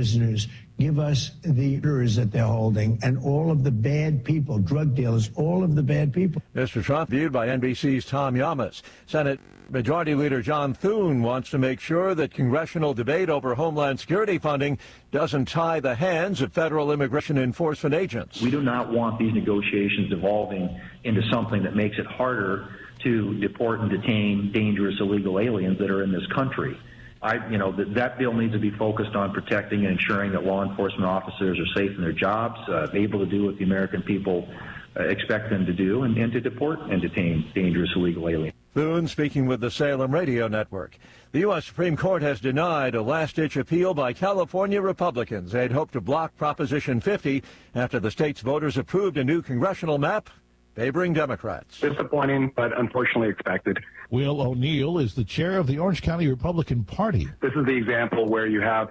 prisoners. Give us the murderers that they're holding and all of the bad people, drug dealers, all of the bad people. Mr. Trump, viewed by NBC's Tom Yamas. Senate Majority Leader John Thune wants to make sure that congressional debate over Homeland Security funding doesn't tie the hands of federal immigration enforcement agents. We do not want these negotiations evolving into something that makes it harder to deport and detain dangerous illegal aliens that are in this country. That bill needs to be focused on protecting and ensuring that law enforcement officers are safe in their jobs, able to do what the American people expect them to do, and to deport and detain dangerous illegal aliens. Thune speaking with the Salem Radio Network. The U.S. Supreme Court has denied a last-ditch appeal by California Republicans. They'd hoped to block Proposition 50 after the state's voters approved a new congressional map favoring Democrats. Disappointing, but unfortunately expected. Will O'Neill is the chair of the Orange County Republican Party. This is the example where you have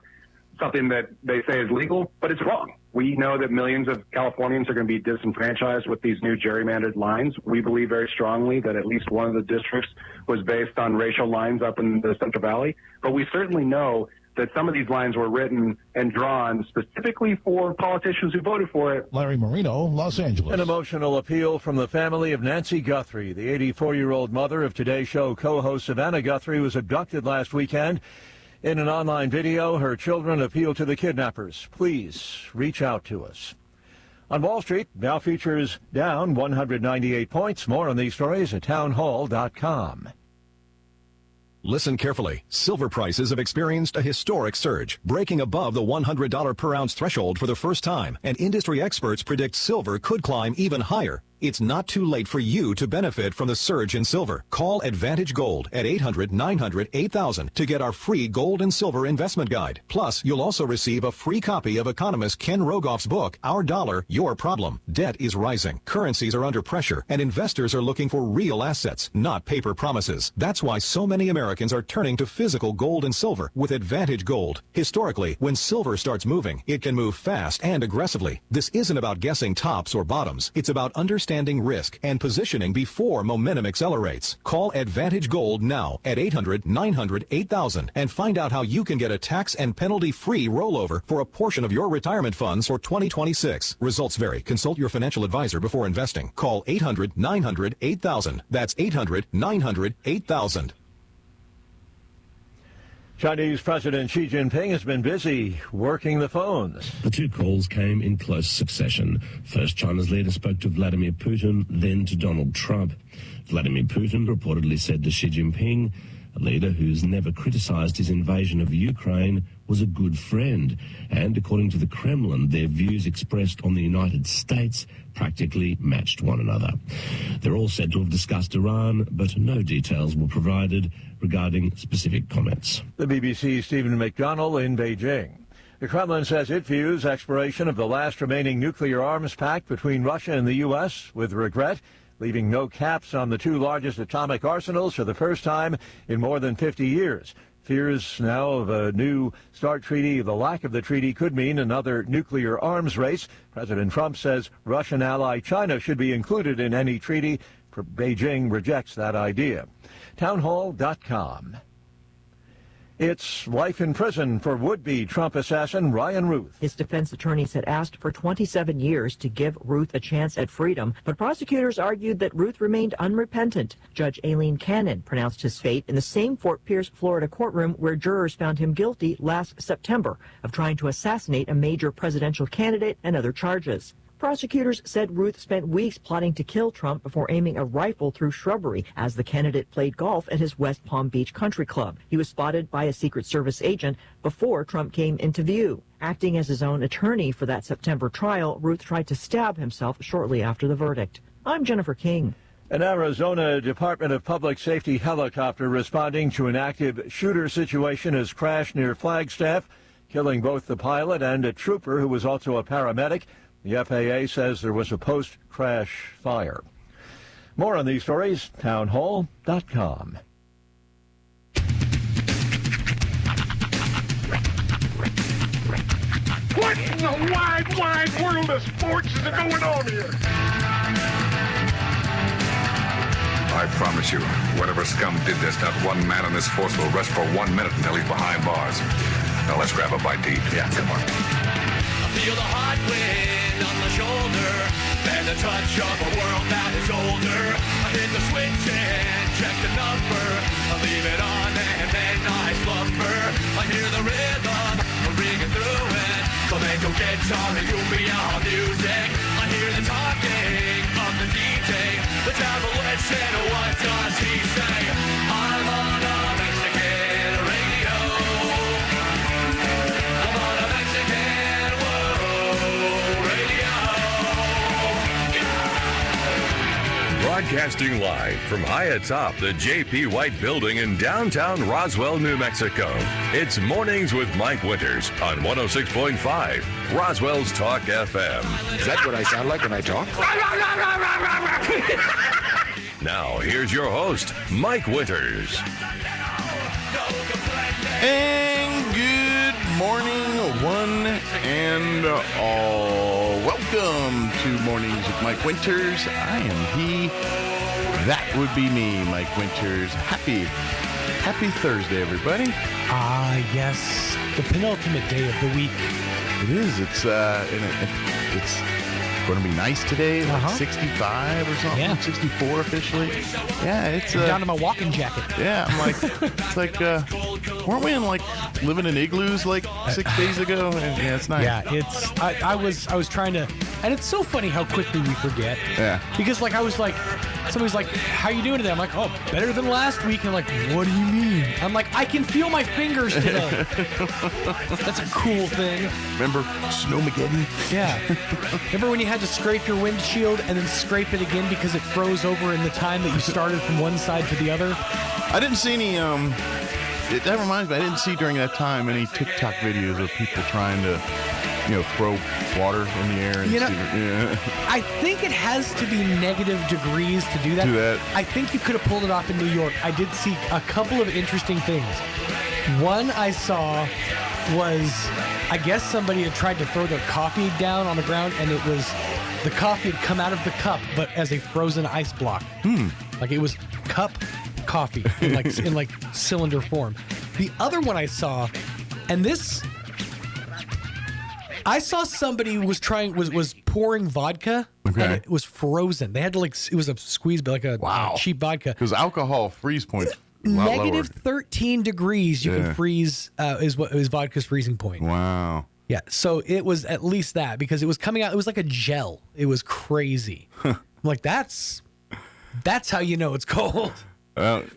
something that they say is legal, but it's wrong. We know that millions of Californians are going to be disenfranchised with these new gerrymandered lines. We believe very strongly that at least one of the districts was based on racial lines up in the Central Valley. But we certainly know that some of these lines were written and drawn specifically for politicians who voted for it. Larry Marino, Los Angeles. An emotional appeal from the family of Nancy Guthrie. The 84-year-old mother of Today Show co-host Savannah Guthrie was abducted last weekend. In an online video, her children appeal to the kidnappers. Please reach out to us. On Wall Street, Dow futures down 198 points. More on these stories at townhall.com. Listen carefully. Silver prices have experienced a historic surge, breaking above the $100 per ounce threshold for the first time, and industry experts predict silver could climb even higher. It's not too late for you to benefit from the surge in silver. Call Advantage Gold at 800-900-8000 to get our free gold and silver investment guide. Plus, you'll also receive a free copy of economist Ken Rogoff's book, Our Dollar, Your Problem. Debt is rising, currencies are under pressure, and investors are looking for real assets, not paper promises. That's why so many Americans are turning to physical gold and silver with Advantage Gold. Historically, when silver starts moving, it can move fast and aggressively. This isn't about guessing tops or bottoms. It's about understanding risk and positioning before momentum accelerates. Call Advantage Gold now at 800-900-8000 and find out how you can get a tax and penalty-free rollover for a portion of your retirement funds for 2026. Results vary. Consult your financial advisor before investing. Call 800-900-8000. That's 800-900-8000. Chinese President Xi Jinping has been busy working the phones. The two calls came in close succession. First, China's leader spoke to Vladimir Putin, then to Donald Trump. Vladimir Putin reportedly said to Xi Jinping, a leader who's never criticized his invasion of Ukraine was a good friend. And according to the Kremlin, their views expressed on the United States practically matched one another. They're all said to have discussed Iran, but no details were provided regarding specific comments. The BBC's Stephen McDonnell in Beijing. The Kremlin says it views exploration of the last remaining nuclear arms pact between Russia and the U.S. with regret, leaving no caps on the two largest atomic arsenals for the first time in more than 50 years. Fears now of a new START treaty, the lack of the treaty could mean another nuclear arms race. President Trump says Russian ally China should be included in any treaty. Beijing rejects that idea. Townhall.com. It's life in prison for would-be Trump assassin Ryan Ruth. His defense attorneys had asked for 27 years to give Ruth a chance at freedom, but prosecutors argued that Ruth remained unrepentant. Judge Aileen Cannon pronounced his fate in the same Fort Pierce, Florida courtroom where jurors found him guilty last September of trying to assassinate a major presidential candidate and other charges. Prosecutors said Ruth spent weeks plotting to kill Trump before aiming a rifle through shrubbery as the candidate played golf at his West Palm Beach country club. He was spotted by a Secret Service agent before Trump came into view. Acting as his own attorney for that September trial, Ruth tried to stab himself shortly after the verdict. I'm Jennifer King. An Arizona Department of Public Safety helicopter responding to an active shooter situation has crashed near Flagstaff, killing both the pilot and a trooper who was also a paramedic. The FAA says there was a post-crash fire. More on these stories, townhall.com. What in the wide, wide world of sports is going on here? I promise you, whatever scum did this, not one man in this force will rest for 1 minute until he's behind bars. Now let's grab a bite to eat. Yeah, come on. I feel the hot wind on my shoulder and the touch of a world that is older. I hit the switch and check the number. I leave it on and then I slumber. I hear the rhythm ringing through it. Flamenco guitar and cumbia music. I hear the talking of the DJ. The devil said, what does he say? I'm on a Mexican radio. I'm on a Mexican radio. Broadcasting live from high atop the J.P. White Building in downtown Roswell, New Mexico. It's Mornings with Mike Winters on 106.5 Roswell's Talk FM. Is that what I sound like when I talk? Now, here's your host, Mike Winters. And good morning, one and all. Welcome to Mornings with Mike Winters. I am he. That would be me, Mike Winters. Happy Thursday, everybody. Yes. The penultimate day of the week. It is. It's going to be nice today, like 65 or something. Yeah. 64 officially. Yeah, it's down to my walking jacket. Yeah, I'm like, it's like, weren't we in like living in igloos like 6 days ago? And, yeah, it's nice. Yeah, it's. I was trying to, and it's so funny how quickly we forget. Yeah. Because like I was like, somebody's like, "How you doing today?" I'm like, "Oh, better than last week." And I'm like, "What do you mean?" I'm like, "I can feel my fingers today." That's a cool thing. Remember Snowmageddon? Yeah. Remember when you had to scrape your windshield and then scrape it again because it froze over in the time that you started from one side to the other? I didn't see any. That reminds me, I didn't see during that time any TikTok videos of people trying to, throw water in the air. And I think it has to be negative degrees to do that. I think you could have pulled it off in New York. I did see a couple of interesting things. One I saw was, I guess somebody had tried to throw their coffee down on the ground, and it was, the coffee had come out of the cup, but as a frozen ice block. Like it was cup coffee in like cylinder form. The other one I saw, and this, I saw somebody was pouring vodka, and it was frozen. They had to it was a squeeze, but like a cheap vodka. Because alcohol freeze point. Negative 13 degrees you can freeze is vodka's freezing point. Wow. Yeah, so it was at least that, because it was coming out. It was like a gel. It was crazy. I'm like, that's how you know it's cold.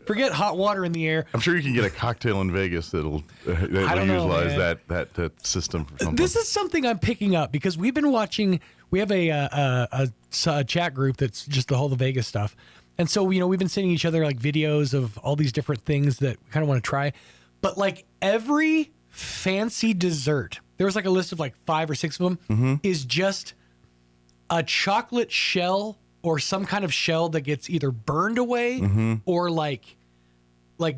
Forget hot water in the air. I'm sure you can get a cocktail in Vegas that'll utilize that system for something. This is something I'm picking up because we've been watching. We have a chat group that's just all the Vegas stuff, and so we've been sending each other like videos of all these different things that we kind of want to try. But like every fancy dessert, there was like a list of like 5 or 6 of them, is just a chocolate shell or some kind of shell that gets either burned away or like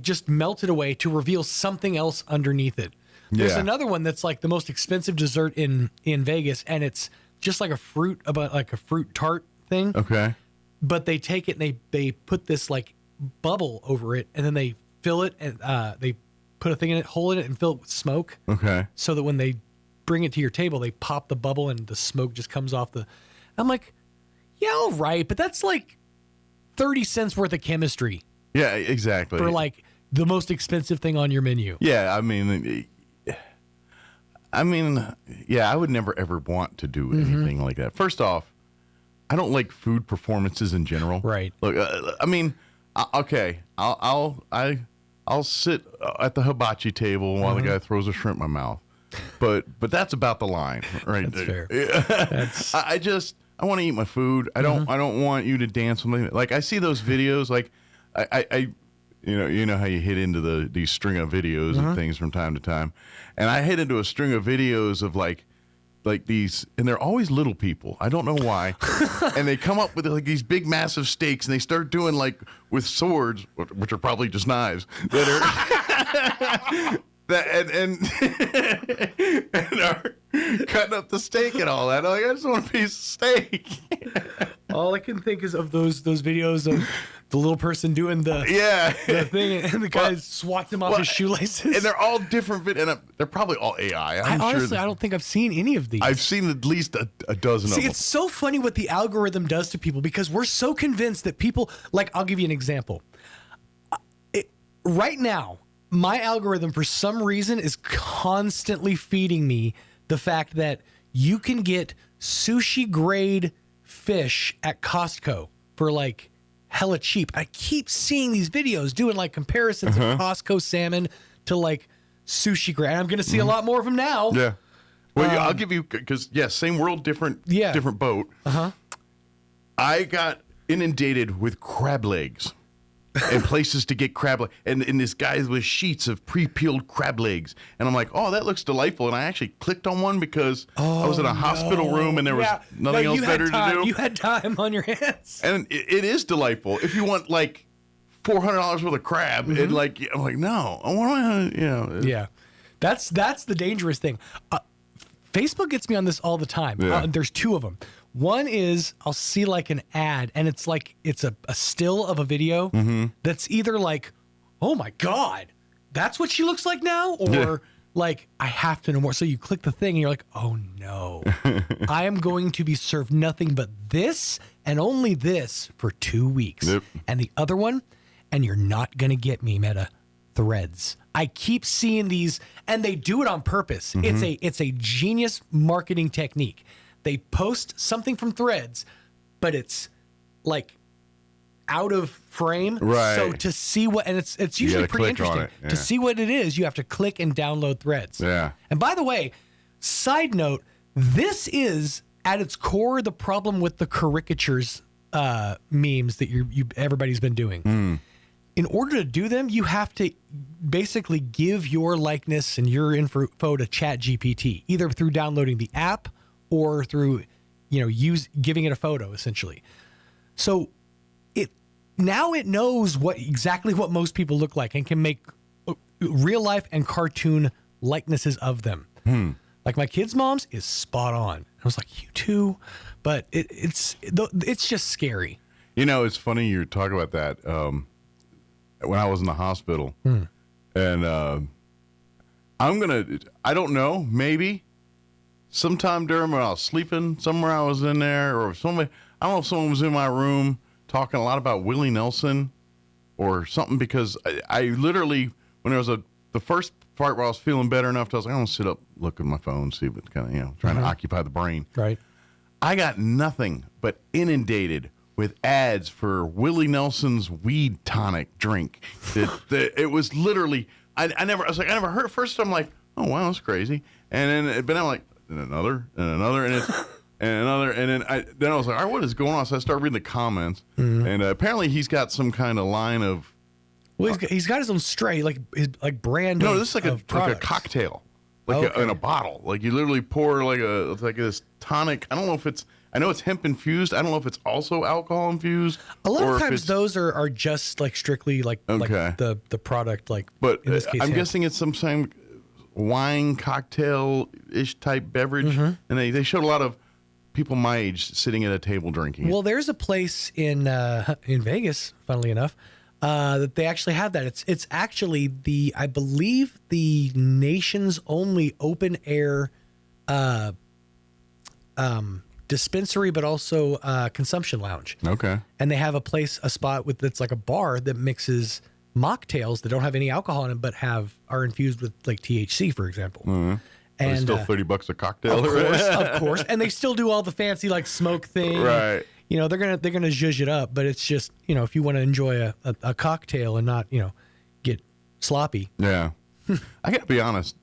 just melted away to reveal something else underneath it. There's another one that's like the most expensive dessert in Vegas, and it's just like a fruit tart thing. Okay. But they take it and they put this like bubble over it, and then they fill it and they put a thing in it, hole in it, and fill it with smoke. Okay. So that when they bring it to your table, they pop the bubble and the smoke just comes off the. I'm like, yeah, all right, but that's like 30 cents worth of chemistry. Yeah, exactly. For like the most expensive thing on your menu. Yeah, I mean, yeah, I would never ever want to do anything like that. First off, I don't like food performances in general. Right. Look, okay, I'll sit at the hibachi table while the guy throws a shrimp in my mouth, but that's about the line, right? That's fair. Yeah. I want to eat my food. I don't want you to dance with me. Like I see those videos, like I you know how you hit into these string of videos and things from time to time, and I hit into a string of videos of like these, and they're always little people. I don't know why, and they come up with like these big massive steaks, and they start doing like with swords, which are probably just knives that are. And are cutting up the steak and all that. I'm like, I just want a piece of steak. All I can think is of those videos of the little person doing the thing, and the guy swats him off his shoelaces. And they're all different, and they're probably all AI. Honestly, I don't think I've seen any of these. I've seen at least a dozen of them. See, it's so funny what the algorithm does to people because we're so convinced that people, like, I'll give you an example. Right now, my algorithm, for some reason, is constantly feeding me the fact that you can get sushi-grade fish at Costco for, like, hella cheap. I keep seeing these videos doing, like, comparisons of Costco salmon to, like, sushi grade. I'm going to see a lot more of them now. Yeah. Well, I'll give you, because, same world, different boat. I got inundated with crab legs. And places to get crab legs. And this guy with sheets of pre-peeled crab legs. And I'm like, oh, that looks delightful. And I actually clicked on one because I was in a hospital room and there was nothing else better to do. You had time on your hands. And it is delightful. If you want, like, $400 worth of crab, and, like, I'm like, no. What am I, Yeah. That's the dangerous thing. Facebook gets me on this all the time. Yeah. There's two of them. One is I'll see like an ad and it's like it's a still of a video that's either like, oh my God, that's what she looks like now, or like I have to know more. So you click the thing and you're like, oh no, I am going to be served nothing but this and only this for 2 weeks. Yep. And the other one, and you're not gonna get me, Meta, Threads. I keep seeing these, and they do it on purpose. It's a genius marketing technique. They post something from Threads, but it's like out of frame. Right. So to see what, and it's usually pretty interesting. To see what it is, you have to click and download Threads. Yeah. And by the way, side note, this is at its core the problem with the caricatures memes that everybody's been doing. In order to do them, you have to basically give your likeness and your info to ChatGPT, either through downloading the app or through, giving it a photo, essentially. So it knows exactly what most people look like and can make real life and cartoon likenesses of them. Like my kid's mom's is spot on. I was like, you too, but it's just scary. It's funny you're talking about that. When I was in the hospital, and I don't know, maybe. Sometime during when I was sleeping, somewhere I was in there, or somebody, I don't know if someone was in my room talking a lot about Willie Nelson or something, because I literally, when there was the first part where I was feeling better enough, I was like, I'm going to sit up, look at my phone, see what kind of, trying to occupy the brain. Right. I got nothing but inundated with ads for Willie Nelson's weed tonic drink. It was literally, I never heard it. First I'm like, oh wow, that's crazy. And then, but I'm like, and another, and another, and it's, and another, and then I was like, all right, what is going on? So I started reading the comments, and apparently he's got some kind of line of. Well, he's got his own straight, like brand. No, this is like a cocktail, in a bottle. Like you literally pour like this tonic. I don't know if it's. I know it's hemp infused. I don't know if it's also alcohol infused. A lot of times those are just like strictly like the product like. But in this case, I'm guessing it's some wine cocktail-ish type beverage, and they showed a lot of people my age sitting at a table drinking. Well, there's a place in Vegas, funnily enough, that they actually have that. It's actually I believe the nation's only open air dispensary, but also consumption lounge. Okay. And they have a spot that's like a bar that mixes mocktails that don't have any alcohol in them, but are infused with like THC, for example. And it's still $30 a cocktail. Of course. And they still do all the fancy like smoke thing. Right. They're gonna zhuzh it up, but it's just if you want to enjoy a cocktail and not get sloppy. Yeah. I gotta be honest.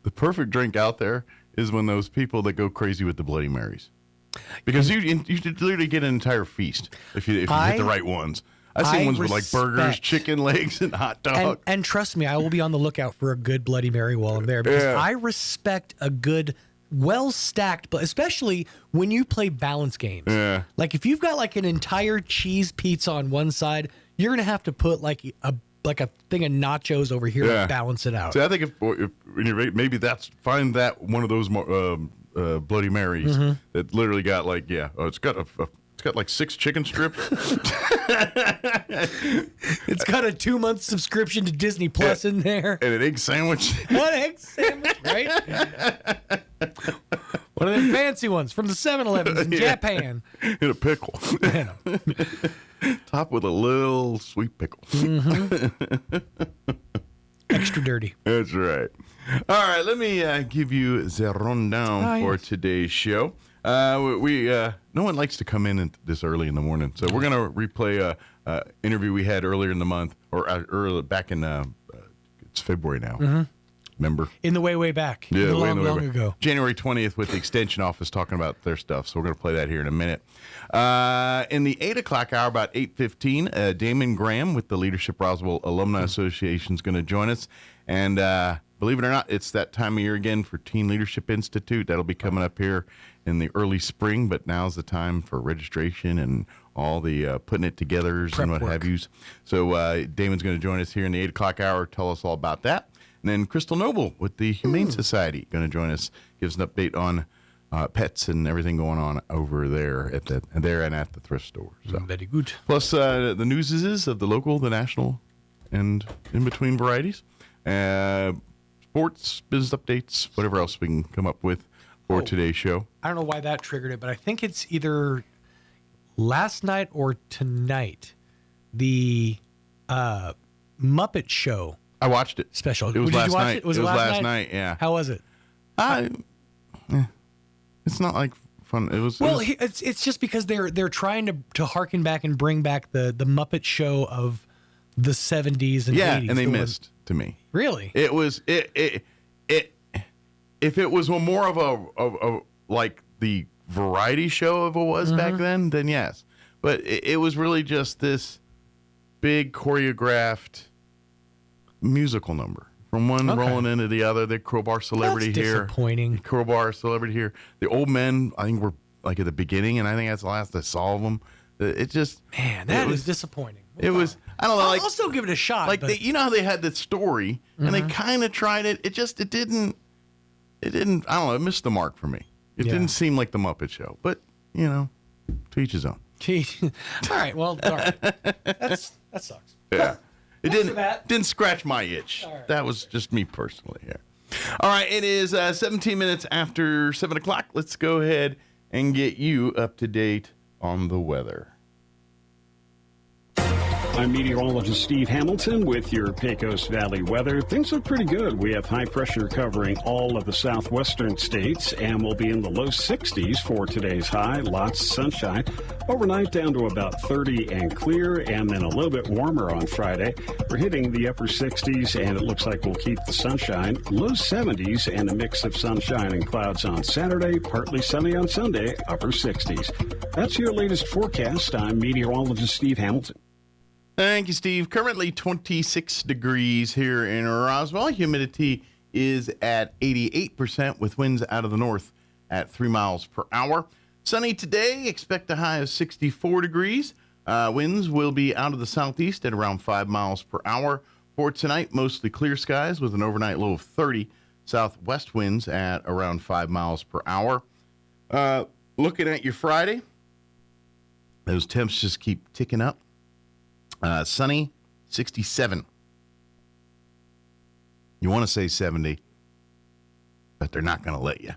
The perfect drink out there is when those people that go crazy with the Bloody Marys, because you literally get an entire feast if you hit the right ones. I've seen ones with like burgers, chicken legs, and hot dogs. And trust me, I will be on the lookout for a good Bloody Mary while I'm there, because I respect a good, well-stacked, especially when you play balance games. Yeah. Like if you've got like an entire cheese pizza on one side, you're going to have to put like a thing of nachos over here to balance it out. See, I think if when you're maybe find that one of those Bloody Marys that literally got it's got got like 6 chicken strips. It's got a 2-month subscription to Disney Plus in there. And an egg sandwich. One egg sandwich, right? One of the fancy ones from the 7-Elevens in Japan. And a pickle. Top with a little sweet pickle. Extra dirty. That's right. All right, let me give you the rundown for today's show. No one likes to come in this early in the morning, so we're going to replay a interview we had earlier in the month, or early back in it's February now. Remember? In the way back. Yeah, long ago. January 20th with the Extension Office talking about their stuff, so we're going to play that here in a minute. In the 8 o'clock hour, about 8:15, Damon Graham with the Leadership Roswell Alumni Association is going to join us. And believe it or not, it's that time of year again for Teen Leadership Institute. That'll be coming up here in the early spring, but now's the time for registration and all the putting it togethers Prep and what work. have you. So Damon's going to join us here in the 8 o'clock hour, tell us all about that. And then Crystal Noble with the Humane Society going to join us, give us an update on pets and everything going on over there at the thrift store. So very good. Plus the news is of the local, the national, and in between varieties. Sports, business updates, whatever else we can come up with for today's show. I don't know why that triggered it, but I think it's either last night or tonight. The Muppet Show. I watched it. Special. It was Did last you watch night. It was last night. Yeah. How was it? It's not like fun. It was. Well, it's just because they're trying to harken back and bring back the Muppet Show of the 70s and 80s. And they missed to me. Really? It was it. If it was more of a like the variety show of it was back then yes. But it was really just this big choreographed musical number from one rolling into the other. The crowbar celebrity That's here, disappointing. Crowbar celebrity here. The old men, I think, were like at the beginning, and I think that's the last I saw of them. It just that is disappointing. It was. I don't know. Like, I'll still give it a shot. Like but... you know how they had the story, and they kind of tried it. It didn't. I don't know. It missed the mark for me. It didn't seem like the Muppet Show, but to each his own. All right. Well, all right. That sucks. Yeah. It didn't scratch my itch. Right. That was just me personally. Yeah. All right. It is 17 minutes after 7 o'clock. Let's go ahead and get you up to date on the weather. I'm meteorologist Steve Hamilton with your Pecos Valley weather. Things look pretty good. We have high pressure covering all of the southwestern states, and we'll be in the low 60s for today's high. Lots of sunshine. Overnight down to about 30 and clear, and then a little bit warmer on Friday. We're hitting the upper 60s, and it looks like we'll keep the sunshine. Low 70s and a mix of sunshine and clouds on Saturday, partly sunny on Sunday, upper 60s. That's your latest forecast. I'm meteorologist Steve Hamilton. Thank you, Steve. Currently 26 degrees here in Roswell. Humidity is at 88% with winds out of the north at 3 miles per hour. Sunny today. Expect a high of 64 degrees. Winds will be out of the southeast at around 5 miles per hour. For tonight, mostly clear skies with an overnight low of 30. Southwest winds at around 5 miles per hour. Looking at your Friday, those temps just keep ticking up. Sunny, 67. You want to say 70, but they're not going to let you.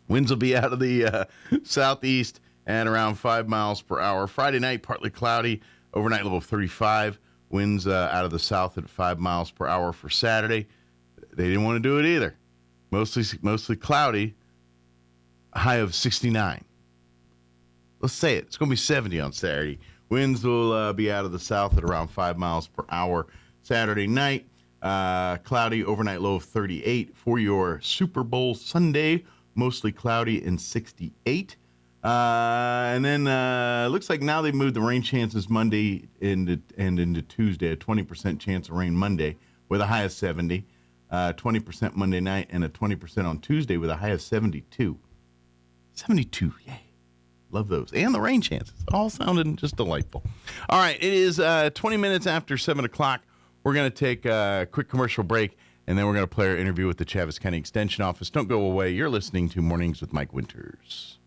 Winds will be out of the southeast at around 5 miles per hour. Friday night, partly cloudy, overnight low of 35. Winds out of the south at 5 miles per hour for Saturday. They didn't want to do it either. Mostly cloudy, high of 69. Let's say it. It's going to be 70 on Saturday. Winds will be out of the south at around 5 miles per hour. Saturday night, cloudy, overnight low of 38. For your Super Bowl Sunday, mostly cloudy and 68. And then looks like now they've moved the rain chances Monday into Tuesday. A 20% chance of rain Monday with a high of 70. 20% Monday night and a 20% on Tuesday with a high of 72. 72, yay. Love those. And the rain chances. All sounding just delightful. All right. It is 20 minutes after 7 o'clock. We're going to take a quick commercial break, and then we're going to play our interview with the Chaves County Extension Office. Don't go away. You're listening to Mornings with Mike Winters.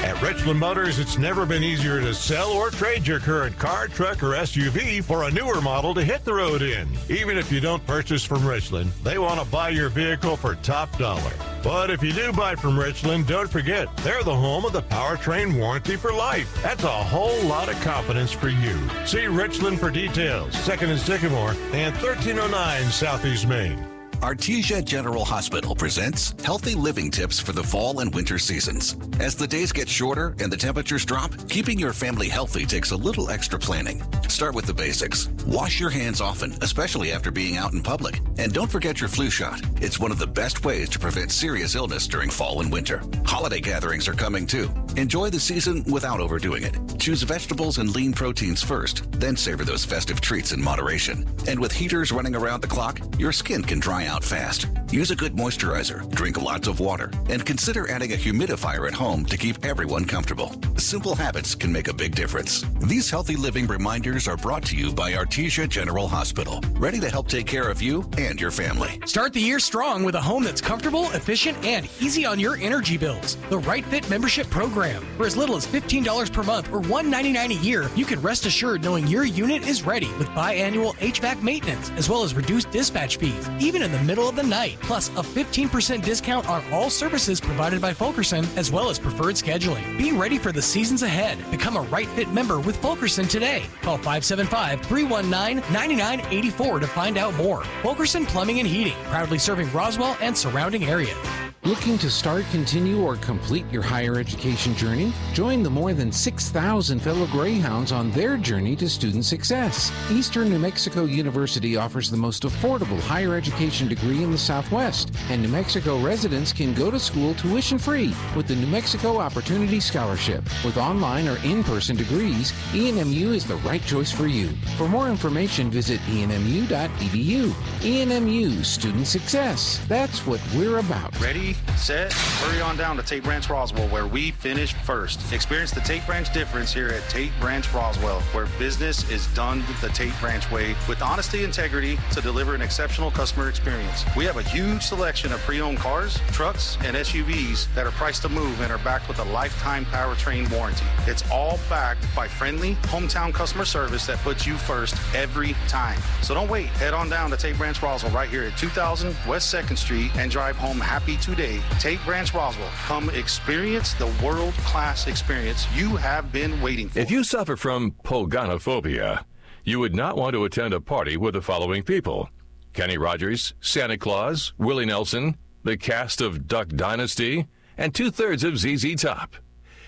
At Richland Motors, it's never been easier to sell or trade your current car, truck, or SUV for a newer model to hit the road in. Even if you don't purchase from Richland, they want to buy your vehicle for top dollar. But if you do buy from Richland, don't forget, they're the home of the powertrain warranty for life. That's a whole lot of confidence for you. See Richland for details. 2nd and Sycamore and 1309 Southeast Main. Artesia General Hospital presents Healthy Living Tips for the fall and winter seasons. As the days get shorter and the temperatures drop, keeping your family healthy takes a little extra planning. Start with the basics. Wash your hands often, especially after being out in public. And don't forget your flu shot. It's one of the best ways to prevent serious illness during fall and winter. Holiday gatherings are coming too. Enjoy the season without overdoing it. Choose vegetables and lean proteins first, then savor those festive treats in moderation. And with heaters running around the clock, your skin can dry out fast. Use a good moisturizer, drink lots of water, and consider adding a humidifier at home to keep everyone comfortable. Simple habits can make a big difference. These healthy living reminders are brought to you by Artesia General Hospital, ready to help take care of you and your family. Start the year strong with a home that's comfortable, efficient, and easy on your energy bills. The Right Fit membership program. For as little as $15 per month or $199 a year, you can rest assured knowing your unit is ready with biannual HVAC maintenance, as well as reduced dispatch fees, even in the middle of the night, plus a 15% discount on all services provided by Fulkerson, as well as preferred scheduling. Be ready for the seasons ahead. Become a Right Fit member with Fulkerson today. Call 575-319-9984 to find out more. Fulkerson Plumbing and Heating, proudly serving Roswell and surrounding areas. Looking to start, continue, or complete your higher education journey? Join the more than 6,000 fellow Greyhounds on their journey to student success. Eastern New Mexico University offers the most affordable higher education degree in the Southwest, and New Mexico residents can go to school tuition-free with the New Mexico Opportunity Scholarship. With online or in-person degrees, ENMU is the right choice for you. For more information, visit enmu.edu. ENMU, student success. That's what we're about. Ready, set, hurry on down to Tate Branch Roswell, where we finish first. Experience the Tate Branch difference here at Tate Branch Roswell, where business is done the Tate Branch way with honesty and integrity to deliver an exceptional customer experience. We have a huge selection of pre-owned cars, trucks, and SUVs that are priced to move and are backed with a lifetime powertrain warranty. It's all backed by friendly hometown customer service that puts you first every time. So don't wait. Head on down to Tate Branch Roswell right here at 2000 West 2nd Street and drive home happy today. Tate Branch Roswell. Come experience the world-class experience you have been waiting for. If you suffer from pogonophobia, you would not want to attend a party with the following people: Kenny Rogers, Santa Claus, Willie Nelson, the cast of Duck Dynasty, and 2/3 of ZZ Top.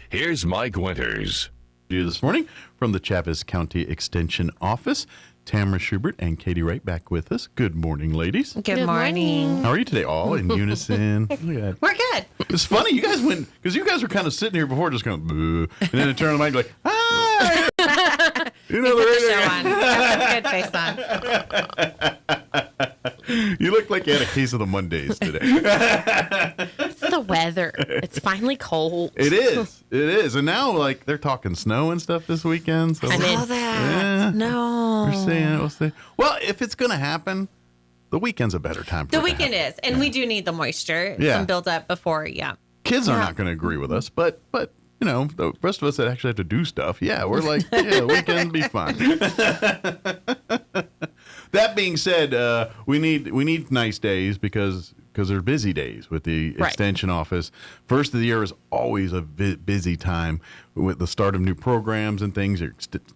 Here's Mike Winters. This morning from the Chaves County Extension Office, Tamara Schubert and Katie Wright back with us. Good morning, ladies. Good morning. How are you today? All in unison. We're good. It's funny. You guys went, because you guys were kind of sitting here before just going, boo. And then it turned on the mic like, hi. You know, the show on. Got a good face on. You look like you had a case of the Mondays today. It's the weather. It's finally cold. It is. It is. And now, like, they're talking snow and stuff this weekend. So I saw that. Yeah. No. We're saying, well, if it's going to happen, the weekend's a better time for the weekend is. And we do need the moisture. Yeah. Some build up before, Kids are not going to agree with us, but you know, the rest of us that actually have to do stuff, we're like, the weekend be fun. That being said, we need nice days because they're busy days with the extension office. First of the year is always a busy time with the start of new programs and things,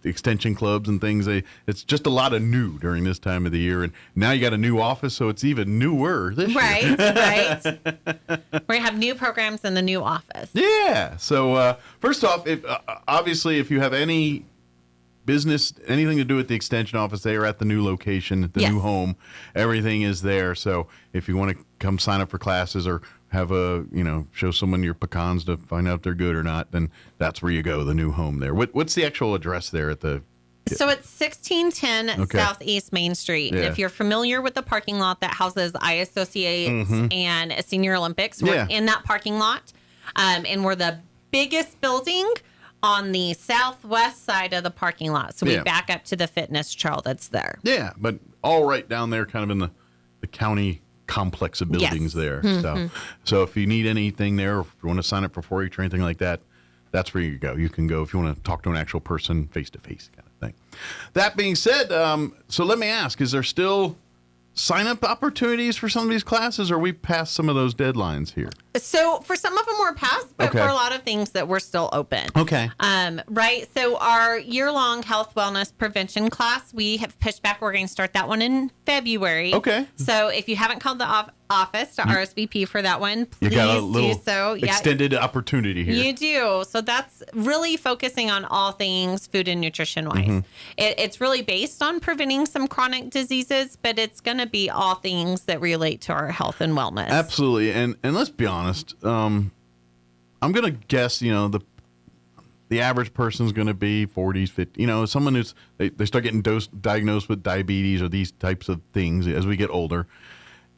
extension clubs and things. It's just a lot of new during this time of the year. And now you got a new office, so it's even newer this year. Right. We're going to have new programs in the new office. Yeah. So first off, obviously, if you have any business, anything to do with the extension office, they are at the new location, the new home. Everything is there. So if you want to come sign up for classes or have show someone your pecans to find out if they're good or not, then that's where you go, the new home there. What's the actual address there at the... So it's 1610 Southeast Main Street. Yeah. And if you're familiar with the parking lot that houses I Associates and Senior Olympics, we're in that parking lot. And we're the biggest building on the southwest side of the parking lot. So we back up to the fitness trail that's there. Yeah, but all right down there, kind of in the county complex of buildings there. So if you need anything there, or if you want to sign up for 4-H or anything like that, that's where you go. You can go if you want to talk to an actual person face-to-face kind of thing. That being said, so let me ask, is there still sign-up opportunities for some of these classes, or are we past some of those deadlines here? So for some of them we're past, but for a lot of things that we're still open. Okay. Right. So our year-long health wellness prevention class, we have pushed back. We're going to start that one in February. Okay. So if you haven't called the office to RSVP for that one, please you got a little do so. Extended opportunity here. You do. So that's really focusing on all things food and nutrition wise. Mm-hmm. It's really based on preventing some chronic diseases, but it's going to be all things that relate to our health and wellness. Absolutely. And let's be honest, I'm going to guess, the average person is going to be 40s, 50, someone who's, they start getting diagnosed with diabetes or these types of things as we get older.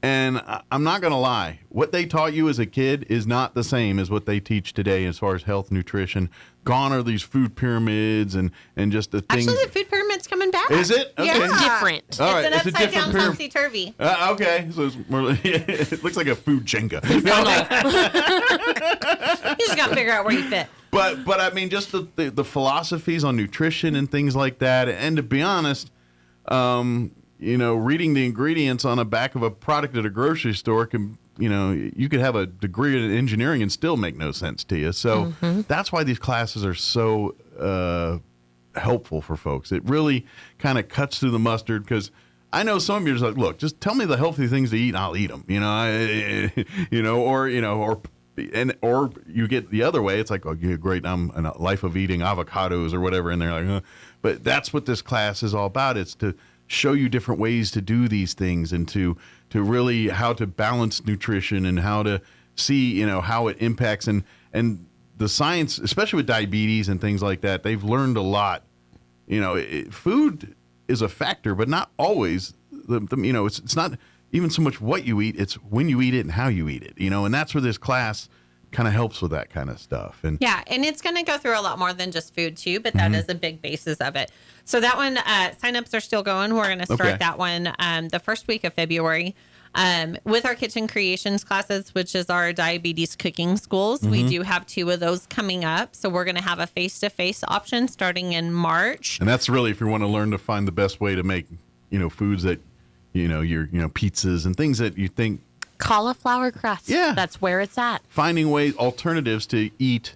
And I'm not going to lie, what they taught you as a kid is not the same as what they teach today as far as health, nutrition. Gone are these food pyramids and just the things. Actually, the food pyramid's coming back. Is it? Okay. Yeah. It's different. All right. It's an upside-down topsy-turvy. Okay. So it's more, it looks like a food Jenga. You just got to figure out where you fit. But I mean, just the philosophies on nutrition and things like that. And to be honest, reading the ingredients on the back of a product at a grocery store can, you could have a degree in engineering and still make no sense to you. So that's why these classes are so helpful for folks. It really kind of cuts through the mustard, because I know some of you are just like, look, just tell me the healthy things to eat and I'll eat them, or you get the other way. It's like, oh, yeah, great, I'm in a life of eating avocados or whatever. And they're like, huh. But that's what this class is all about. It's to show you different ways to do these things and to really how to balance nutrition and how to see, how it impacts and the science, especially with diabetes and things like that. They've learned a lot. Food is a factor, but not always. It's not even so much what you eat, it's when you eat it and how you eat it, and that's where this class kind of helps with that kind of stuff. And yeah, and it's going to go through a lot more than just food too, but that is a big basis of it. So that one, signups are still going. We're going to start that one the first week of February. With our kitchen creations classes, which is our diabetes cooking schools, we do have 2 of those coming up. So we're going to have a face-to-face option starting in March. And that's really if you want to learn to find the best way to make, foods that, your pizzas and things that you think. Cauliflower crust. Yeah. That's where it's at. Finding alternatives to eat,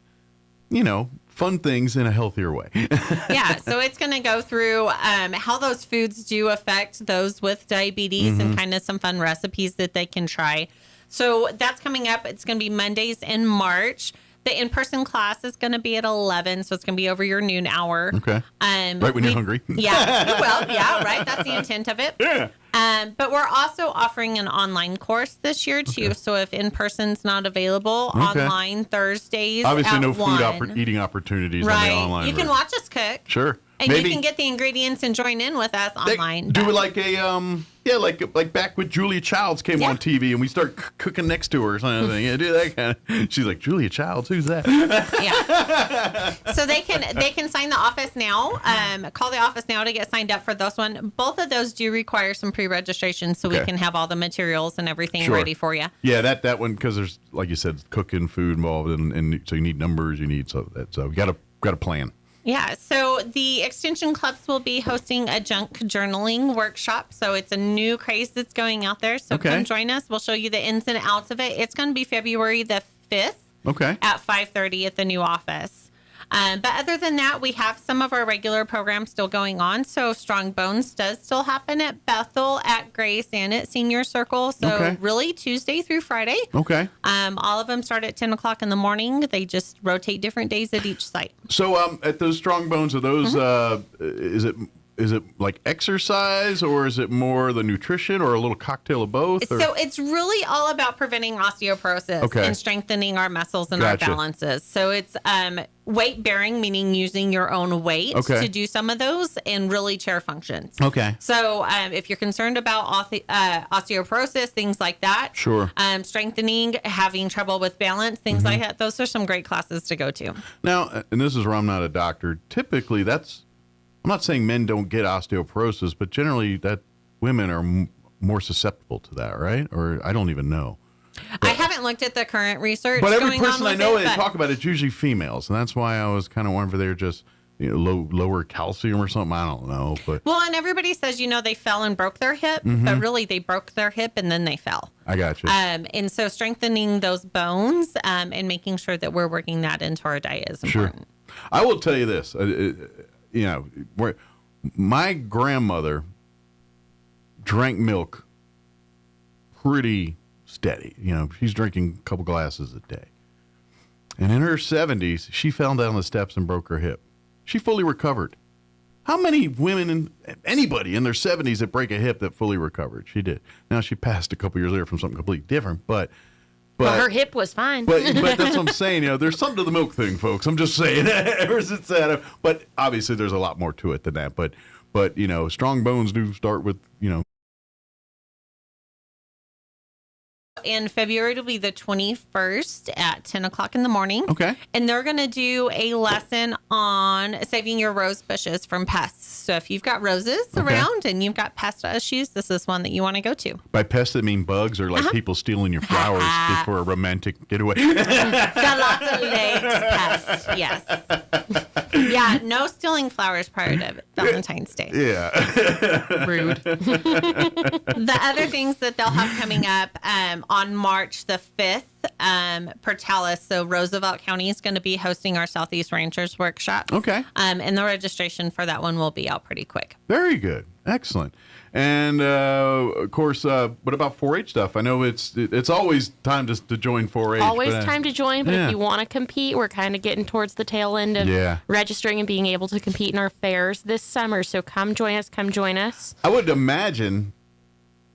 fun things in a healthier way. Yeah, so it's going to go through how those foods do affect those with diabetes and kind of some fun recipes that they can try. So that's coming up. It's going to be Mondays in March. The in-person class is going to be at 11, so it's going to be over your noon hour. Okay. Right when you're hungry. Yeah. Well, yeah, right. That's the intent of it. Yeah. But we're also offering an online course this year, too. Okay. So if in-person's not available, online Thursdays obviously at no 1. food eating opportunities right. on the online You can watch us cook. Sure. And you can get the ingredients and join in with us online. Do it like a like back when Julia Childs came on TV and we start cooking next to her or something. Yeah, do that kind of. She's like, Julia Childs, who's that? Yeah. So they can sign the office now. Call the office now to get signed up for those one. Both of those do require some pre-registration, so we can have all the materials and everything ready for you. Yeah, that one, because there's, like you said, cooking, food involved, and so you need numbers. So you got to plan. Yeah, so the Extension Clubs will be hosting a junk journaling workshop. So it's a new craze that's going out there. So come join us. We'll show you the ins and outs of it. It's going to be February the 5th at 5:30 at the new office. But other than that, we have some of our regular programs still going on. So Strong Bones does still happen at Bethel, at Grace, and at Senior Circle. So really Tuesday through Friday. Okay. All of them start at 10 o'clock in the morning. They just rotate different days at each site. So at those Strong Bones, are those, is it like exercise, or is it more the nutrition, or a little cocktail of both? Or? So it's really all about preventing osteoporosis and strengthening our muscles and our balances. So it's weight bearing, meaning using your own weight to do some of those, and really chair functions. Okay. So if you're concerned about osteoporosis, things like that. Sure. Strengthening, having trouble with balance, things like that. Those are some great classes to go to. Now, and this is where I'm not a doctor. Typically, I'm not saying men don't get osteoporosis, but generally that women are more susceptible to that, right? Or I don't even know. I haven't looked at the current research. But every going on person I with know it, they but- talk about it's usually females, and that's why I was kind of wondering if they're just lower calcium or something. I don't know, but Well, and everybody says, they fell and broke their hip, but really they broke their hip and then they fell. I got you. And so strengthening those bones and making sure that we're working that into our diet is important. Sure. I will tell you this, my grandmother drank milk pretty steady. She's drinking a couple glasses a day. And in her 70s, she fell down the steps and broke her hip. She fully recovered. How many women, anybody in their 70s that break a hip that fully recovered? She did. Now, she passed a couple years later from something completely different, but her hip was fine. But that's what I'm saying. There's something to the milk thing, folks. I'm just saying. Ever since that, but obviously there's a lot more to it than that. But strong bones do start with In February, it'll be the 21st at 10 o'clock in the morning. Okay. And they're going to do a lesson on saving your rose bushes from pests. So if you've got roses around and you've got pest issues, this is one that you want to go to. By pests, I mean bugs or like people stealing your flowers for a romantic getaway. Got lots of legs pests, yes. Yeah, no stealing flowers prior to Valentine's Day. Yeah. Rude. The other things that they'll have coming up on March the 5th, Portales, so Roosevelt County is going to be hosting our Southeast Ranchers Workshop. Okay. And the registration for that one will be out pretty quick. Very good. Excellent. And, of course, what about 4-H stuff? I know it's always time to join 4-H. Always time to join, but if you want to compete, we're kind of getting towards the tail end of registering and being able to compete in our fairs this summer. So come join us. I would imagine,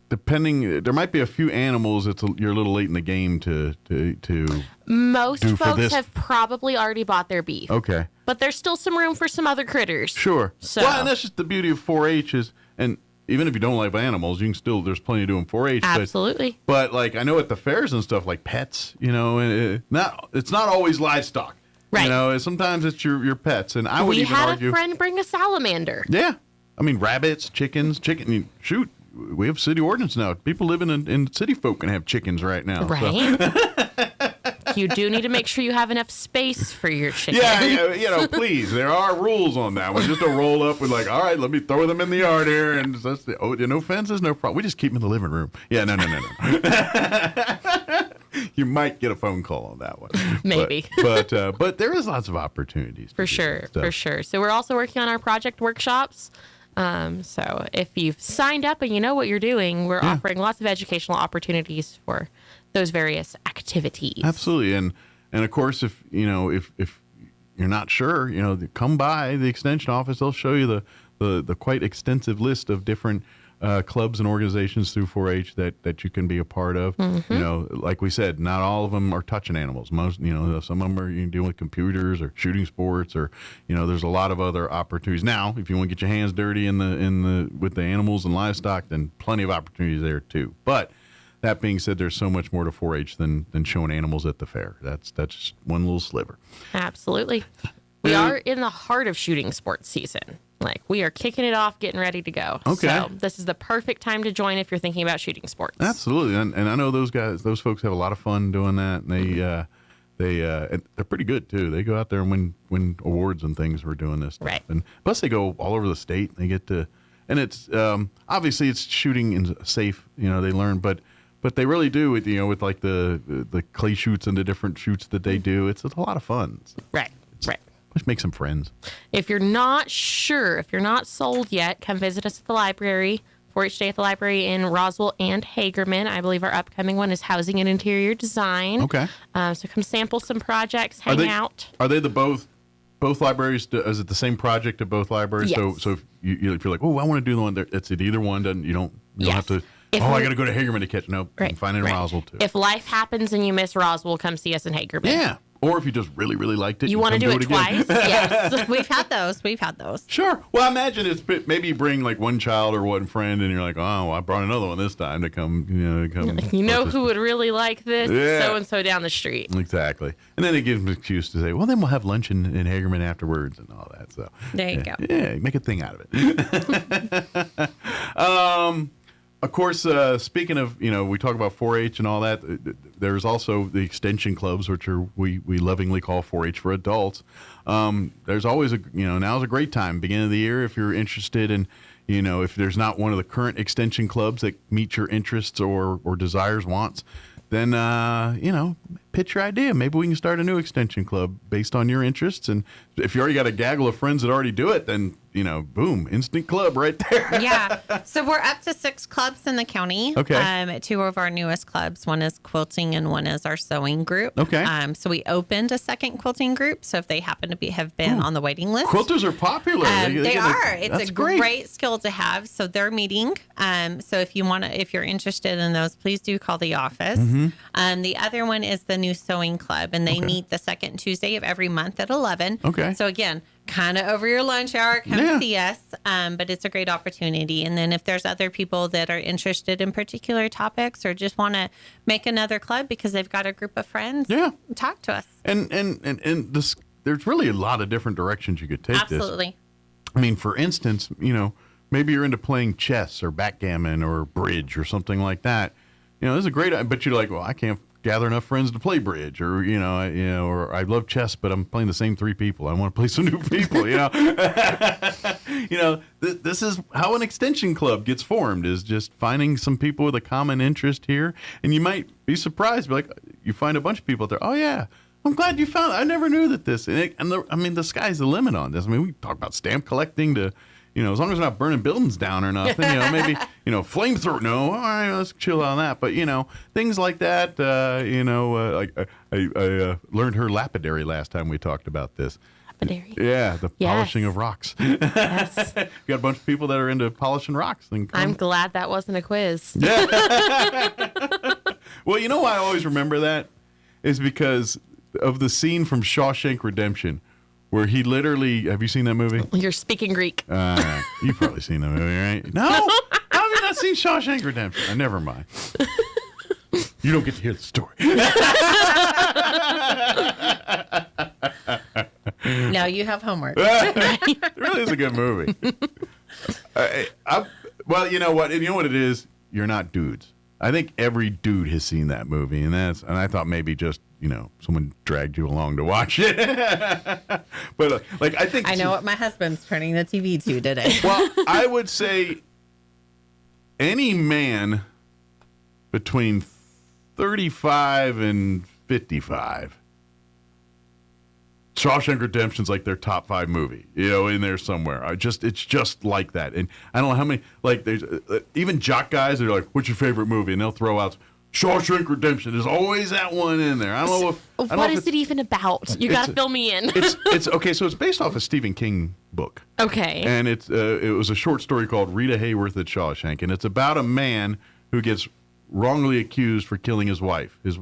there might be a few animals you're a little late in the game to Most do for folks this. have probably already bought their beef. Okay. But there's still some room for some other critters. Sure. So. Well, and that's just the beauty of 4-H and even if you don't like animals, you can still, there's plenty to do in 4-H. Absolutely. But like, I know at the fairs and stuff, like pets, it's not always livestock. Right. Sometimes it's your pets. And I would even argue. We had a friend bring a salamander. Yeah. I mean, rabbits, chickens, shoot. We have city ordinance now. People living in city folk can have chickens right now. Right. So. You do need to make sure you have enough space for your chicken. Yeah, please. There are rules on that one. Just to roll up with all right, let me throw them in the yard here. And no fences, no problem. We just keep them in the living room. Yeah, no. You might get a phone call on that one. Maybe. But there is lots of opportunities. For sure. So we're also working on our project workshops. So if you've signed up and you know what you're doing, we're offering lots of educational opportunities for those various activities. Absolutely. And of course, if you're not sure, come by the extension office. They'll show you the quite extensive list of different clubs and organizations through 4-H that you can be a part of. Mm-hmm. Like we said, not all of them are touching animals. Most, some of them are dealing with computers or shooting sports, or there's a lot of other opportunities. Now, if you want to get your hands dirty with the animals and livestock, then plenty of opportunities there too. But that being said, there's so much more to 4-H than showing animals at the fair. That's just one little sliver. Absolutely. We are in the heart of shooting sports season. Like, we are kicking it off, getting ready to go. Okay. So this is the perfect time to join if you're thinking about shooting sports. Absolutely. And I know those folks have a lot of fun doing that. And and they're pretty good too. They go out there and win awards and things for doing this stuff. Right. And plus they go all over the state. They get to, and it's obviously it's shooting in safe. They learn, but they really do with with like the clay shoots and the different shoots that they do. It's a lot of fun. Right. Let's make some friends. If you're not sure, if you're not sold yet, come visit us at the library. 4-H Day at the library in Roswell and Hagerman. I believe our upcoming one is housing and interior design. Okay. So come sample some projects, hang out. Are they both libraries? Is it the same project at both libraries? Yes. So if you're like, oh, I want to do the one there. It's at either one. You don't have to. I got to go to Hagerman to catch. Nope. You can find it in Roswell too. If life happens and you miss Roswell, come see us in Hagerman. Yeah. Or if you just really, really liked it. You want to do it twice? Yes. We've had those. Sure. Well, I imagine it's maybe you bring like one child or one friend and you're like, oh, I brought another one this time to come, who would really like this? Yeah. So-and-so down the street. Exactly. And then it gives them an excuse to say, well, then we'll have lunch in Hagerman afterwards and all that. So there you go. Yeah, make a thing out of it. Of course, speaking of, we talk about 4-H and all that. There's also the extension clubs, which we lovingly call 4-H for adults. There's always now's a great time, beginning of the year, if you're interested in, if there's not one of the current extension clubs that meet your interests or desires, wants, then, pitch your idea. Maybe we can start a new extension club based on your interests. And if you already got a gaggle of friends that already do it, then, boom, instant club right there. Yeah. So we're up to 6 clubs in the county. Okay. 2 of our newest clubs. One is quilting and one is our sewing group. Okay. So we opened a second quilting group. So if they happen to have been on the waiting list. Quilters are popular. They are. It's that's a great. great skill to have. So they're meeting. So if you're interested in those, please do call the office. Mm-hmm. The other one is the new sewing club, and they meet the second Tuesday of every month at 11. Okay. So again, kind of over your lunch hour, come see us. But it's a great opportunity. And then if there's other people that are interested in particular topics or just want to make another club because they've got a group of friends, talk to us. And this, there's really a lot of different directions you could take this. Absolutely. I mean, for instance, maybe you're into playing chess or backgammon or bridge or something like that. This is a great, but you're like, well, I can't gather enough friends to play bridge, or or I love chess, but I'm playing the same 3 people. I want to play some new people. This is how an extension club gets formed: is just finding some people with a common interest here, and you might be surprised, like you find a bunch of people out there. Oh yeah, I'm glad you found it. I never knew that this, the sky's the limit on this. I mean, we talk about stamp collecting to. As long as we're not burning buildings down or nothing, maybe, flamethrower. No, all right, let's chill on that. But, things like that, I learned her lapidary last time we talked about this. Lapidary? Yeah, the polishing of rocks. Yes. You got a bunch of people that are into polishing rocks. I'm glad that wasn't a quiz. Yeah. Well, you know why I always remember that? Is because of the scene from Shawshank Redemption. Where he literally, have you seen that movie? You're speaking Greek. You've probably seen that movie, right? No? How have you not seen Shawshank Redemption? Never mind. You don't get to hear the story. Now you have homework. It really is a good movie. Well, you know what? You know what it is? You're not dudes. I think every dude has seen that movie, and I thought maybe just someone dragged you along to watch it. But I think I know what my husband's turning the TV to today. Well, I would say any man between 35 and 55. Shawshank Redemption's like their top 5 movie, in there somewhere. It's just like that. And I don't know how many, there's even jock guys that are like, what's your favorite movie? And they'll throw out Shawshank Redemption. There's always that one in there. I don't know if. What is it even about? You got to fill me in. It's okay. So it's based off a Stephen King book. Okay. And it was a short story called Rita Hayworth at Shawshank, and it's about a man who gets wrongly accused for killing his wife. His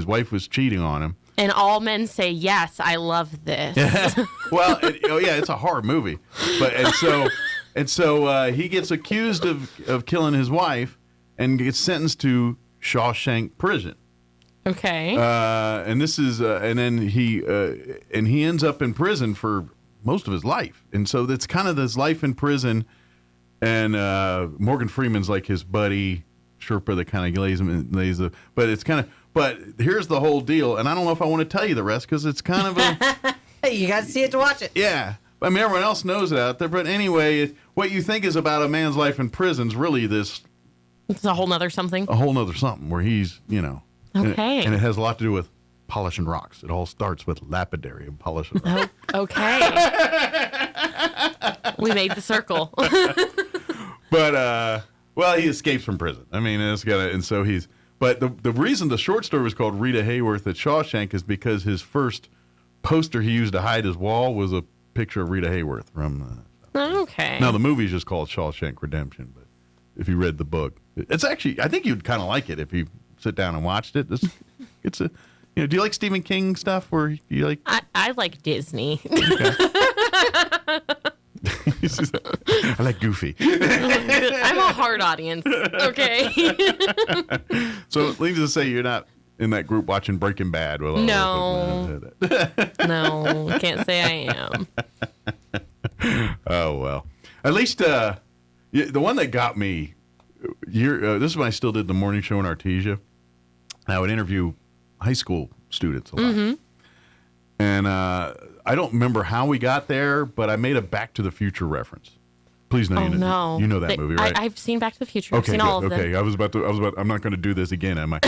wife was cheating on him. And all men say, yes, I love this. Well, it's a horror movie. So he gets accused of killing his wife and gets sentenced to Shawshank Prison. Okay. And this is, and then he ends up in prison for most of his life. And so that's kind of this life in prison. And Morgan Freeman's like his buddy Sherpa that kind of but here's the whole deal. And I don't know if I want to tell you the rest because it's kind of a. You got to see it to watch it. Yeah. I mean, everyone else knows it out there. But anyway, what you think is about a man's life in prison is really this. It's a whole nother something. A whole nother something where he's, Okay. And it has a lot to do with polishing rocks. It all starts with lapidary and polishing rocks. Okay. We made the circle. But, he escapes from prison. I mean, but the reason the short story was called Rita Hayworth at Shawshank is because his first poster he used to hide his wall was a picture of Rita Hayworth from Okay. Now, the movie's just called Shawshank Redemption, but if you read the book, it's actually, I think you'd kind of like it if you sit down and watched it. It's a, do you like Stephen King stuff, or do you like? I like Disney. Okay. I like Goofy. I'm a hard audience. Okay. So, needless to say, you're not in that group watching Breaking Bad. No, can't say I am. Oh well, at least the one that got me this is when I still did the morning show in Artesia. I would interview high school students a lot. Mm-hmm. And I don't remember how we got there, but I made a Back to the Future reference. Please know you know that movie, right? I've seen Back to the Future. I've seen all of them. Okay, I'm not going to do this again, am I?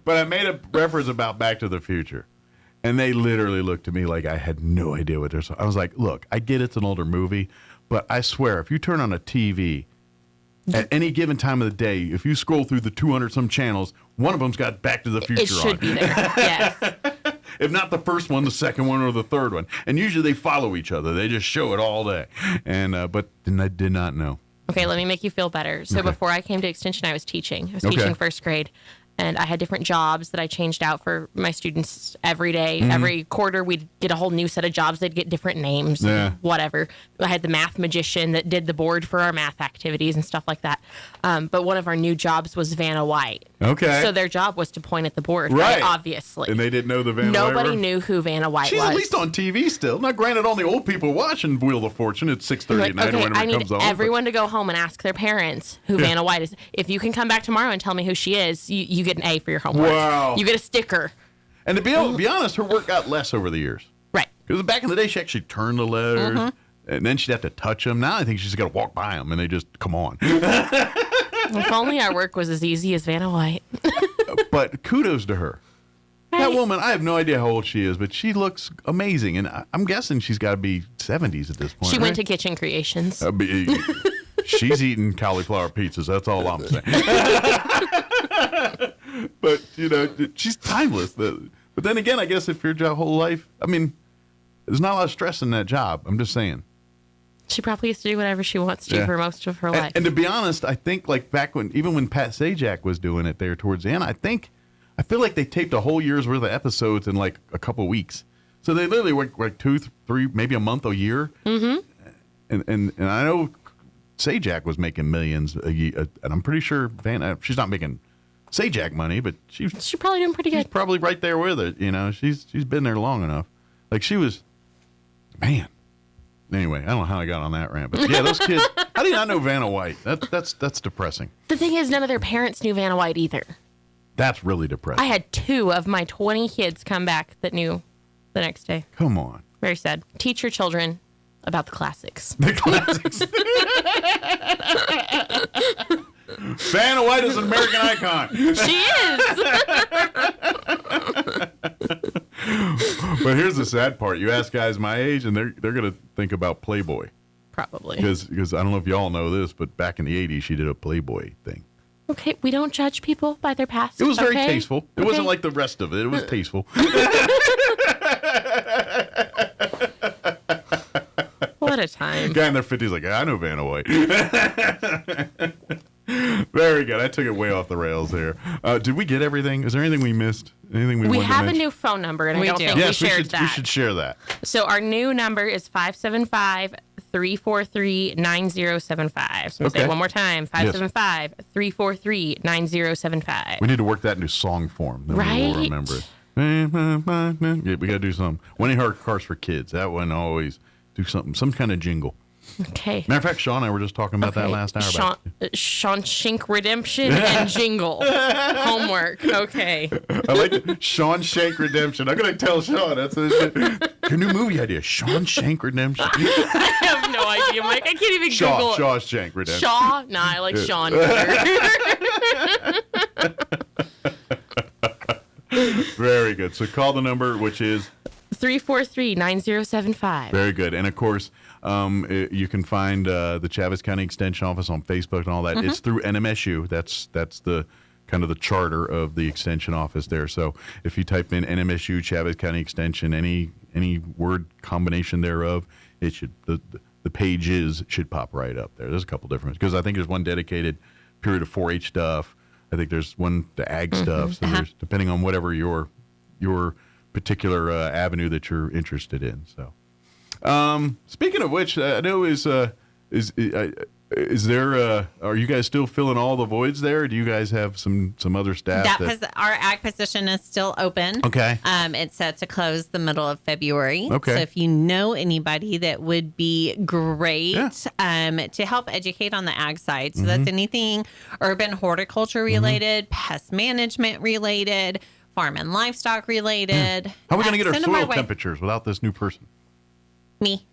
But I made a reference about Back to the Future. And they literally looked at me like I had no idea what they're saying. I was like, look, I get it's an older movie, but I swear, if you turn on a TV at any given time of the day, if you scroll through the 200-some channels, one of them's got Back to the Future on. It should be there, yes. If not the first one, the second one, or the third one. And usually they follow each other. They just show it all day. And but I did not know. Okay, let me make you feel better. So before I came to Extension, I was teaching. I was teaching first grade. And I had different jobs that I changed out for my students every day. Mm-hmm. Every quarter, we'd get a whole new set of jobs. They'd get different names, whatever. I had the math magician that did the board for our math activities and stuff like that. But one of our new jobs was Vanna White. Okay. So their job was to point at the board, right? Obviously. And they didn't know the Vanna White. Nobody knew who Vanna White was. She's at least on TV still. Now, granted, only old people watching Wheel of Fortune at 6:30 at night or whenever it comes on. I need everyone to go home and ask their parents who Vanna White is. If you can come back tomorrow and tell me who she is, you get an A for your homework. Wow. You get a sticker. And to be honest, her work got less over the years. Right. Because back in the day, she actually turned the letters, and then she'd have to touch them. Now I think she's got to walk by them, and they just come on. If only our work was as easy as Vanna White. But kudos to her. Right. That woman, I have no idea how old she is, but she looks amazing. And I'm guessing she's got to be 70s at this point. She went to Kitchen Creations. She's eating cauliflower pizzas. That's all I'm saying. But, she's timeless. But then again, I guess if your whole life, there's not a lot of stress in that job. I'm just saying. She probably used to do whatever she wants to for most of her life. And to be honest, I think like back even when Pat Sajak was doing it there towards the end, I feel like they taped a whole year's worth of episodes in like a couple weeks. So they literally work like 2, 3, maybe a month, a year. Mm-hmm. And I know Sajak was making millions a year, and I'm pretty sure she's not making Sajak money, but she's probably doing pretty good. She's probably right there with it. She's been there long enough. Like she was, man. Anyway, I don't know how I got on that rant, but yeah, those kids. How do you not know Vanna White? That's depressing. The thing is, none of their parents knew Vanna White either. That's really depressing. I had 2 of my 20 kids come back that knew the next day. Come on. Very sad. Teach your children about the classics. The classics. Vanna White is an American icon. She is. But here's the sad part. You ask guys my age, and they're going to think about Playboy. Probably. Because I don't know if y'all know this, but back in the 80s, she did a Playboy thing. Okay, we don't judge people by their past. It was very tasteful. It wasn't like the rest of it. It was tasteful. What a time. Guy in their 50s like, I know Vanna White. Very good. I took it way off the rails there. Did we get everything? Is there anything we missed? Anything we wanted to mention? We have a new phone number, and I don't think we shared that. We should share that. So our new number is 575-343-9075. So say it one more time. 575-343-9075. We need to work that into song form. Then right? We'll remember it. Yeah, we got to do something. One of Cars for Kids. That one always do something. Some kind of jingle. Okay. Matter of fact, Sean and I were just talking about that last hour. Shawshank Redemption and jingle. Homework. Okay. I like it. Shawshank Redemption. I'm going to tell Sean. That's your new movie idea. Shawshank Redemption. I have no idea, Mike. I can't even Google it. Shawshank Redemption. Shaw? No, I like Sean better. Very good. So call the number, which is 343-9075. Very good. And of course, you can find the Chaves County Extension Office on Facebook and all that. Mm-hmm. It's through NMSU. That's the kind of the charter of the Extension Office there. So if you type in NMSU Chaves County Extension, any word combination thereof, it should the pages should pop right up there. There's a couple different, because I think there's one dedicated period of 4-H stuff. I think there's one to ag stuff. So there's, depending on whatever your particular avenue that you're interested in. So, speaking of which, I know Is there? Are you guys still filling all the voids there? Or do you guys have some other staff? Our ag position is still open. Okay. It's set to close the middle of February. Okay. So if you know anybody that would be great to help educate on the ag side, so that's anything urban horticulture related, pest management related, farm and livestock related. How are we going to get our soil temperatures without this new person? Me.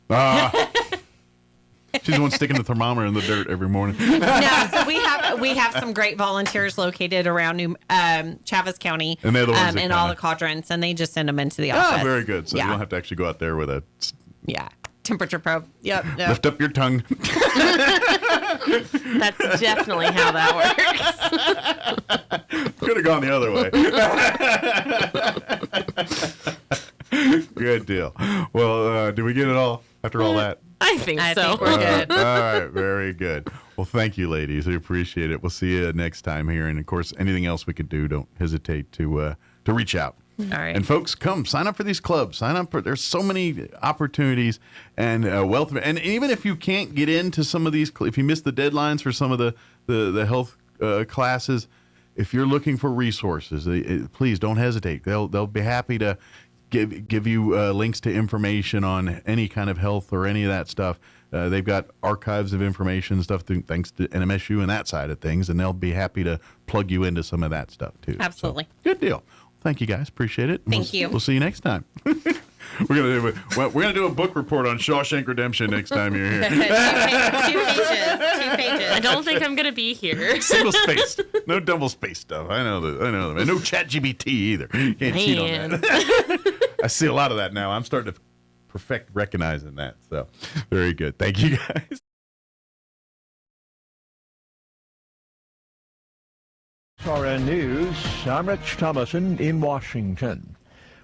She's the one sticking the thermometer in the dirt every morning. No, so we have some great volunteers located around Chavez County, and they're the ones in all the quadrants, and they just send them into the office. Very good. So you don't have to actually go out there with a temperature probe. Yep. Lift up your tongue. That's definitely how that works. Could have gone the other way. Good deal. Well, did we get it all after all that? I think so. I think we're good. All right, very good. Well, thank you, ladies. We appreciate it. We'll see you next time here. And, of course, anything else we could do, don't hesitate to reach out. All right. And, folks, come sign up for these clubs. Sign up for. There's so many opportunities and wealth. And even if you can't get into some of these, if you miss the deadlines for some of the health classes, if you're looking for resources, please don't hesitate. They'll be happy to give you links to information on any kind of health or any of that stuff. They've got archives of information stuff thanks to NMSU and that side of things, and they'll be happy to plug you into some of that stuff too. Absolutely. So, good deal. Thank you guys. Appreciate it. Thank you. We'll see you next time. We're gonna do a book report on Shawshank Redemption next time you're here. Two pages. I don't think I'm gonna be here. Single spaced, no double spaced stuff. I know that. And no ChatGPT either. You can't cheat on that. I see a lot of that now. I'm starting to perfect recognizing that. So, very good. Thank you guys. RN News, I'm Rich Thomason in Washington.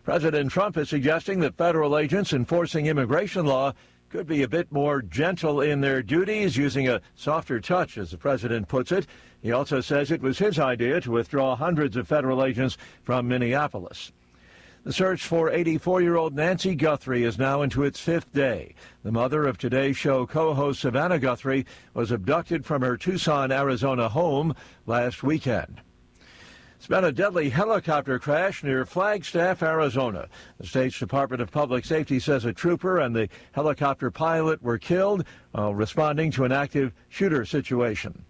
President Trump is suggesting that federal agents enforcing immigration law could be a bit more gentle in their duties, using a softer touch, as the president puts it. He also says it was his idea to withdraw hundreds of federal agents from Minneapolis. The search for 84-year-old Nancy Guthrie is now into its fifth day. The mother of Today's Show co-host Savannah Guthrie was abducted from her Tucson, Arizona home last weekend. It's been a deadly helicopter crash near Flagstaff, Arizona. The state's Department of Public Safety says a trooper and the helicopter pilot were killed while responding to an active shooter situation.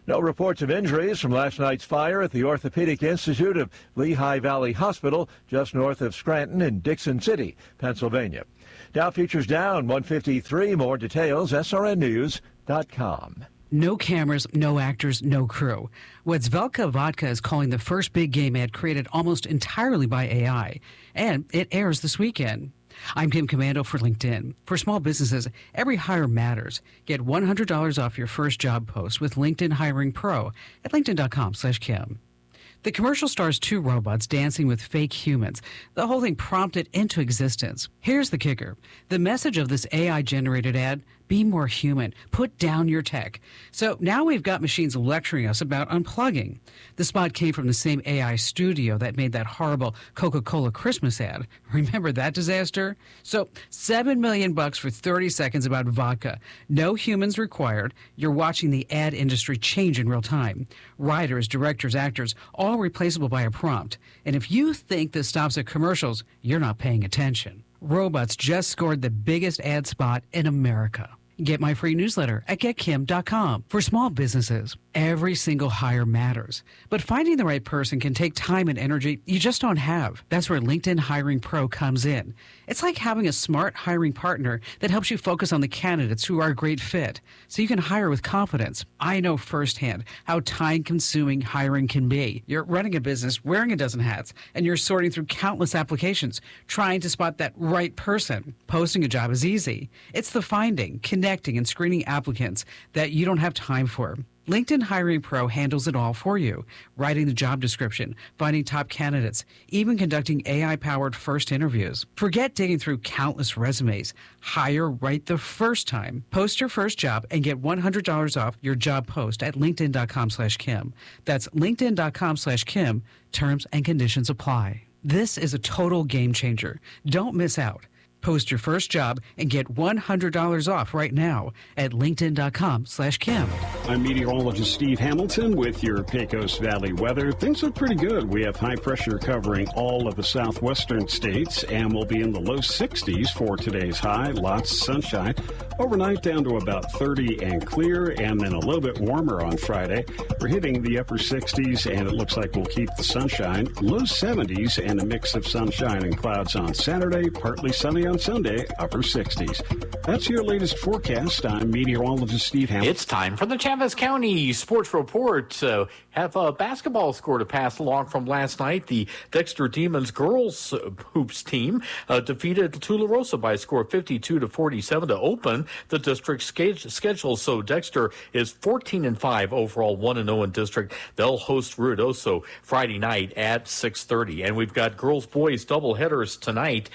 No reports of injuries from last night's fire at the Orthopedic Institute of Lehigh Valley Hospital, just north of Scranton in Dixon City, Pennsylvania. Dow futures down 153. More details, srnnews.com. No cameras, no actors, no crew. What Zvelka Vodka is calling the first big game ad created almost entirely by AI. And it airs this weekend. I'm Kim Commando for LinkedIn. For small businesses, every hire matters. Get $100 off your first job post with LinkedIn Hiring Pro at linkedin.com/Kim. The commercial stars two robots dancing with fake humans. The whole thing prompted into existence. Here's the kicker. The message of this AI-generated ad: be more human. Put down your tech. So now we've got machines lecturing us about unplugging. The spot came from the same AI studio that made that horrible Coca-Cola Christmas ad. Remember that disaster? So $7 million for 30 seconds about vodka. No humans required. You're watching the ad industry change in real time. Writers, directors, actors, all replaceable by a prompt. And if you think this stops at commercials, you're not paying attention. Robots just scored the biggest ad spot in America. Get my free newsletter at getkim.com. For small businesses, every single hire matters. But finding the right person can take time and energy you just don't have. That's where LinkedIn Hiring Pro comes in. It's like having a smart hiring partner that helps you focus on the candidates who are a great fit, so you can hire with confidence. I know firsthand how time-consuming hiring can be. You're running a business, wearing a dozen hats, and you're sorting through countless applications, trying to spot that right person. Posting a job is easy. It's the finding, connecting, and screening applicants that you don't have time for. LinkedIn Hiring Pro handles it all for you. Writing the job description, finding top candidates, even conducting AI-powered first interviews. Forget digging through countless resumes. Hire right the first time. Post your first job and get $100 off your job post at linkedin.com/Kim. That's linkedin.com/Kim. Terms and conditions apply. This is a total game changer. Don't miss out. Post your first job and get $100 off right now at linkedin.com/Kim. I'm meteorologist Steve Hamilton with your Pecos Valley weather. Things look pretty good. We have high pressure covering all of the southwestern states, and we'll be in the low 60s for today's high. Lots of sunshine. Overnight down to about 30 and clear, and then a little bit warmer on Friday. We're hitting the upper 60s, and it looks like we'll keep the sunshine. Low 70s and a mix of sunshine and clouds on Saturday, partly sunny on Sunday, upper 60s. That's your latest forecast. I'm meteorologist Steve Hamilton. It's time for the Chaves County Sports Report. Have a basketball score to pass along from last night. The Dexter Demons girls hoops team defeated Tularosa by a score of 52-47 to open the district schedule. So Dexter is 14-5 overall, 1-0 in district. They'll host Ruidoso Friday night at 6:30. And we've got girls-boys doubleheaders tonight,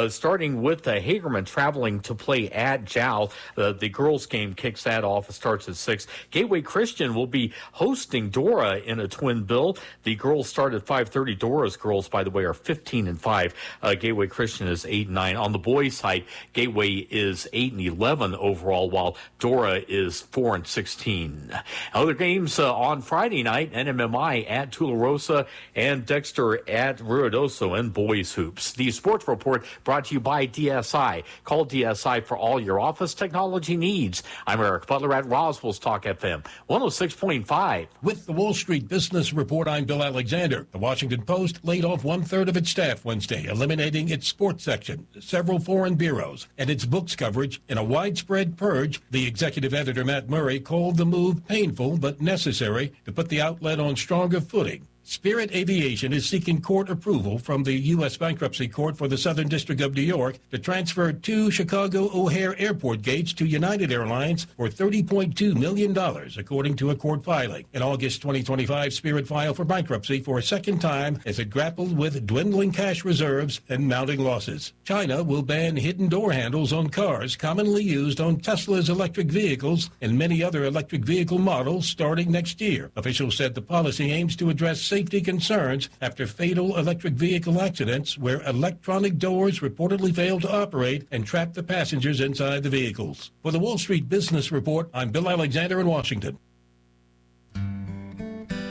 starting with Hagerman traveling to play at Jowl. The girls game kicks that off. It starts at 6. Gateway Christian will be hosting Dora in a twin bill. The girls start at 5:30. Dora's girls, by the way, are 15-5. Gateway Christian is 8-9. On the boys' side, Gateway is 8-11 overall, while Dora is 4-16. Other games on Friday night: NMMI at Tularosa and Dexter at Ruidoso in boys hoops. The sports report brought to you by DSI. Call DSI for all your office technology needs. I'm Eric Butler at Roswell's Talk FM 106.5. With the Wall Street Business Report, I'm Bill Alexander. The Washington Post laid off 1/3 of its staff Wednesday, eliminating its sports section, several foreign bureaus, and its books coverage in a widespread purge. The executive editor, Matt Murray, called the move painful but necessary to put the outlet on stronger footing. Spirit Aviation is seeking court approval from the U.S. Bankruptcy Court for the Southern District of New York to transfer 2 Chicago O'Hare Airport gates to United Airlines for $30.2 million, according to a court filing. In August 2025, Spirit filed for bankruptcy for a second time as it grappled with dwindling cash reserves and mounting losses. China will ban hidden door handles on cars commonly used on Tesla's electric vehicles and many other electric vehicle models starting next year. Officials said the policy aims to address safety concerns after fatal electric vehicle accidents where electronic doors reportedly failed to operate and trapped the passengers inside the vehicles. For the Wall Street Business Report, I'm Bill Alexander in Washington.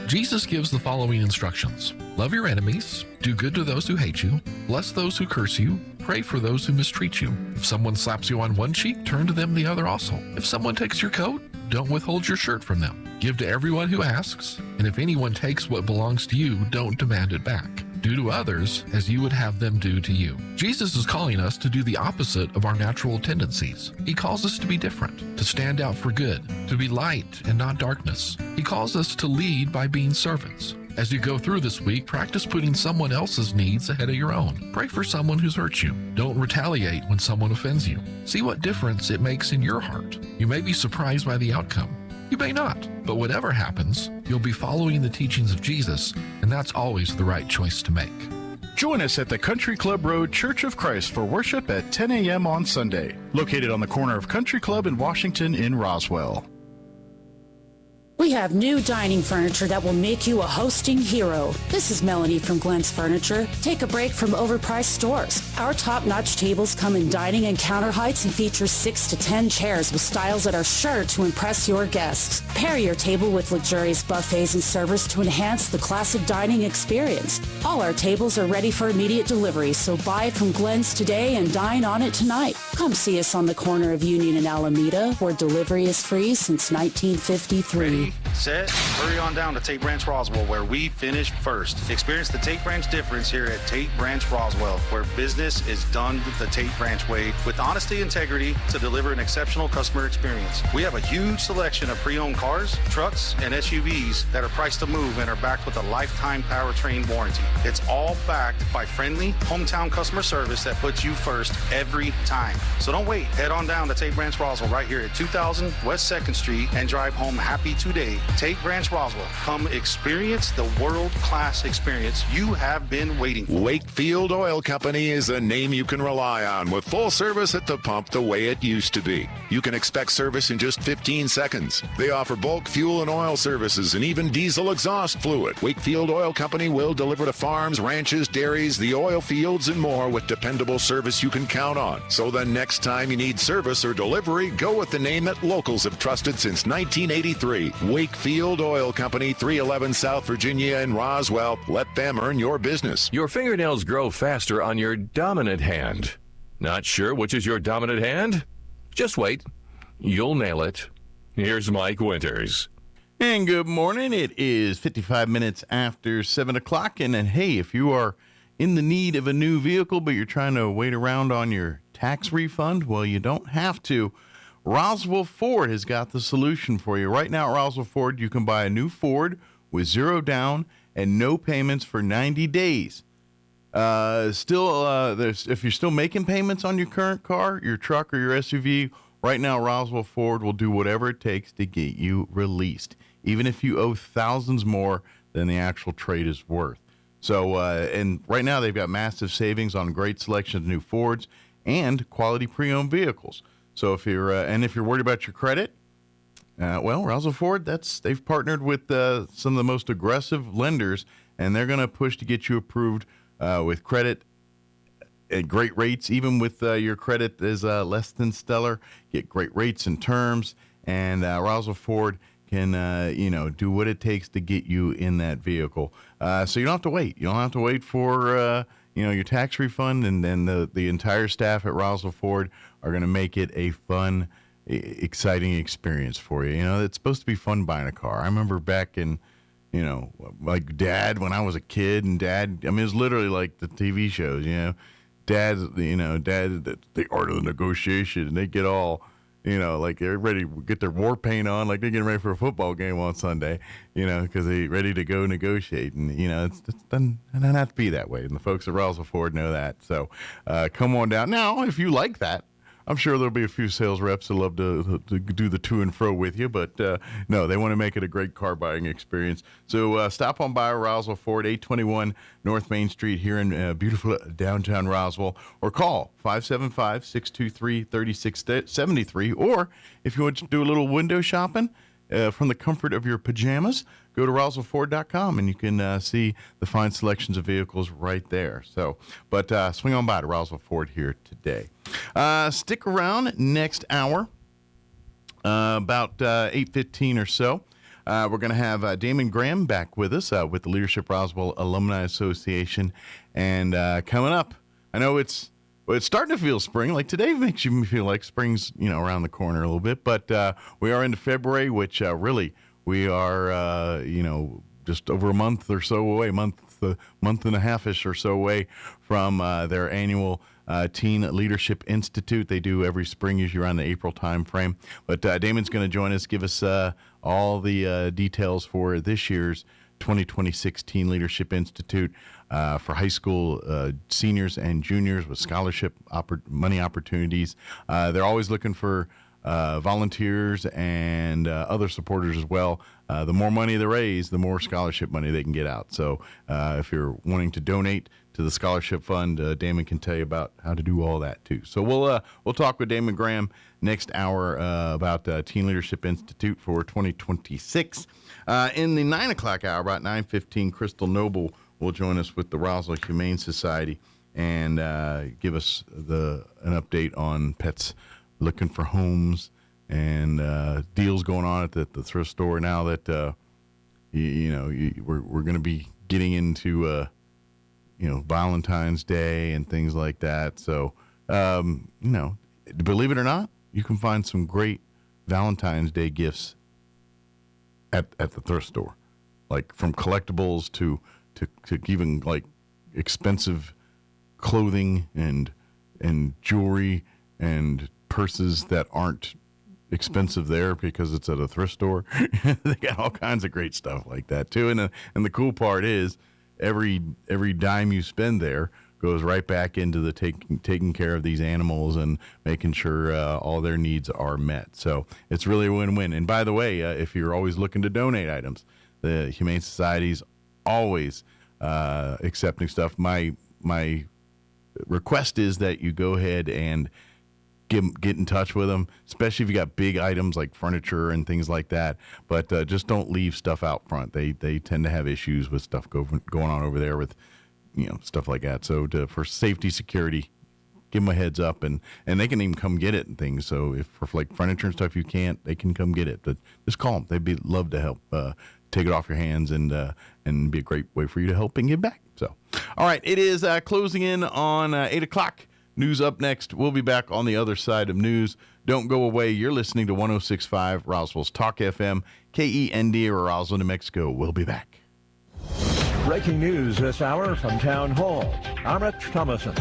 Jesus gives the following instructions. Love your enemies, do good to those who hate you, bless those who curse you, pray for those who mistreat you. If someone slaps you on one cheek, turn to them the other also. If someone takes your coat, don't withhold your shirt from them. Give to everyone who asks, and if anyone takes what belongs to you, don't demand it back. Do to others as you would have them do to you. Jesus is calling us to do the opposite of our natural tendencies. He calls us to be different, to stand out for good, to be light and not darkness. He calls us to lead by being servants. As you go through this week, practice putting someone else's needs ahead of your own. Pray for someone who's hurt you. Don't retaliate when someone offends you. See what difference it makes in your heart. You may be surprised by the outcome. You may not, but whatever happens, you'll be following the teachings of Jesus, and that's always the right choice to make. Join us at the Country Club Road Church of Christ for worship at 10 a.m. on Sunday, located on the corner of Country Club and Washington in Roswell. We have new dining furniture that will make you a hosting hero. This is Melanie from Glenn's Furniture. Take a break from overpriced stores. Our top-notch tables come in dining and counter heights and feature 6 to 10 chairs with styles that are sure to impress your guests. Pair your table with luxurious buffets and servers to enhance the classic dining experience. All our tables are ready for immediate delivery, so buy from Glenn's today and dine on it tonight. Come see us on the corner of Union and Alameda, where delivery is free since 1953. Set, hurry on down to Tate Branch Roswell, where we finish first. Experience the Tate Branch difference here at Tate Branch Roswell, where business is done the Tate Branch way with honesty and integrity to deliver an exceptional customer experience. We have a huge selection of pre-owned cars, trucks, and SUVs that are priced to move and are backed with a lifetime powertrain warranty. It's all backed by friendly hometown customer service that puts you first every time. So don't wait. Head on down to Tate Branch Roswell right here at 2000 West 2nd Street and drive home happy today. Way, Tate Branch Roswell. Come experience the world-class experience you have been waiting for. Wakefield Oil Company is a name you can rely on with full service at the pump the way it used to be. You can expect service in just 15 seconds. They offer bulk fuel and oil services and even diesel exhaust fluid. Wakefield Oil Company will deliver to farms, ranches, dairies, the oil fields, and more with dependable service you can count on. So the next time you need service or delivery, go with the name that locals have trusted since 1983. Wakefield Oil Company, 311 South Virginia in Roswell. Let them earn your business. Your fingernails grow faster on your dominant hand. Not sure which is your dominant hand? Just wait. You'll nail it. Here's Mike Winters. And good morning. It is 55 minutes after 7 o'clock. And then, hey, if you are in the need of a new vehicle, but you're trying to wait around on your tax refund, well, you don't have to. Roswell Ford has got the solution for you. Right now at Roswell Ford, you can buy a new Ford with zero down and no payments for 90 days. If you're still making payments on your current car, your truck, or your SUV, right now Roswell Ford will do whatever it takes to get you released, even if you owe thousands more than the actual trade is worth. So, and right now they've got massive savings on great selection of new Fords and quality pre-owned vehicles. So if you're worried about your credit, well, Roswell Ford, they've partnered with some of the most aggressive lenders, and they're going to push to get you approved with credit at great rates. Even with your credit is less than stellar, get great rates and terms, and Roswell Ford can do what it takes to get you in that vehicle. So you don't have to wait. You don't have to wait for your tax refund, and then the entire staff at Roswell Ford are going to make it a fun, exciting experience for you. It's supposed to be fun buying a car. I remember back in, like Dad, when I was a kid, and Dad, it was literally like the TV shows, Dad, the art of the negotiation, and they get all, like they're ready to get their war paint on, like they're getting ready for a football game on Sunday, because they're ready to go negotiate. And, it doesn't have to be that way. And the folks at Roswell Ford know that. So come on down. Now, if you like that, I'm sure there'll be a few sales reps that love to do the to and fro with you, but no, they want to make it a great car buying experience. So stop on by Roswell Ford, 821 North Main Street here in beautiful downtown Roswell, or call 575-623-3673. Or if you want to do a little window shopping from the comfort of your pajamas, go to RoswellFord.com and you can see the fine selections of vehicles right there. So, but swing on by to Roswell Ford here today. Stick around next hour, about 8:15 or so. We're going to have Damon Graham back with us with the Leadership Roswell Alumni Association. And coming up, I know it's starting to feel spring. Like today makes you feel like spring's, around the corner a little bit. But we are into February, which really we are, just over a month or so away, month and a half-ish or so away from their annual Teen Leadership Institute. They do every spring, usually around the April time frame. But Damon's going to join us, give us all the details for this year's 2026 Teen Leadership Institute for high school seniors and juniors with scholarship money opportunities. They're always looking for volunteers and other supporters as well. The more money they raise, the more scholarship money they can get out. So if you're wanting to donate to the scholarship fund, Damon can tell you about how to do all that too. So we'll talk with Damon Graham next hour about Teen Leadership Institute for 2026. In the 9 o'clock hour, about 9:15, Crystal Noble will join us with the Roswell Humane Society and give us an update on pets looking for homes and deals going on at the thrift store now that we're going to be getting into Valentine's Day and things like that. So believe it or not, you can find some great Valentine's Day gifts at the thrift store, like from collectibles to even like expensive clothing and jewelry and purses that aren't expensive there because it's at a thrift store. They got all kinds of great stuff like that too. And the cool part is every dime you spend there goes right back into the taking care of these animals and making sure all their needs are met. So it's really a win-win. And by the way, if you're always looking to donate items, the Humane Society's always accepting stuff. My request is that you go ahead and get in touch with them, especially if you got big items like furniture and things like that. But just don't leave stuff out front. They tend to have issues with stuff going on over there with, stuff like that. So for safety, security, give them a heads up, and they can even come get it and things. So if for like furniture and stuff you can't, they can come get it. But just call them. They'd love to help take it off your hands and be a great way for you to help and give back. So, all right, it is closing in on 8 o'clock. News up next. We'll be back on the other side of news. Don't go away. You're listening to 106.5 Roswell's Talk FM, KEND, Roswell, New Mexico. We'll be back. Breaking news this hour from Town Hall. I'm Rich Thomason.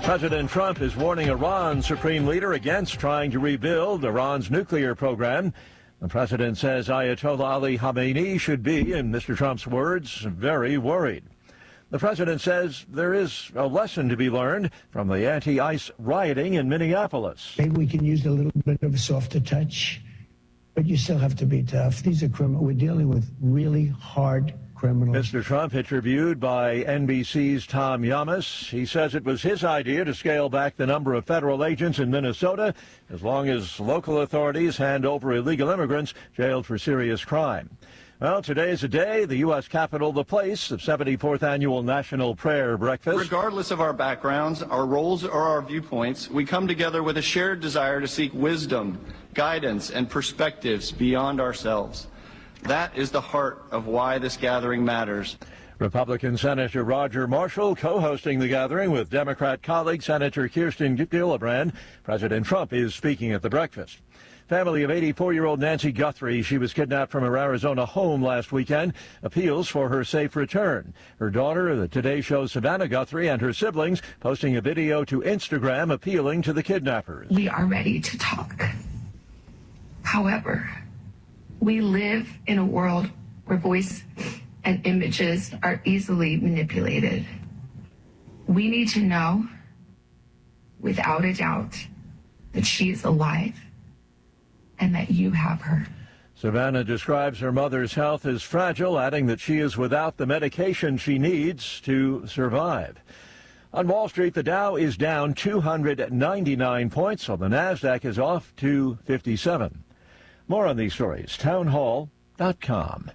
President Trump is warning Iran's supreme leader against trying to rebuild Iran's nuclear program. The president says Ayatollah Ali Khamenei should be, in Mr. Trump's words, very worried. The president says there is a lesson to be learned from the anti-ICE rioting in Minneapolis. Maybe we can use a little bit of a softer touch, but you still have to be tough. These are criminals. We're dealing with really hard criminals. Mr. Trump, interviewed by NBC's Tom Yamas, he says it was his idea to scale back the number of federal agents in Minnesota as long as local authorities hand over illegal immigrants jailed for serious crime. Well, today is a day, the U.S. Capitol, the place of 74th Annual National Prayer Breakfast. Regardless of our backgrounds, our roles, or our viewpoints, we come together with a shared desire to seek wisdom, guidance, and perspectives beyond ourselves. That is the heart of why this gathering matters. Republican Senator Roger Marshall co-hosting the gathering with Democrat colleague Senator Kirsten Gillibrand. President Trump is speaking at the breakfast. Family of 84-year-old Nancy Guthrie, she was kidnapped from her Arizona home last weekend, appeals for her safe return. Her daughter, the Today Show's Savannah Guthrie, and her siblings posting a video to Instagram appealing to the kidnappers. We are ready to talk. However, we live in a world where voice and images are easily manipulated. We need to know, without a doubt, that she is alive and that you have her. Savannah describes her mother's health as fragile, adding that she is without the medication she needs to survive. On Wall Street, the Dow is down 299 points, while the NASDAQ is off to 57. More on these stories, townhall.com.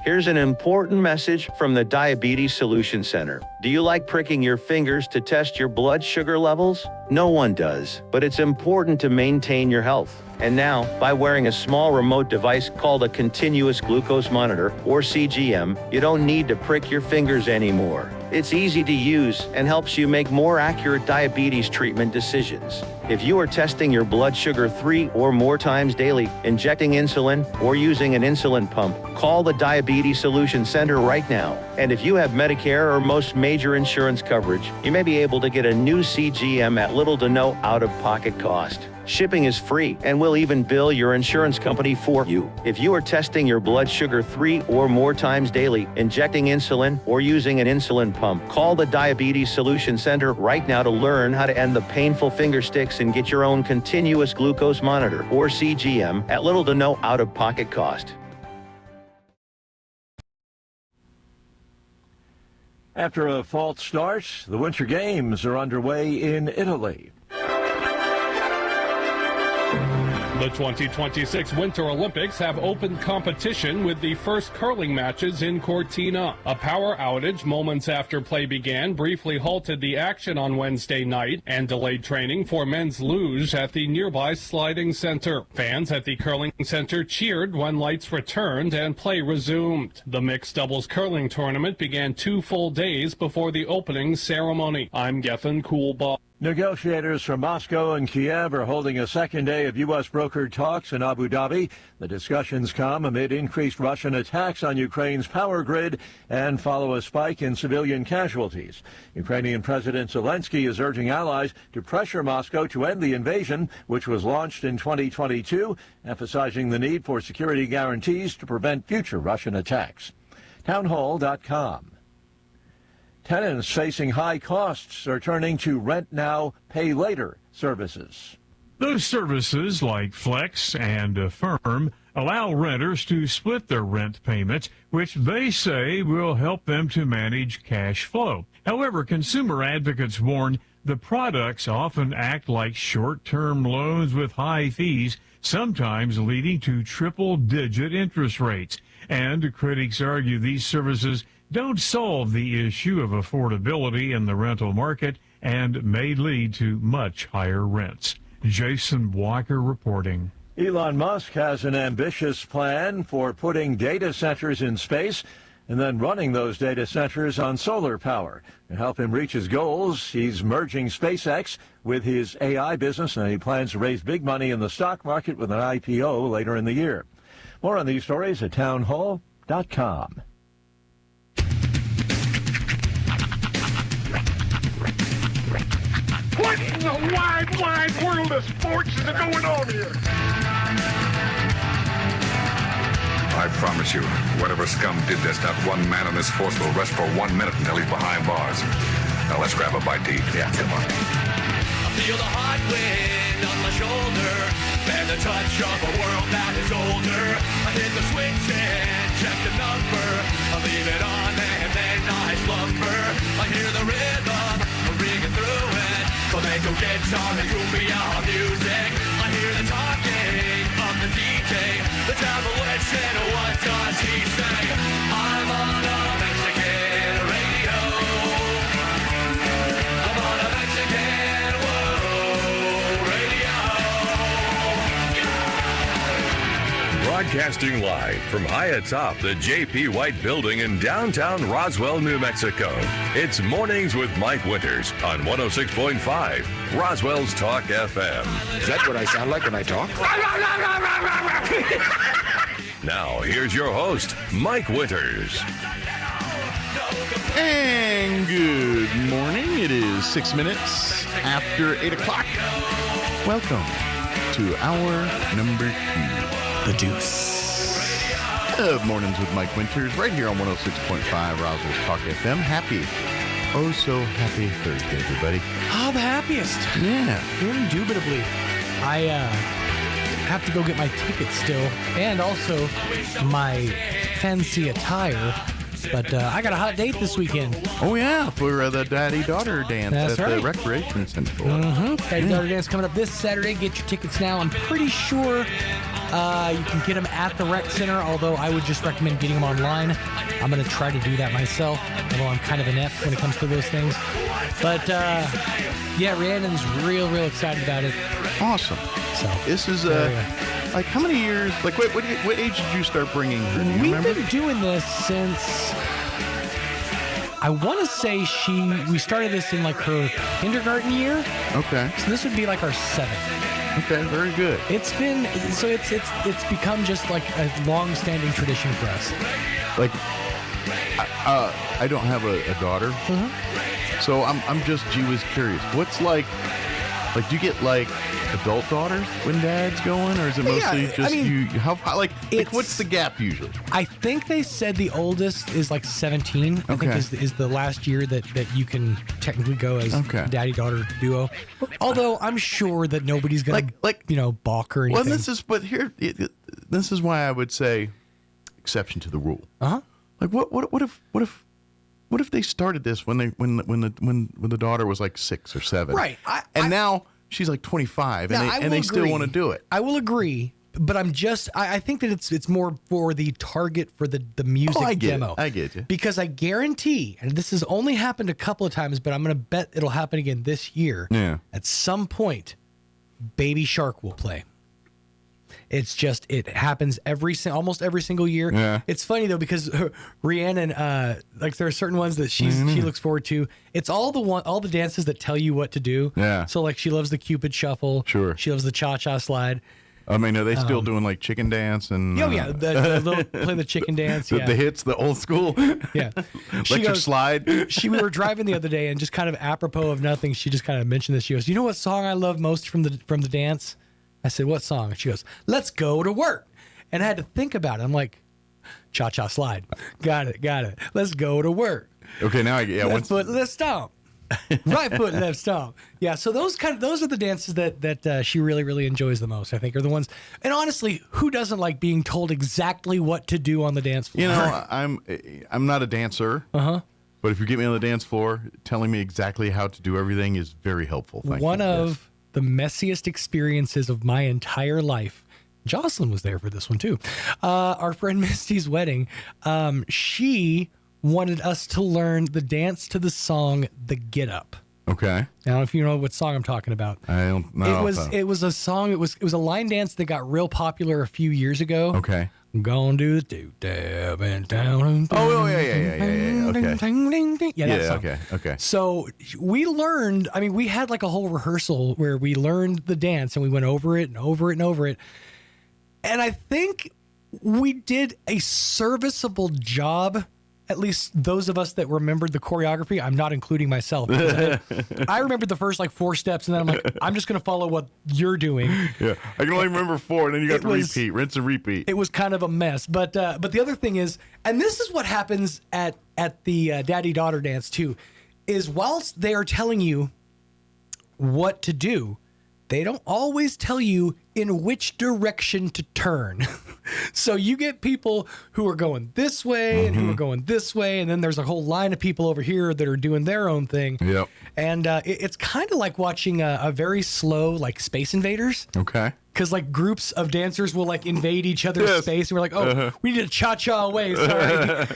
Here's an important message from the Diabetes Solution Center. Do you like pricking your fingers to test your blood sugar levels? No one does, but it's important to maintain your health. And now, by wearing a small remote device called a continuous glucose monitor, or CGM, you don't need to prick your fingers anymore. It's easy to use and helps you make more accurate diabetes treatment decisions. If you are testing your blood sugar 3 or more times daily, injecting insulin, or using an insulin pump, call the Diabetes Solution Center right now. And if you have Medicare or most major insurance coverage, you may be able to get a new CGM at little to no out-of-pocket cost. Shipping is free, and we'll even bill your insurance company for you. If you are testing your blood sugar 3 or more times daily, injecting insulin, or using an insulin pump, call the Diabetes Solution Center right now to learn how to end the painful finger sticks and get your own continuous glucose monitor, or CGM, at little to no out-of-pocket cost. After a false start, the Winter Games are underway in Italy. The 2026 Winter Olympics have opened competition with the first curling matches in Cortina. A power outage moments after play began briefly halted the action on Wednesday night and delayed training for men's luge at the nearby sliding center. Fans at the curling center cheered when lights returned and play resumed. The mixed doubles curling tournament began 2 full days before the opening ceremony. I'm Gethin Coolbaugh. Negotiators from Moscow and Kiev are holding a second day of U.S. brokered talks in Abu Dhabi. The discussions come amid increased Russian attacks on Ukraine's power grid and follow a spike in civilian casualties. Ukrainian President Zelensky is urging allies to pressure Moscow to end the invasion, which was launched in 2022, emphasizing the need for security guarantees to prevent future Russian attacks. Townhall.com. Tenants facing high costs are turning to rent now, pay later services. Those services like Flex and Affirm allow renters to split their rent payments, which they say will help them to manage cash flow. However, consumer advocates warn the products often act like short-term loans with high fees, sometimes leading to triple-digit interest rates. And critics argue these services don't solve the issue of affordability in the rental market and may lead to much higher rents. Jason Walker reporting. Elon Musk has an ambitious plan for putting data centers in space and then running those data centers on solar power. To help him reach his goals, he's merging SpaceX with his AI business, and he plans to raise big money in the stock market with an IPO later in the year. More on these stories at townhall.com. What in the wide, wide world of sports is going on here? I promise you, whatever scum did this, not one man on this force will rest for 1 minute until he's behind bars. Now let's grab a bite to eat. Yeah, come on. I feel the hot wind on my shoulder and the touch of a world that is older. I hit the switch and check the number. I leave it on and then I slumber. I hear the rhythm ringing through it. Flamenco guitar and cumbia music. I hear the talking of the DJ. The devil witch and what does he say? I'm on a Mexican radio. I'm on a Mexican radio. Broadcasting live from high atop the J.P. White Building in downtown Roswell, New Mexico. It's Mornings with Mike Winters on 106.5 Roswell's Talk FM. Is that what I sound like when I talk? Now, here's your host, Mike Winters. And good morning. It is 6 minutes after 8 o'clock. Welcome to hour number 2, The Deuce. Of Mornings with Mike Winters, right here on 106.5 Roswell's Talk FM. Happy, oh so happy Thursday, everybody. Oh, the happiest. Yeah. Indubitably. I have to go get my tickets still, and also my fancy attire. But I got a hot date this weekend. Oh, yeah, for the daddy-daughter dance That's at right. the Recreation Center. Mm-hmm. Daddy-daughter dance coming up this Saturday. Get your tickets now. I'm pretty sure you can get them at the Rec Center, although I would just recommend getting them online. I'm going to try to do that myself, although I'm kind of inept when it comes to those things. But, yeah, Rhiannon's real excited about it. Awesome. So this is like how many years? Like what age did you start bringing her? Do you We've remember? been doing this since I want to say we started this in like her kindergarten year. Okay. So this would be like our 7th. Okay, very good. It's been it's become just like a long-standing tradition for us. Like I don't have a daughter, so I'm just was curious. What's like do you get like adult daughters when dad's going, or is it mostly just you? How like what's the gap usually? I think they said the oldest is like 17. I think is the last year that you can technically go as daddy-daughter duo. Although I'm sure that nobody's gonna balk or anything. Well, this is why I would say exception to the rule. Like what if they started this when the daughter was like 6 or 7, right? Now she's like 25, and they still want to do it. I will agree, but I think that it's more for the target for the music demo. I get you. Because I guarantee, and this has only happened a couple of times, but I'm going to bet it'll happen again this year. Yeah. At some point, Baby Shark will play. It's just it happens almost every single year. Yeah. It's funny though because Rhiannon, like there are certain ones that she looks forward to. It's all the dances that tell you what to do. Yeah. So like she loves the Cupid Shuffle. Sure. She loves the Cha-Cha Slide. I mean, are they still doing like chicken dance and? Oh yeah, the little play the chicken dance. The hits, the old school. Yeah. Electric slide. We were driving the other day and just kind of apropos of nothing, she just kind of mentioned this. She goes, "You know what song I love most from the dance?" I said, "What song?" And she goes, "Let's Go to Work." And I had to think about it. I'm like, Cha-Cha Slide. Got it. Let's go to work. Okay, now left foot, left stomp. Right foot, left stomp. Yeah, so those are the dances that she really, really enjoys the most, I think, are the ones. And honestly, who doesn't like being told exactly what to do on the dance floor? You know, I'm not a dancer. But if you get me on the dance floor, telling me exactly how to do everything is very helpful. Thank you. One of the messiest experiences of my entire life. Jocelyn was there for this one too. Our friend Misty's wedding. She wanted us to learn the dance to the song "The Get Up." Okay. I don't know if you know what song I'm talking about. I don't know. It was a song. It was a line dance that got real popular a few years ago. Okay. Gonna do the dab and down. Oh yeah. Okay. Yeah, that song. Okay. So we learned. I mean, we had like a whole rehearsal where we learned the dance and we went over it and over it and over it. And I think we did a serviceable job. At least those of us that remembered the choreography. I'm not including myself. I remembered the first like 4 steps, and then I'm like, I'm just going to follow what you're doing. Yeah, I can only remember 4, and then you got to repeat, rinse and repeat. It was kind of a mess. But the other thing is, and this is what happens at the daddy-daughter dance too, is whilst they are telling you what to do, they don't always tell you in which direction to turn. So you get people who are going this way and who are going this way, and then there's a whole line of people over here that are doing their own thing. Yep. And it's kind of like watching a very slow, like, Space Invaders. Okay. Because, like, groups of dancers will, like, invade each other's space, and we're like, oh, we need to cha-cha away, sorry.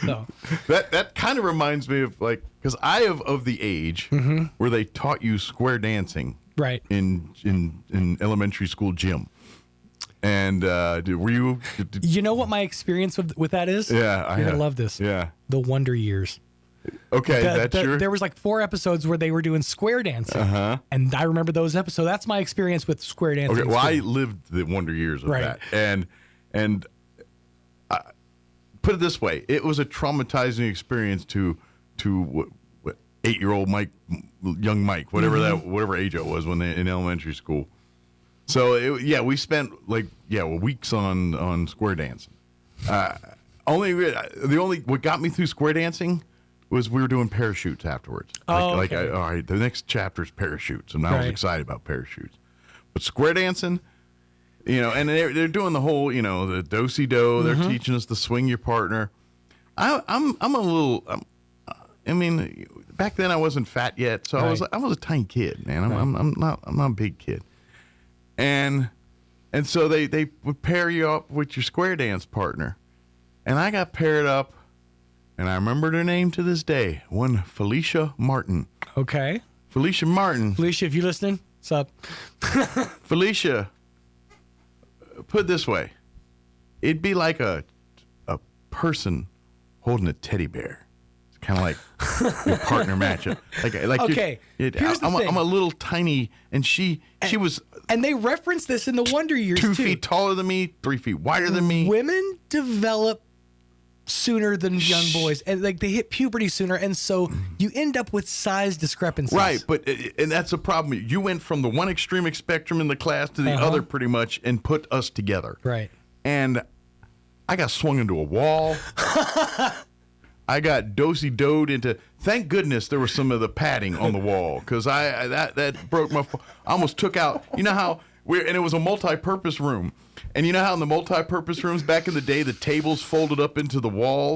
So that kind of reminds me of, like, because I am of the age where they taught you square dancing. Right. In elementary school gym. And were you? You know what my experience with that is? Yeah. You're going to love this. Yeah. The Wonder Years. Okay, There was like 4 episodes where they were doing square dancing. And I remember those episodes. That's my experience with square dancing. Okay, well, I lived the Wonder Years of that. And put it this way. It was a traumatizing experience to what 8-year-old young Mike, whatever age it was when they in elementary school. So we spent weeks on square dancing. What got me through square dancing was we were doing parachutes afterwards. All right, the next chapter is parachutes, and I was excited about parachutes. But square dancing, and they're doing the whole, the do-si-do. They're teaching us to swing your partner. I'm a little. I mean, back then I wasn't fat yet, so I was a tiny kid, man. I'm not a big kid, and so they would pair you up with your square dance partner, and I got paired up, and I remember her name to this day. One Felicia Martin. Okay. Felicia Martin. Felicia, if you're listening, what's up? Felicia, put it this way, it'd be like a person holding a teddy bear. Kind of like your partner matchup. Okay. Here's the thing. I'm a little tiny, and she was. And they reference this in the Wonder Years 2 feet taller than me, 3 feet wider than me. Women develop sooner than young boys, and like they hit puberty sooner, and so you end up with size discrepancies. Right, and that's a problem. You went from the one extreme spectrum in the class to the other, pretty much, and put us together. Right. And I got swung into a wall. I got do-si-doed into. Thank goodness there was some of the padding on the wall, because that broke my. I almost took out. You know how and it was a multi-purpose room, and you know how in the multi-purpose rooms back in the day the tables folded up into the wall.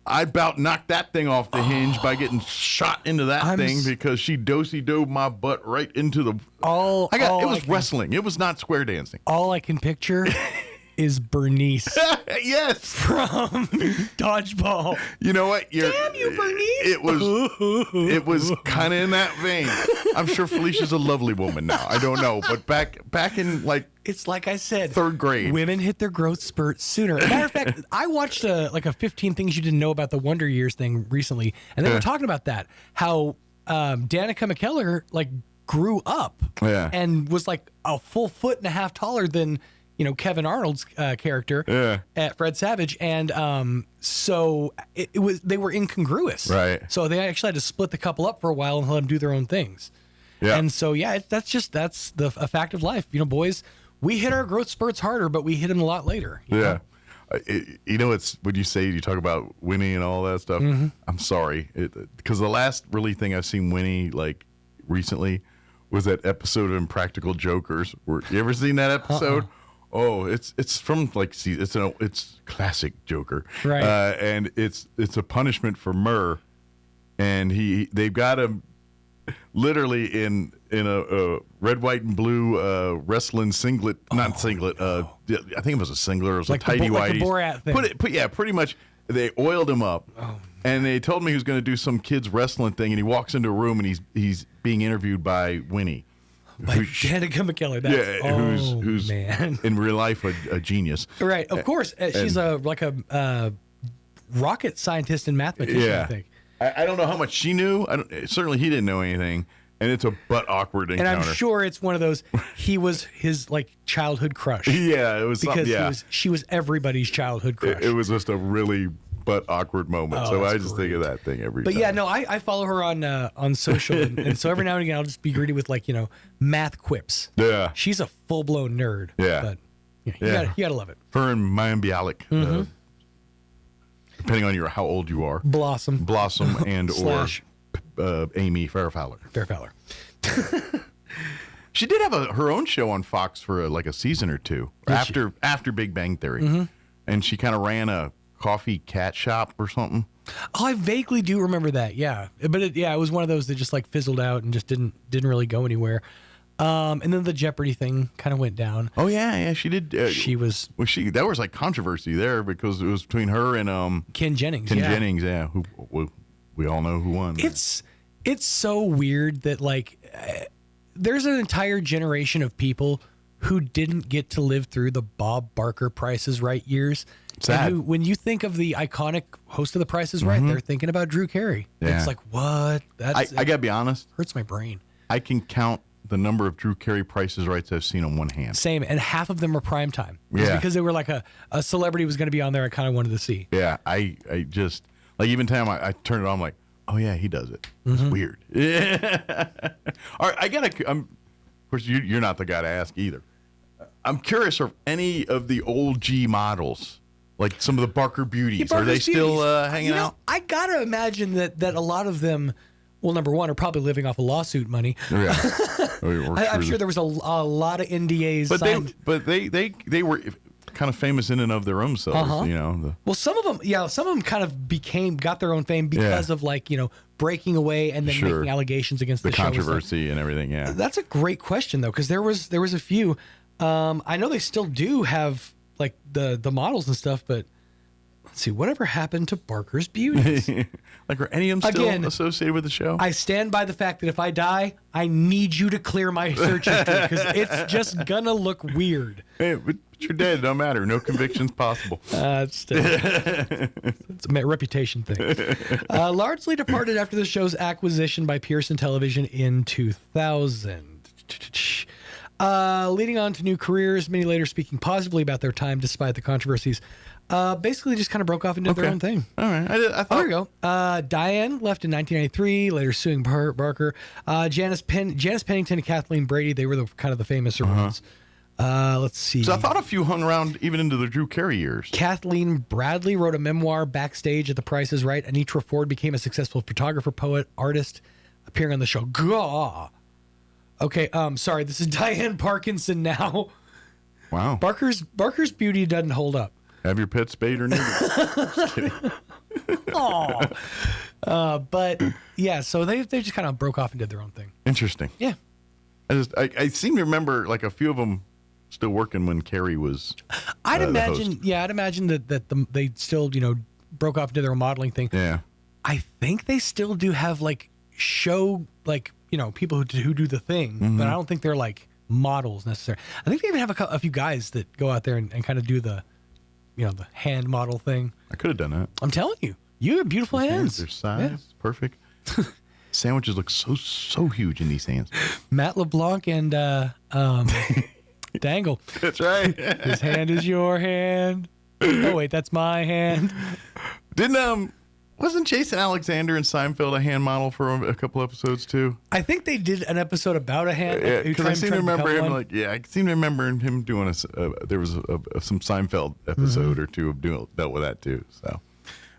I about knocked that thing off the hinge by getting shot into that thing because she do-si-doed my butt right into the. It was wrestling. It was not square dancing. All I can picture. Is Bernice. Yes. From Dodgeball. You know what? Damn you, Bernice. It was kind of in that vein. I'm sure Felicia's a lovely woman now. I don't know. But back in it's like I said, 3rd grade. Women hit their growth spurt sooner. Matter of fact, I watched a 15 things you didn't know about the Wonder Years thing recently, and they were talking about that. How Danica McKellar grew up and was like a full 1.5 feet taller than Kevin Arnold's character at Fred Savage, and so it was they were incongruous, right? So they actually had to split the couple up for a while and let them do their own things. And so that's a fact of life. Boys, we hit our growth spurts harder, but we hit them a lot later. you know? You know, it's when you talk about Winnie and all that stuff. Mm-hmm. I'm sorry, because the last really thing I've seen Winnie like recently was that episode of Impractical Jokers. You ever seen that episode? Oh, it's from like it's classic Joker, right? And it's a punishment for Murr, and they've got him literally in a red, white, and blue wrestling singlet, not singlet. I think it was a singlet. It was like a tighty like whities. the Borat thing. Pretty much. They oiled him up, and they told me he was going to do some kids wrestling thing. And he walks into a room, and he's being interviewed by Winnie. By Danica McKellar. Who's man. in real life a genius. Right, of course. She's a rocket scientist and mathematician, I think. I don't know how much she knew. Certainly he didn't know anything. And it's a butt awkward encounter. And I'm sure it's one of those, he was his like childhood crush. Yeah, it was because she was everybody's childhood crush. It was just a really butt awkward moment. So I just think of that thing every time. But yeah, no, I follow her on social, and so every now and again I'll just be greeted with like math quips. Yeah, she's a full blown nerd. Yeah, but you gotta love it. Her and Mayim Bialik, depending on how old you are. Blossom and or Amy Fairfowler. She did have her own show on Fox for like a season or two after Big Bang Theory, and she kind of ran a coffee cat shop or something. Oh, I vaguely do remember that. Yeah, but it was one of those that just like fizzled out and just didn't really go anywhere. And then the Jeopardy thing kind of went down. Oh yeah, she did. That was like controversy there because it was between her and Ken Jennings. Jennings, who we all know who won. It's so weird that like there's an entire generation of people who didn't get to live through the Bob Barker Price is Right years. Sad. And when you think of the iconic host of the Price is Right, they're thinking about Drew Carey. Yeah. It's like, what? I gotta be honest. Hurts my brain. I can count the number of Drew Carey Price is Rights I've seen on one hand. Same, and half of them were prime time. Yeah. Because they were like a celebrity was going to be on there. I kind of wanted to see. Yeah, I just like even time I turn it on, I'm like, oh yeah, he does it. It's weird. Yeah. All right, of course, you're not the guy to ask either. I'm curious of any of the old G models, like some of the Barker Beauties. Are they still hanging out? I gotta imagine that a lot of them, well, number one, are probably living off of lawsuit money. Yeah, I'm sure there was a lot of NDAs. But they were kind of famous in and of their own selves. Well, some of them kind of got their own fame because of like breaking away and then making allegations against the show. Controversy and everything. Yeah, that's a great question though, because there was a few. I know they still do have like the models and stuff, but let's see, whatever happened to Barker's Beauties? Like, are any of them still associated with the show? I stand by the fact that if I die, I need you to clear my search history because it's just gonna look weird. Hey, but you're dead. It don't matter. No convictions possible. It's a reputation thing. Largely departed after the show's acquisition by Pearson Television in 2000. Leading on to new careers, many later speaking positively about their time despite the controversies. Basically just kind of broke off and did their own thing. All right. I thought... there we go. Diane left in 1993, later suing Barker. Janice Pennington and Kathleen Brady, they were the kind of the famous ones. Let's see. So I thought a few hung around even into the Drew Carey years. Kathleen Bradley wrote a memoir backstage at The Price is Right. Anitra Ford became a successful photographer, poet, artist, appearing on the show. Gah! Okay, sorry, this is Diane Parkinson now. Wow. Barker's Beauty doesn't hold up. Have your pet spayed or neutered. Just kidding. Aw. But yeah, so they just kind of broke off and did their own thing. Interesting. Yeah. I seem to remember like a few of them still working when Carey was. I'd imagine that they still broke off and did their own modeling thing. Yeah. I think they still do have like show like people who do the thing, but I don't think they're like models necessarily. I think they even have a few guys that go out there and kind of do the the hand model thing. I could have done that. I'm telling you, you have beautiful hands. Their size, perfect. Sandwiches look so huge in these hands. Matt LeBlanc and Dangle. That's right. His hand is your hand. Oh wait, that's my hand. Didn't Wasn't Jason Alexander in Seinfeld a hand model for a couple episodes too? I think they did an episode about a hand. Because I seem to remember him I seem to remember him doing there was some Seinfeld episode or two of dealt with that too. So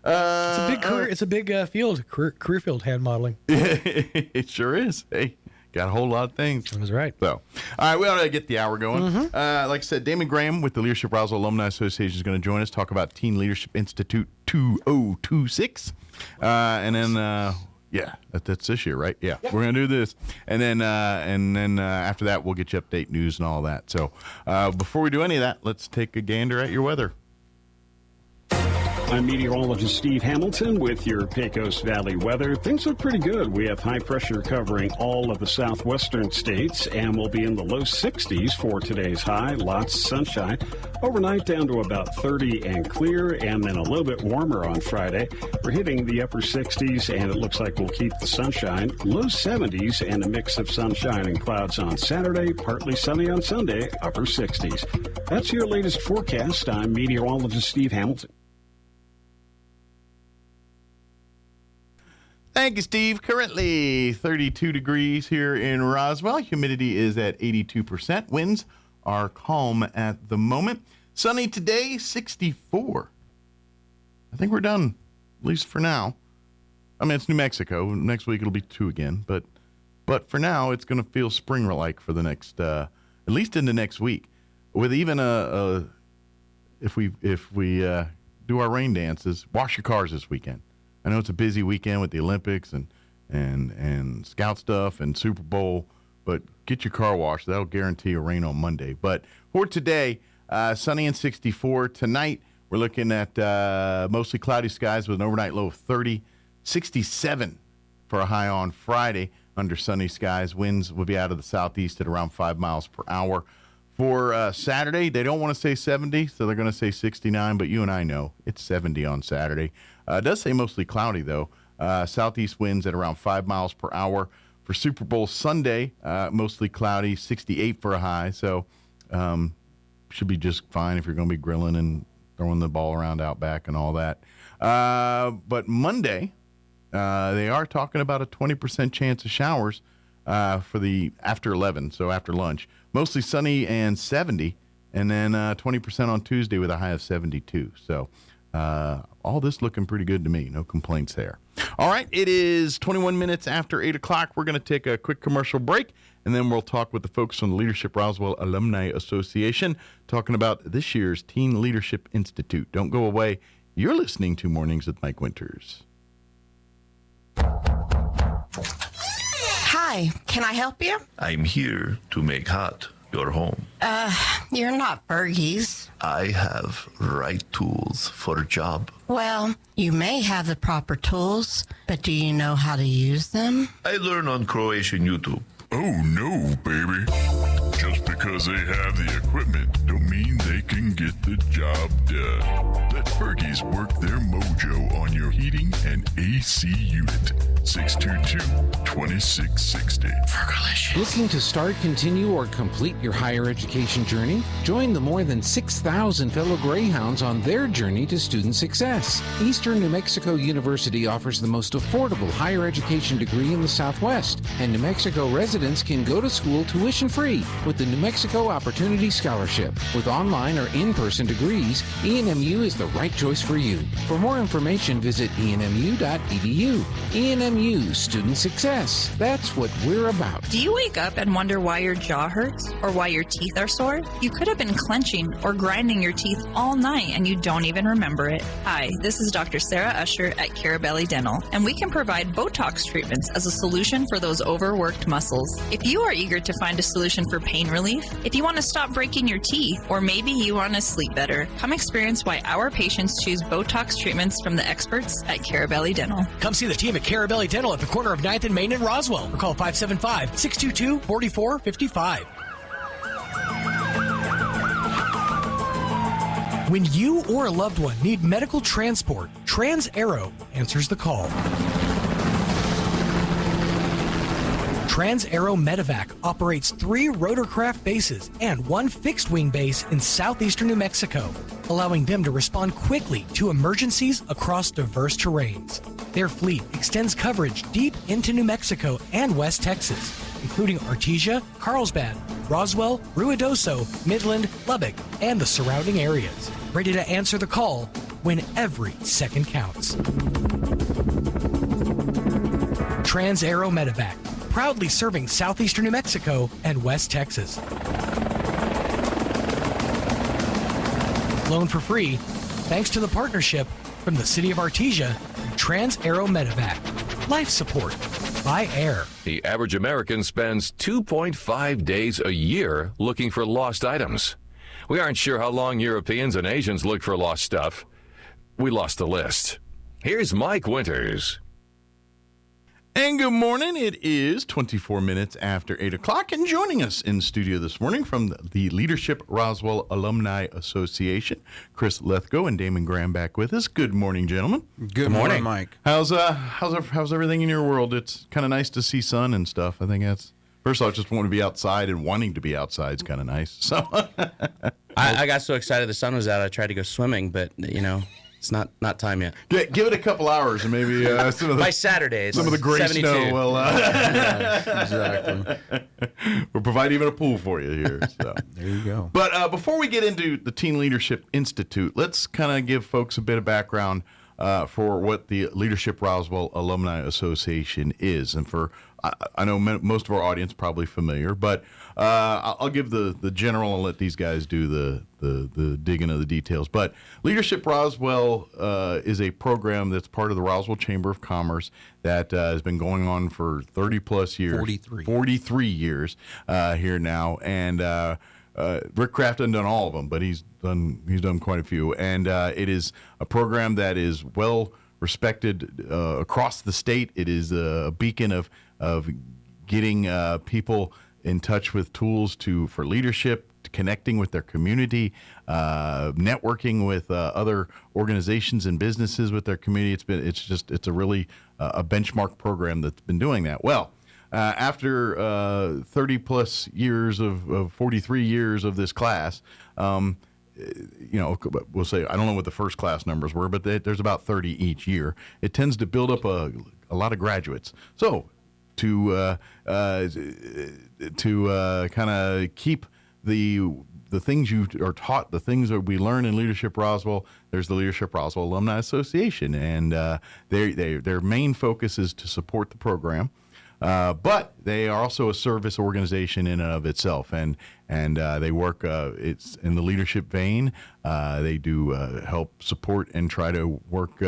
it's a big career. It's a big field, career field, hand modeling. It sure is. Hey, got a whole lot of things. That's right. So, all right, we ought to get the hour going. Like I said, Damon Graham with the Leadership Roswell Alumni Association is going to join us, talk about Teen Leadership Institute 2026. And then, that's this year, right? Yeah, we're going to do this. And then after that, we'll get you update news and all that. So before we do any of that, let's take a gander at your weather. I'm meteorologist Steve Hamilton with your Pecos Valley weather. Things look pretty good. We have high pressure covering all of the southwestern states, and we'll be in the low 60s for today's high. Lots of sunshine. Overnight down to about 30 and clear, and then a little bit warmer on Friday. We're hitting the upper 60s, and it looks like we'll keep the sunshine. Low 70s and a mix of sunshine and clouds on Saturday, partly sunny on Sunday, upper 60s. That's your latest forecast. I'm meteorologist Steve Hamilton. Thank you, Steve. Currently 32 degrees here in Roswell. Humidity is at 82%. Winds are calm at the moment. Sunny today, 64. I think we're done, at least for now. I mean, it's New Mexico. Next week it'll be 2 again. But for now, it's going to feel spring-like for the next, at least in the next week. With even if we do our rain dances, wash your cars this weekend. I know it's a busy weekend with the Olympics and scout stuff and Super Bowl, but get your car washed. That'll guarantee a rain on Monday. But for today, sunny and 64. Tonight, we're looking at mostly cloudy skies with an overnight low of 30, 67 for a high on Friday under sunny skies. Winds will be out of the southeast at around 5 miles per hour. For Saturday, they don't want to say 70, so they're going to say 69, but you and I know it's 70 on Saturday. It does say mostly cloudy, though. Southeast winds at around 5 miles per hour. For Super Bowl Sunday, mostly cloudy, 68 for a high. So should be just fine if you're going to be grilling and throwing the ball around out back and all that. But Monday, they are talking about a 20% chance of showers for the after 11, so after lunch. Mostly sunny and 70, and then 20% on Tuesday with a high of 72. So all this looking pretty good to me. No complaints there. All right, it is 21 minutes after 8 o'clock. We're going to take a quick commercial break, and then we'll talk with the folks from the Leadership Roswell Alumni Association, talking about this year's Teen Leadership Institute. Don't go away. You're listening to Mornings with Mike Winters. Hi, can I help you? I'm here to make hot your home. You're not Fergie's. I have right tools for a job. Well, you may have the proper tools, but do you know how to use them? I learn on Croatian YouTube. Oh no, baby. Just because they have the equipment don't mean they can get the job done. Let Fergie's work their mojo on your heating and AC unit. 622-2660. Fergalicious. Looking to start, continue, or complete your higher education journey? Join the more than 6,000 fellow Greyhounds on their journey to student success. Eastern New Mexico University offers the most affordable higher education degree in the Southwest, and New Mexico residents can go to school tuition-free with the New Mexico Opportunity Scholarship. With online or in-person degrees, ENMU is the right choice for you. For more information, visit enmu.edu. ENMU, student success. That's what we're about. Do you wake up and wonder why your jaw hurts or why your teeth are sore? You could have been clenching or grinding your teeth all night and you don't even remember it. Hi, this is Dr. Sarah Usher at Carabelli Dental, and we can provide Botox treatments as a solution for those overworked muscles. If you are eager to find a solution for pain relief, if you want to stop breaking your teeth, or maybe you want to sleep better, come experience why our patients choose Botox treatments from the experts at Carabelli Dental. Come see the team at Carabelli Dental at the corner of 9th and Main in Roswell, or call 575-622-4455. When you or a loved one need medical transport, TransAero answers the call. Trans-Aero Medevac operates 3 rotorcraft bases and 1 fixed-wing base in southeastern New Mexico, allowing them to respond quickly to emergencies across diverse terrains. Their fleet extends coverage deep into New Mexico and West Texas, including Artesia, Carlsbad, Roswell, Ruidoso, Midland, Lubbock, and the surrounding areas. Ready to answer the call when every second counts. Trans-Aero Medevac, proudly serving southeastern New Mexico and West Texas. Flown for free, thanks to the partnership from the City of Artesia and Trans-Aero Medevac. Life support by air. The average American spends 2.5 days a year looking for lost items. We aren't sure how long Europeans and Asians look for lost stuff. We lost the list. Here's Mike Winters. And good morning. It is 24 minutes after 8 o'clock, and joining us in studio this morning from the Leadership Roswell Alumni Association, Chris Lethgo and Damon Graham back with us. Good morning, gentlemen. Good morning, Mike. How's everything in your world? It's kind of nice to see sun and stuff. I think that's, first of all, just wanting to be outside, and wanting to be outside is kind of nice. So I got so excited the sun was out, I tried to go swimming, but, it's not time yet. Give it a couple hours, and maybe some of the, by Saturday, some of the gray 72. snow will exactly. We'll provide even a pool for you here. So there you go. But before we get into the Teen Leadership Institute, let's kind of give folks a bit of background for what the Leadership Roswell Alumni Association is, and for I know most of our audience probably familiar, but I'll give the general and let these guys do the digging of the details. But Leadership Roswell is a program that's part of the Roswell Chamber of Commerce that has been going on for 30 plus years. 43 years here now, and Rick Kraft hasn't done all of them, but he's done quite a few, and it is a program that is well respected across the state. It is a beacon of getting people in touch with tools for leadership, connecting with their community, networking with other organizations and businesses with their community. It's a really a benchmark program that's been doing that. Well, after 30 plus years of 43 years of this class, we'll say, I don't know what the first class numbers were, but there's about 30 each year. It tends to build up a lot of graduates. So to kind of keep the things you are taught, the things that we learn in Leadership Roswell, there's the Leadership Roswell Alumni Association, and their main focus is to support the program. But they are also a service organization in and of itself, and they work. It's in the leadership vein. They do help support and try to work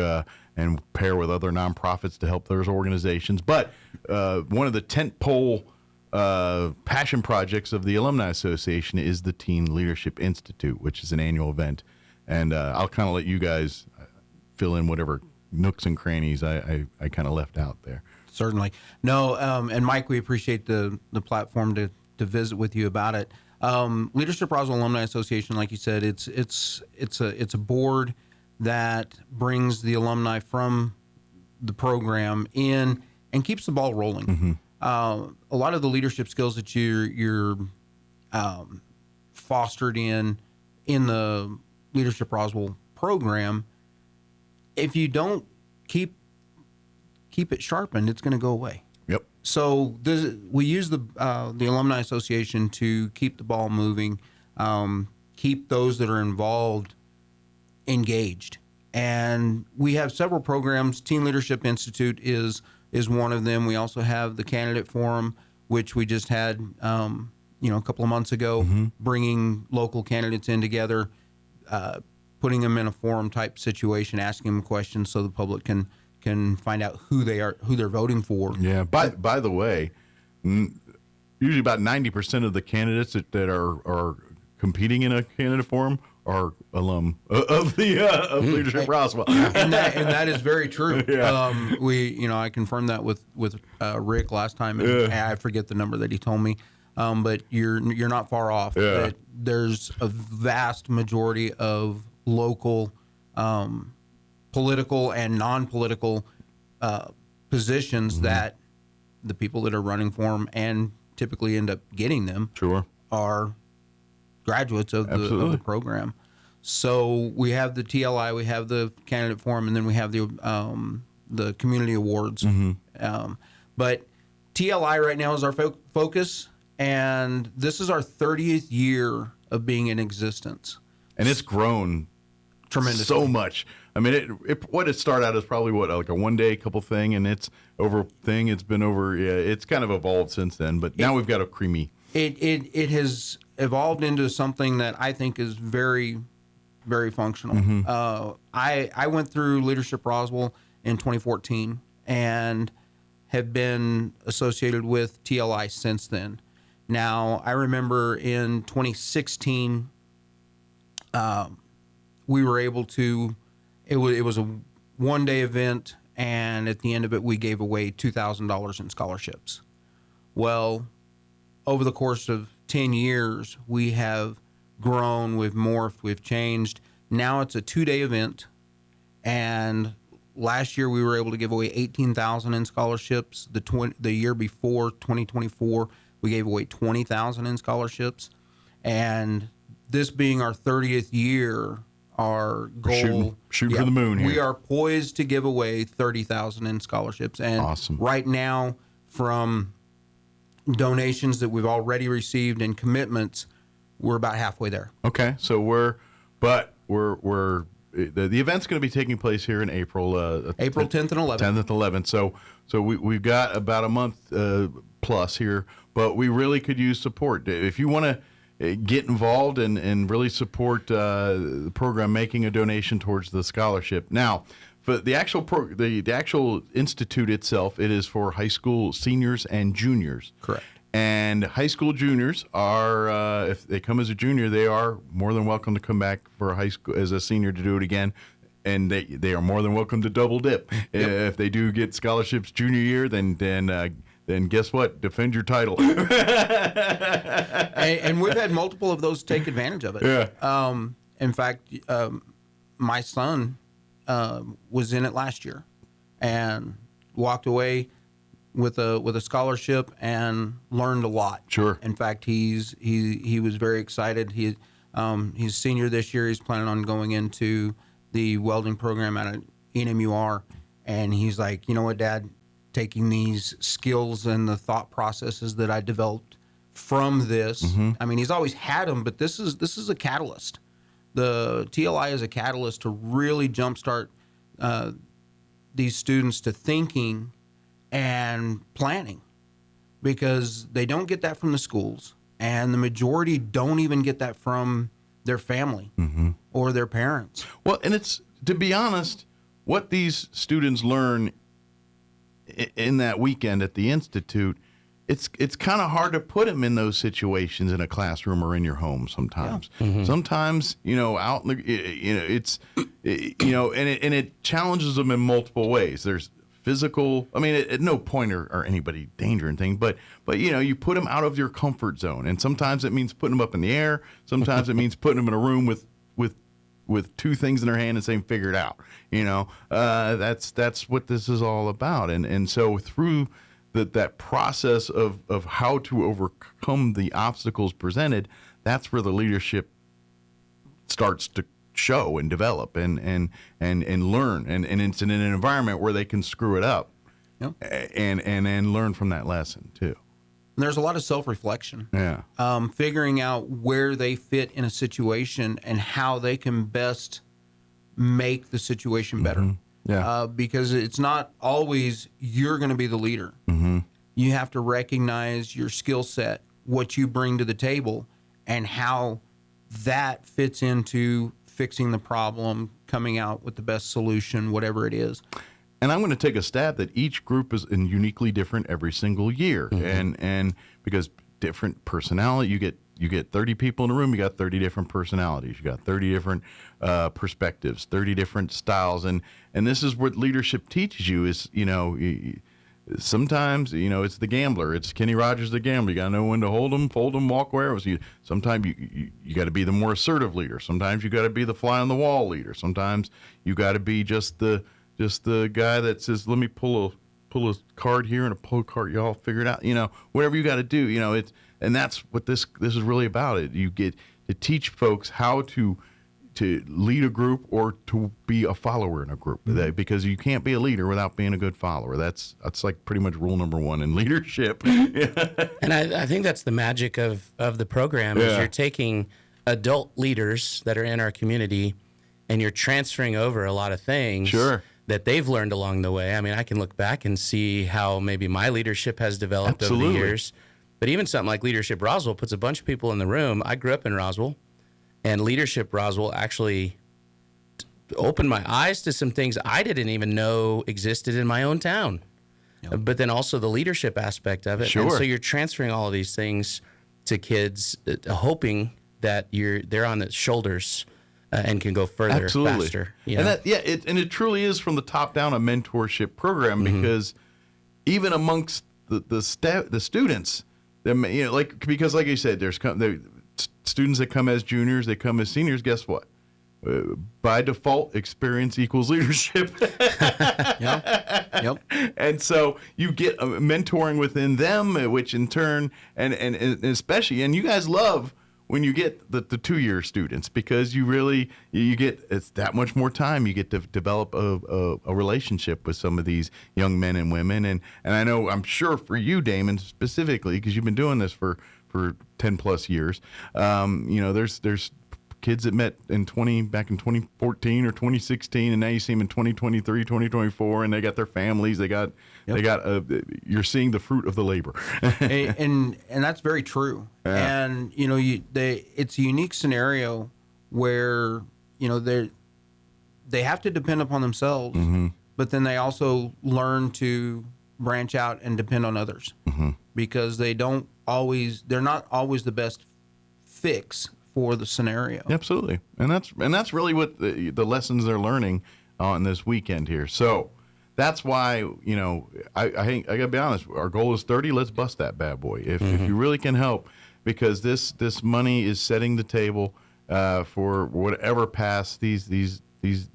and pair with other nonprofits to help those organizations. But one of the tentpole passion projects of the Alumni Association is the Teen Leadership Institute, which is an annual event. And I'll kind of let you guys fill in whatever nooks and crannies I kind of left out there. Certainly. No, and Mike, we appreciate the platform to visit with you about it. Leadership Roswell Alumni Association, like you said, it's a board that brings the alumni from the program in and keeps the ball rolling. Mm-hmm. A lot of the leadership skills that you're fostered in the Leadership Roswell program, if you don't keep it sharpened, it's going to go away. Yep. So we use the Alumni Association to keep the ball moving, keep those that are involved engaged. And we have several programs. Teen Leadership Institute is one of them. We also have the Candidate Forum, which we just had a couple of months ago, bringing local candidates in together, putting them in a forum type situation, asking them questions so the public can find out who they're voting for. Yeah. By the way, usually about 90% of the candidates that are competing in a candidate forum are alum of Leadership Roswell, and that is very true. Yeah. I confirmed that with Rick last time, and I forget the number that he told me, but you're not far off. Yeah. That there's a vast majority of local, political and non-political positions that the people that are running for them and typically end up getting them are graduates of the program. So we have the TLI, we have the candidate forum, and then we have the community awards. But TLI right now is our focus, and this is our 30th year of being in existence. And it's grown tremendously, so much. I mean, what it started out as probably like a one-day couple thing, and it's been over. Yeah, it's kind of evolved since then. But now we've got a creamy. It has evolved into something that I think is very, very functional. I went through Leadership Roswell in 2014 and have been associated with TLI since then. Now, I remember in 2016, we were able to, it was a one-day event, and at the end of it, we gave away $2,000 in scholarships. Well, over the course of 10 years, we have grown, we've morphed, we've changed. Now it's a 2-day event, and last year we were able to give away $18,000 in scholarships. The year before, 2024, we gave away $20,000 in scholarships. And this being our 30th year, our goal, shooting for the moon here. We are poised to give away $30,000 in scholarships. And awesome. Right now, from donations that we've already received and commitments, we're about halfway there. Okay, so the event's going to be taking place here in April. April 10th and 11th. 10th and 11th. So we've got about a month plus here, but we really could use support. If you want to get involved and really support the program, making a donation towards the scholarship. Now, for the actual the actual institute itself, it is for high school seniors and juniors. Correct. And high school juniors are, if they come as a junior, they are more than welcome to come back for a high school as a senior to do it again. And they are more than welcome to double dip. Yep. If they do get scholarships junior year, then guess what? Defend your title. and we've had multiple of those take advantage of it. Yeah. In fact, my son was in it last year and walked away with a scholarship and learned a lot. Sure. In fact, he was very excited. He's senior this year. He's planning on going into the welding program at NMUR, and he's like, you know what, Dad, taking these skills and the thought processes that I developed from this. I mean, he's always had them, but this is a catalyst. The TLI is a catalyst to really jumpstart these students to thinking and planning, because they don't get that from the schools, and the majority don't even get that from their family or their parents. Well, and it's, to be honest, what these students learn in that weekend at the Institute, it's kind of hard to put them in those situations in a classroom or in your home sometimes. Yeah. Sometimes, out in the, and it challenges them in multiple ways. There's physical, I mean, at no point are anybody danger and thing, but you put them out of your comfort zone, and sometimes it means putting them up in the air. Sometimes it means putting them in a room with two things in their hand and saying, figure it out. That's what this is all about. And so through that process of how to overcome the obstacles presented, that's where the leadership starts to show and develop and learn, and it's in an environment where they can screw it up. Yep. and learn from that lesson too. And there's a lot of self-reflection. Yeah. Figuring out where they fit in a situation and how they can best make the situation better. Yeah. Because it's not always you're going to be the leader. You have to recognize your skill set, what you bring to the table, and how that fits into fixing the problem, coming out with the best solution, whatever it is. And I'm going to take a stab that each group is uniquely different every single year, and because different personality, you get 30 people in a room, you got 30 different personalities, you got 30 different perspectives, 30 different styles, and this is what leadership teaches you is, sometimes, it's the gambler. It's Kenny Rogers, the gambler. You got to know when to hold them, fold them, walk away. Sometimes you got to be the more assertive leader. Sometimes you got to be the fly on the wall leader. Sometimes you got to be just the guy that says, let me pull pull a card here and a pull card. Y'all figure it out. Whatever you got to do. And that's what this is really about. You get to teach folks how to lead a group or to be a follower in a group, because you can't be a leader without being a good follower. That's like pretty much rule number one in leadership. And I think that's the magic of the program is you're taking adult leaders that are in our community and you're transferring over a lot of things that they've learned along the way. I mean, I can look back and see how maybe my leadership has developed over the years. But even something like Leadership Roswell puts a bunch of people in the room. I grew up in Roswell. And Leadership Roswell actually opened my eyes to some things I didn't even know existed in my own town. Yep. But then also the leadership aspect of it. And so you're transferring all of these things to kids, hoping that they're on the shoulders and can go further, faster. And it truly is from the top down a mentorship program, because even amongst the students, because like you said, there's students that come as juniors, they come as seniors. Guess what? By default, experience equals leadership. Yep. And so you get mentoring within them, which in turn, and especially, and you guys love when you get the 2-year students, because you get, it's that much more time. You get to develop a relationship with some of these young men and women. And I know, I'm sure for you, Damon, specifically, because you've been doing this for 10 plus years. There's kids that met back in 2014 or 2016, and now you see them in 2023, 2024, and they got their families. You're seeing the fruit of the labor. and that's very true. Yeah. And it's a unique scenario where they have to depend upon themselves, but then they also learn to branch out and depend on others, because they're not always the best fix for the scenario. Absolutely. And that's really what the lessons they're learning on this weekend here. So that's why, I gotta be honest, our goal is 30. Let's bust that bad boy. If you really can help, because this money is setting the table for whatever path these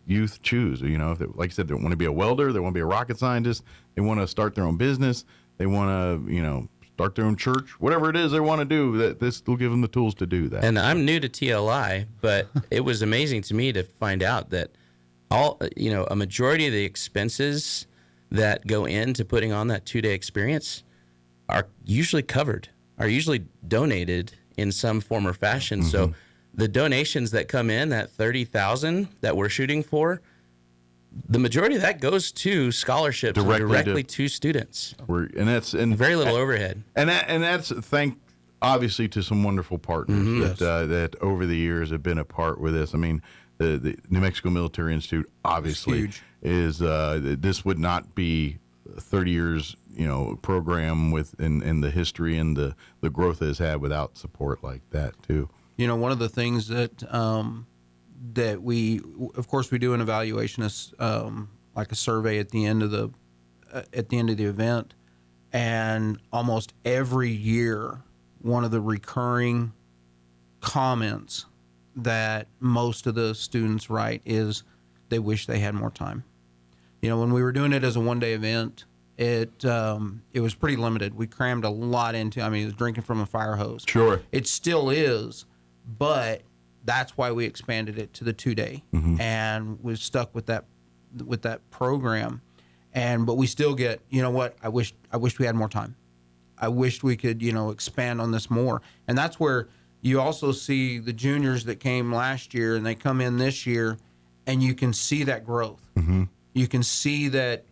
youth choose. If they, like I said, they want to be a welder, they want to be a rocket scientist, they want to start their own business, they want to, start their own church, whatever it is they want to do, this will give them the tools to do that. And I'm new to TLI, but it was amazing to me to find out that a majority of the expenses that go into putting on that 2-day experience are usually covered, are usually donated in some form or fashion. So the donations that come in, that $30,000 that we're shooting for, the majority of that goes to scholarships directly to students. And very little overhead. And that's obviously to some wonderful partners that over the years have been a part with this. I mean, the New Mexico Military Institute obviously is this would not be 30 years program in the history and the growth it has had without support like that too. One of the things that we do an evaluation, like a survey at the end of the event, and almost every year, one of the recurring comments that most of the students write is they wish they had more time. When we were doing it as a 1-day event, it was pretty limited. We crammed a lot into. I mean, it was drinking from a fire hose. Sure, it still is, but that's why we expanded it to the 2-day, and we've stuck with that program. But we still get, I wish we had more time. I wished we could, expand on this more. And that's where you also see the juniors that came last year and they come in this year, and you can see that growth. You can see that,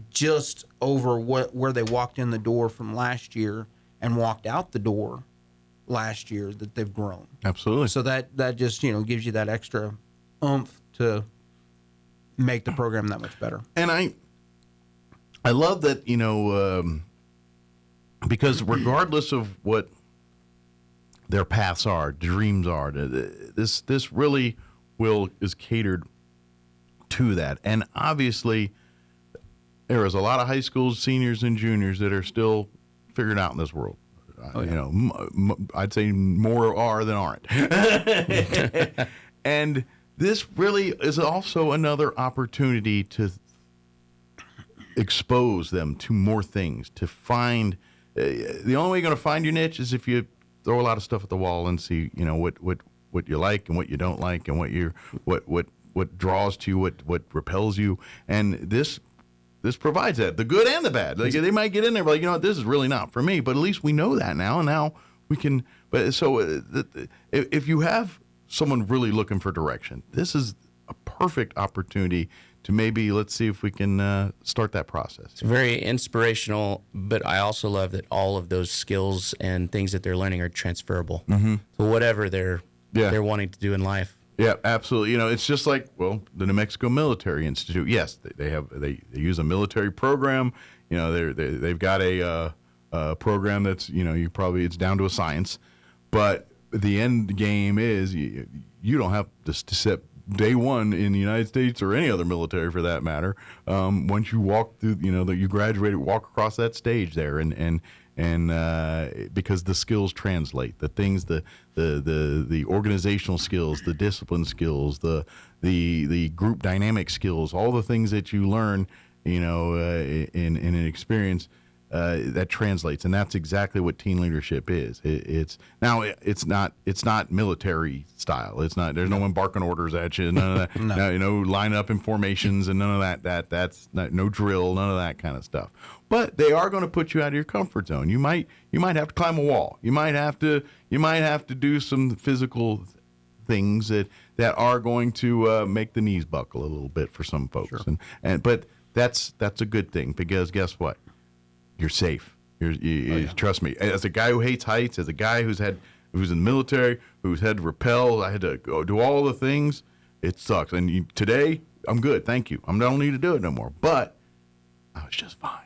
just over where they walked in the door from last year and walked out the door last year, that they've grown. Absolutely. So that just gives you that extra oomph to make the program that much better. And I love that, because regardless of what their paths are, dreams are, this really is catered to that. And obviously there is a lot of high school seniors and juniors that are still figuring out in this world. I'd say more are than aren't. And this really is also another opportunity to expose them to more things, to find. The only way you're going to find your niche is if you throw a lot of stuff at the wall and see, what you like and what you don't like, and what draws to you, what repels you, and this provides that, the good and the bad. Like, they might get in there, but this is really not for me. But at least we know that now, and now we can. But so if you have someone really looking for direction, this is a perfect opportunity to maybe, let's see if we can start that process. It's very inspirational, but I also love that all of those skills and things that they're learning are transferable. Mm-hmm. So whatever they're wanting to do in life. Yeah, absolutely. It's just like, the New Mexico Military Institute. Yes, they use a military program. They've got a program that's it's down to a science, but the end game is you don't have to set day one in the United States or any other military for that matter. Once you walk through, that you graduate, walk across that stage there, and because the skills translate, the things, the organizational skills, the discipline skills, the group dynamic skills, all the things that you learn, in an experience. That translates, and that's exactly what teen leadership is. It's not military style. It's not. There's no one barking orders at you. None of that. No, line up in formations and none of that. That's not, no drill. None of that kind of stuff. But they are going to put you out of your comfort zone. You might have to climb a wall. You might have to do some physical things that are going to make the knees buckle a little bit for some folks. Sure. But that's a good thing, because guess what? You're safe. Trust me. As a guy who hates heights, as a guy who's in the military, who's had to rappel, I had to go do all the things. It sucks. And today, I'm good. Thank you. I don't need to do it no more. But I was just fine.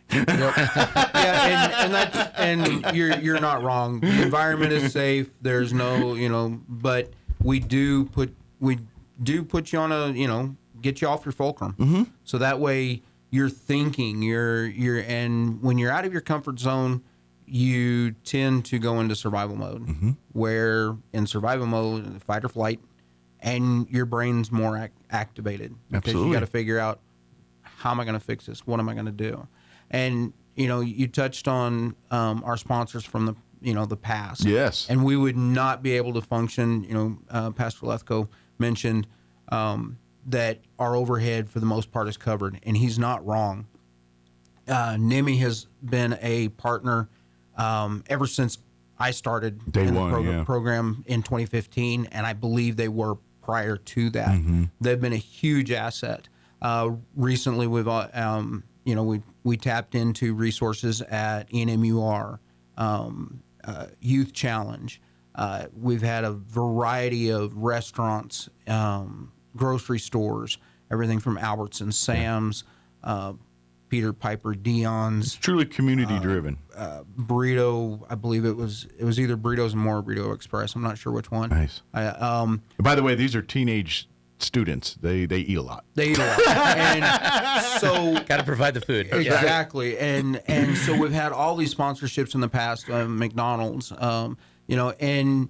and you're not wrong. The environment is safe. There's no, but we do put you on get you off your fulcrum. Mm-hmm. So that way you're thinking, and when you're out of your comfort zone, you tend to go into survival mode, mm-hmm. where in survival mode, fight or flight, and your brain's more activated. Because Absolutely. You got to figure out, how am I going to fix this? What am I going to do? And, you touched on our sponsors from the past. Yes. And we would not be able to function, Pastor Lethko mentioned that our overhead for the most part is covered, and he's not wrong. NIMI has been a partner ever since I started Day one, program in 2015, and I believe they were prior to that. Mm-hmm. They've been a huge asset. Recently, we've we tapped into resources at NMUR, Youth Challenge. We've had a variety of restaurants, grocery stores, everything from Albertsons, Sam's, Peter Piper, Dion's. It's truly community driven. Burrito, I believe it was either Burritos and More or Burrito Express. I'm not sure which one. Nice. By the way, these are teenage students. They eat a lot. They eat a lot. And so got to provide the food. Exactly. And so we've had all these sponsorships in the past, McDonald's, and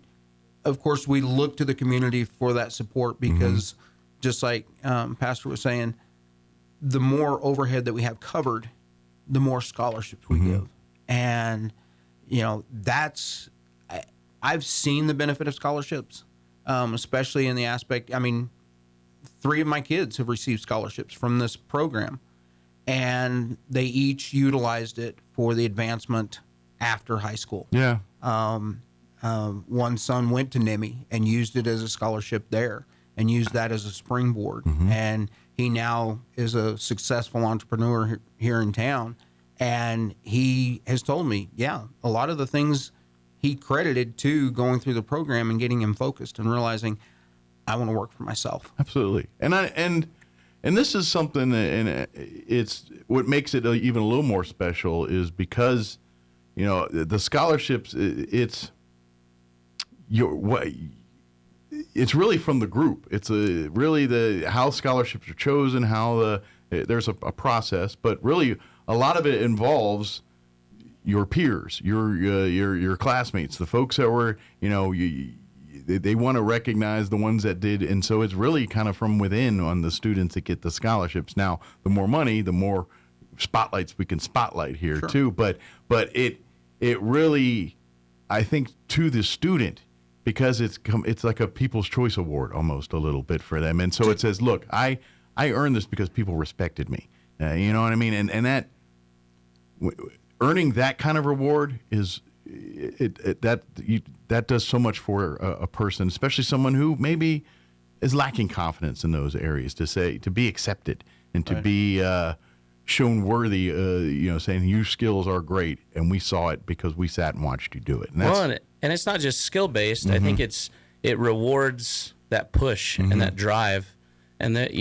of course we look to the community for that support, because just like Pastor was saying, the more overhead that we have covered, the more scholarships we give. And, I've seen the benefit of scholarships, especially in the aspect, 3 of my kids have received scholarships from this program, and they each utilized it for the advancement after high school. Yeah. One son went to NIMI and used it as a scholarship there, and used that as a springboard. And he now is a successful entrepreneur here in town. And he has told me, a lot of the things he credited to going through the program and getting him focused and realizing, I want to work for myself. Absolutely. And this is something, and it's what makes it even a little more special is because, the scholarships, it's really from the group. It's really how scholarships are chosen, how there's a process, but really a lot of it involves your peers, your classmates, the folks that were, they want to recognize the ones that did, and so it's really kind of from within on the students that get the scholarships. Now, the more money, the more spotlights we can spotlight here too. But it really, I think, to the student, because it's like a People's Choice Award almost a little bit for them, and so it says, look, I earned this because people respected me. You know what I mean? And that earning that kind of reward is that does so much for a person, especially someone who maybe is lacking confidence in those areas, to be accepted and to be shown worthy. Saying your skills are great, and we saw it because we sat and watched you do it. And and it's not just skill based. I think it rewards that push and that drive, and that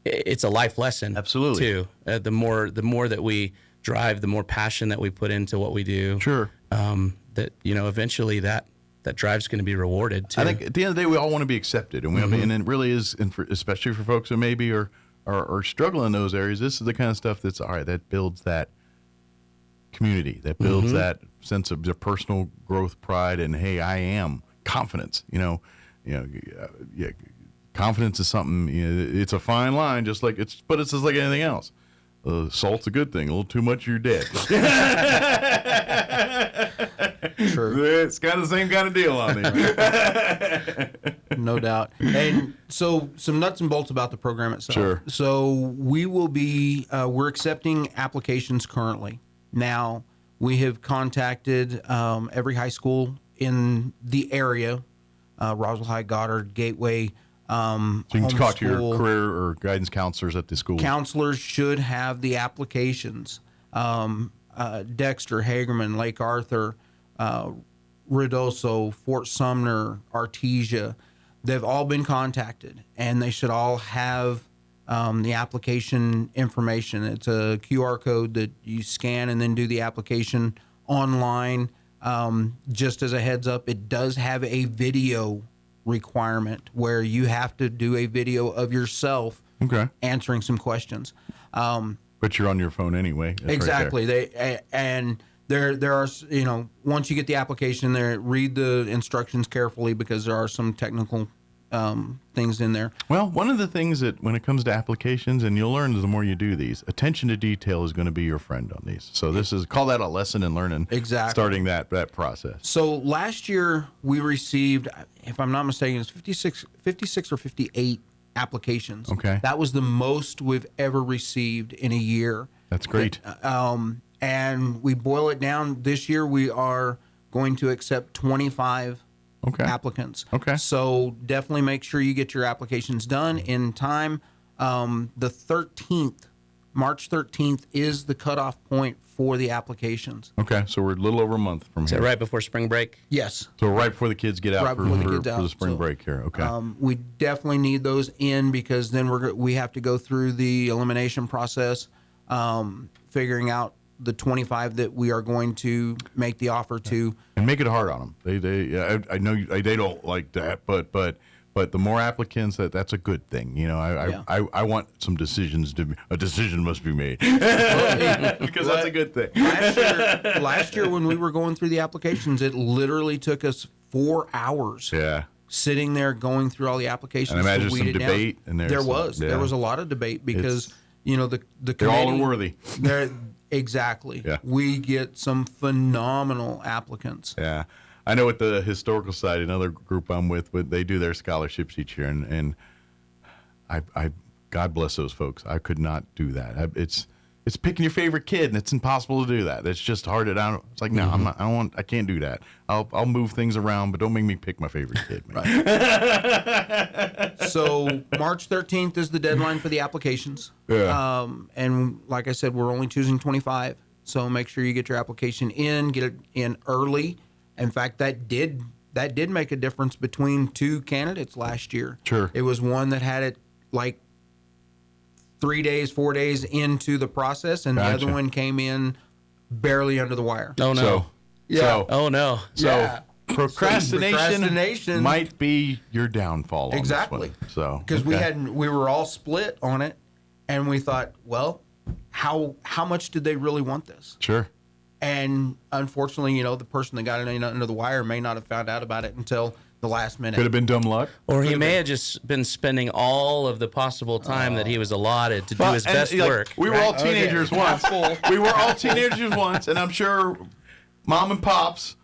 it's a life lesson. Absolutely. Too. The more that we drive, the more passion that we put into what we do. Sure. That eventually that drive's going to be rewarded too. I think at the end of the day, we all want to be accepted, and and it really is, especially for folks who maybe are struggling in those areas. This is the kind of stuff that's all right. That builds that community, that builds that sense of the personal growth, pride, and hey, I am confidence. Confidence is something. It's a fine line, but it's just like anything else. Salt's a good thing. A little too much, you're dead. True. It's kind of the same kind of deal on there. No doubt. And so some nuts and bolts about the program itself. Sure. So we will be, we're accepting applications currently. Now, we have contacted every high school in the area, Roswell High, Goddard, Gateway. So you can talk to your career or guidance counselors at the school. Counselors should have the applications. Dexter, Hagerman, Lake Arthur, Ruidoso, Fort Sumner, Artesia. They've all been contacted, and they should all have the application information. It's a QR code that you scan and then do the application online. Just as a heads up, it does have a video requirement where you have to do a video of yourself answering some questions. But you're on your phone anyway. That's exactly. There are, once you get the application there, read the instructions carefully because there are some technical things in there. Well, one of the things that when it comes to applications, and you'll learn the more you do these, attention to detail is going to be your friend on these. So call that a lesson in learning. Exactly. Starting that process. So last year we received, if I'm not mistaken, it's 56 or 58 applications. Okay. That was the most we've ever received in a year. That's great. And we boil it down. This year we are going to accept 25 applicants. Okay. So definitely make sure you get your applications done in time. The 13th, March 13th, is the cutoff point for the applications. Okay, so we're a little over a month from here. Is that right before spring break? Yes. So right before the kids get out for the spring break here. Okay. We definitely need those in because then we have to go through the elimination process, figuring out the 25 that we are going to make the offer to, and make it hard on them. I know they don't like that, but the more applicants, that's a good thing. I want some decisions a decision must be made because that's a good thing. Last year when we were going through the applications, it literally took us 4 hours. Yeah. Sitting there going through all the applications. And I imagine some debate. And there was a lot of debate because the they're all unworthy. Exactly. Yeah. We get some phenomenal applicants. Yeah. I know at the historical side, another group I'm with, they do their scholarships each year, and I God bless those folks. I could not do that. It's picking your favorite kid, and it's impossible to do that. It's just hard. It's like no, I'm not. I can't do that. I'll move things around, but don't make me pick my favorite kid. Man. Right. So March 13th is the deadline for the applications. Yeah. And like I said, we're only choosing 25. So make sure you get your application in, get it in early. In fact, that did make a difference between two candidates last year. Sure. It was one that had it like 3 days, 4 days into the process, and the other one came in barely under the wire. Oh no! Oh no! So procrastination might be your downfall. On exactly. This one. So because we were all split on it, and we thought, well, how much did they really want this? Sure. And unfortunately, the person that got it under the wire may not have found out about it until the last minute. Could have been dumb luck. Or he may have just been spending all of the possible time that he was allotted to do his best work. We were all teenagers once. We were all teenagers once, and I'm sure mom and pops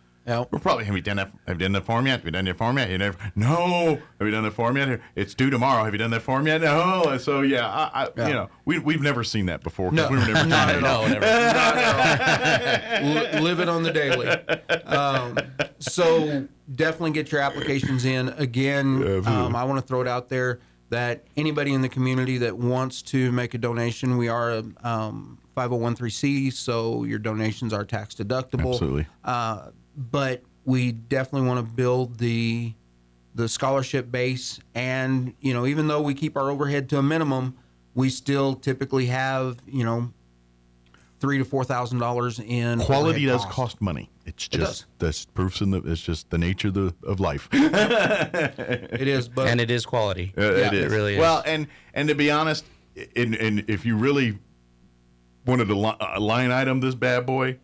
we're probably, have you done that form yet? Have you done that form yet? No. Have you done that form yet? It's due tomorrow. Have you done that form yet? No. So, you know, we've never seen that before. No. We were never Not at all. Never. Live it on the daily. So definitely get your applications in. Again, I want to throw it out there that anybody in the community that wants to make a donation, we are a 501(c), so your donations are tax deductible. Absolutely. But we definitely want to build the scholarship base, and you know, even though we keep our overhead to a minimum, we still typically have $3,000 to $4,000 in quality. Does cost money. It's just that's proofs in it's just the nature of life. It is, and it is quality. It really is. Well, and to be honest, and if you really wanted to line item this bad boy,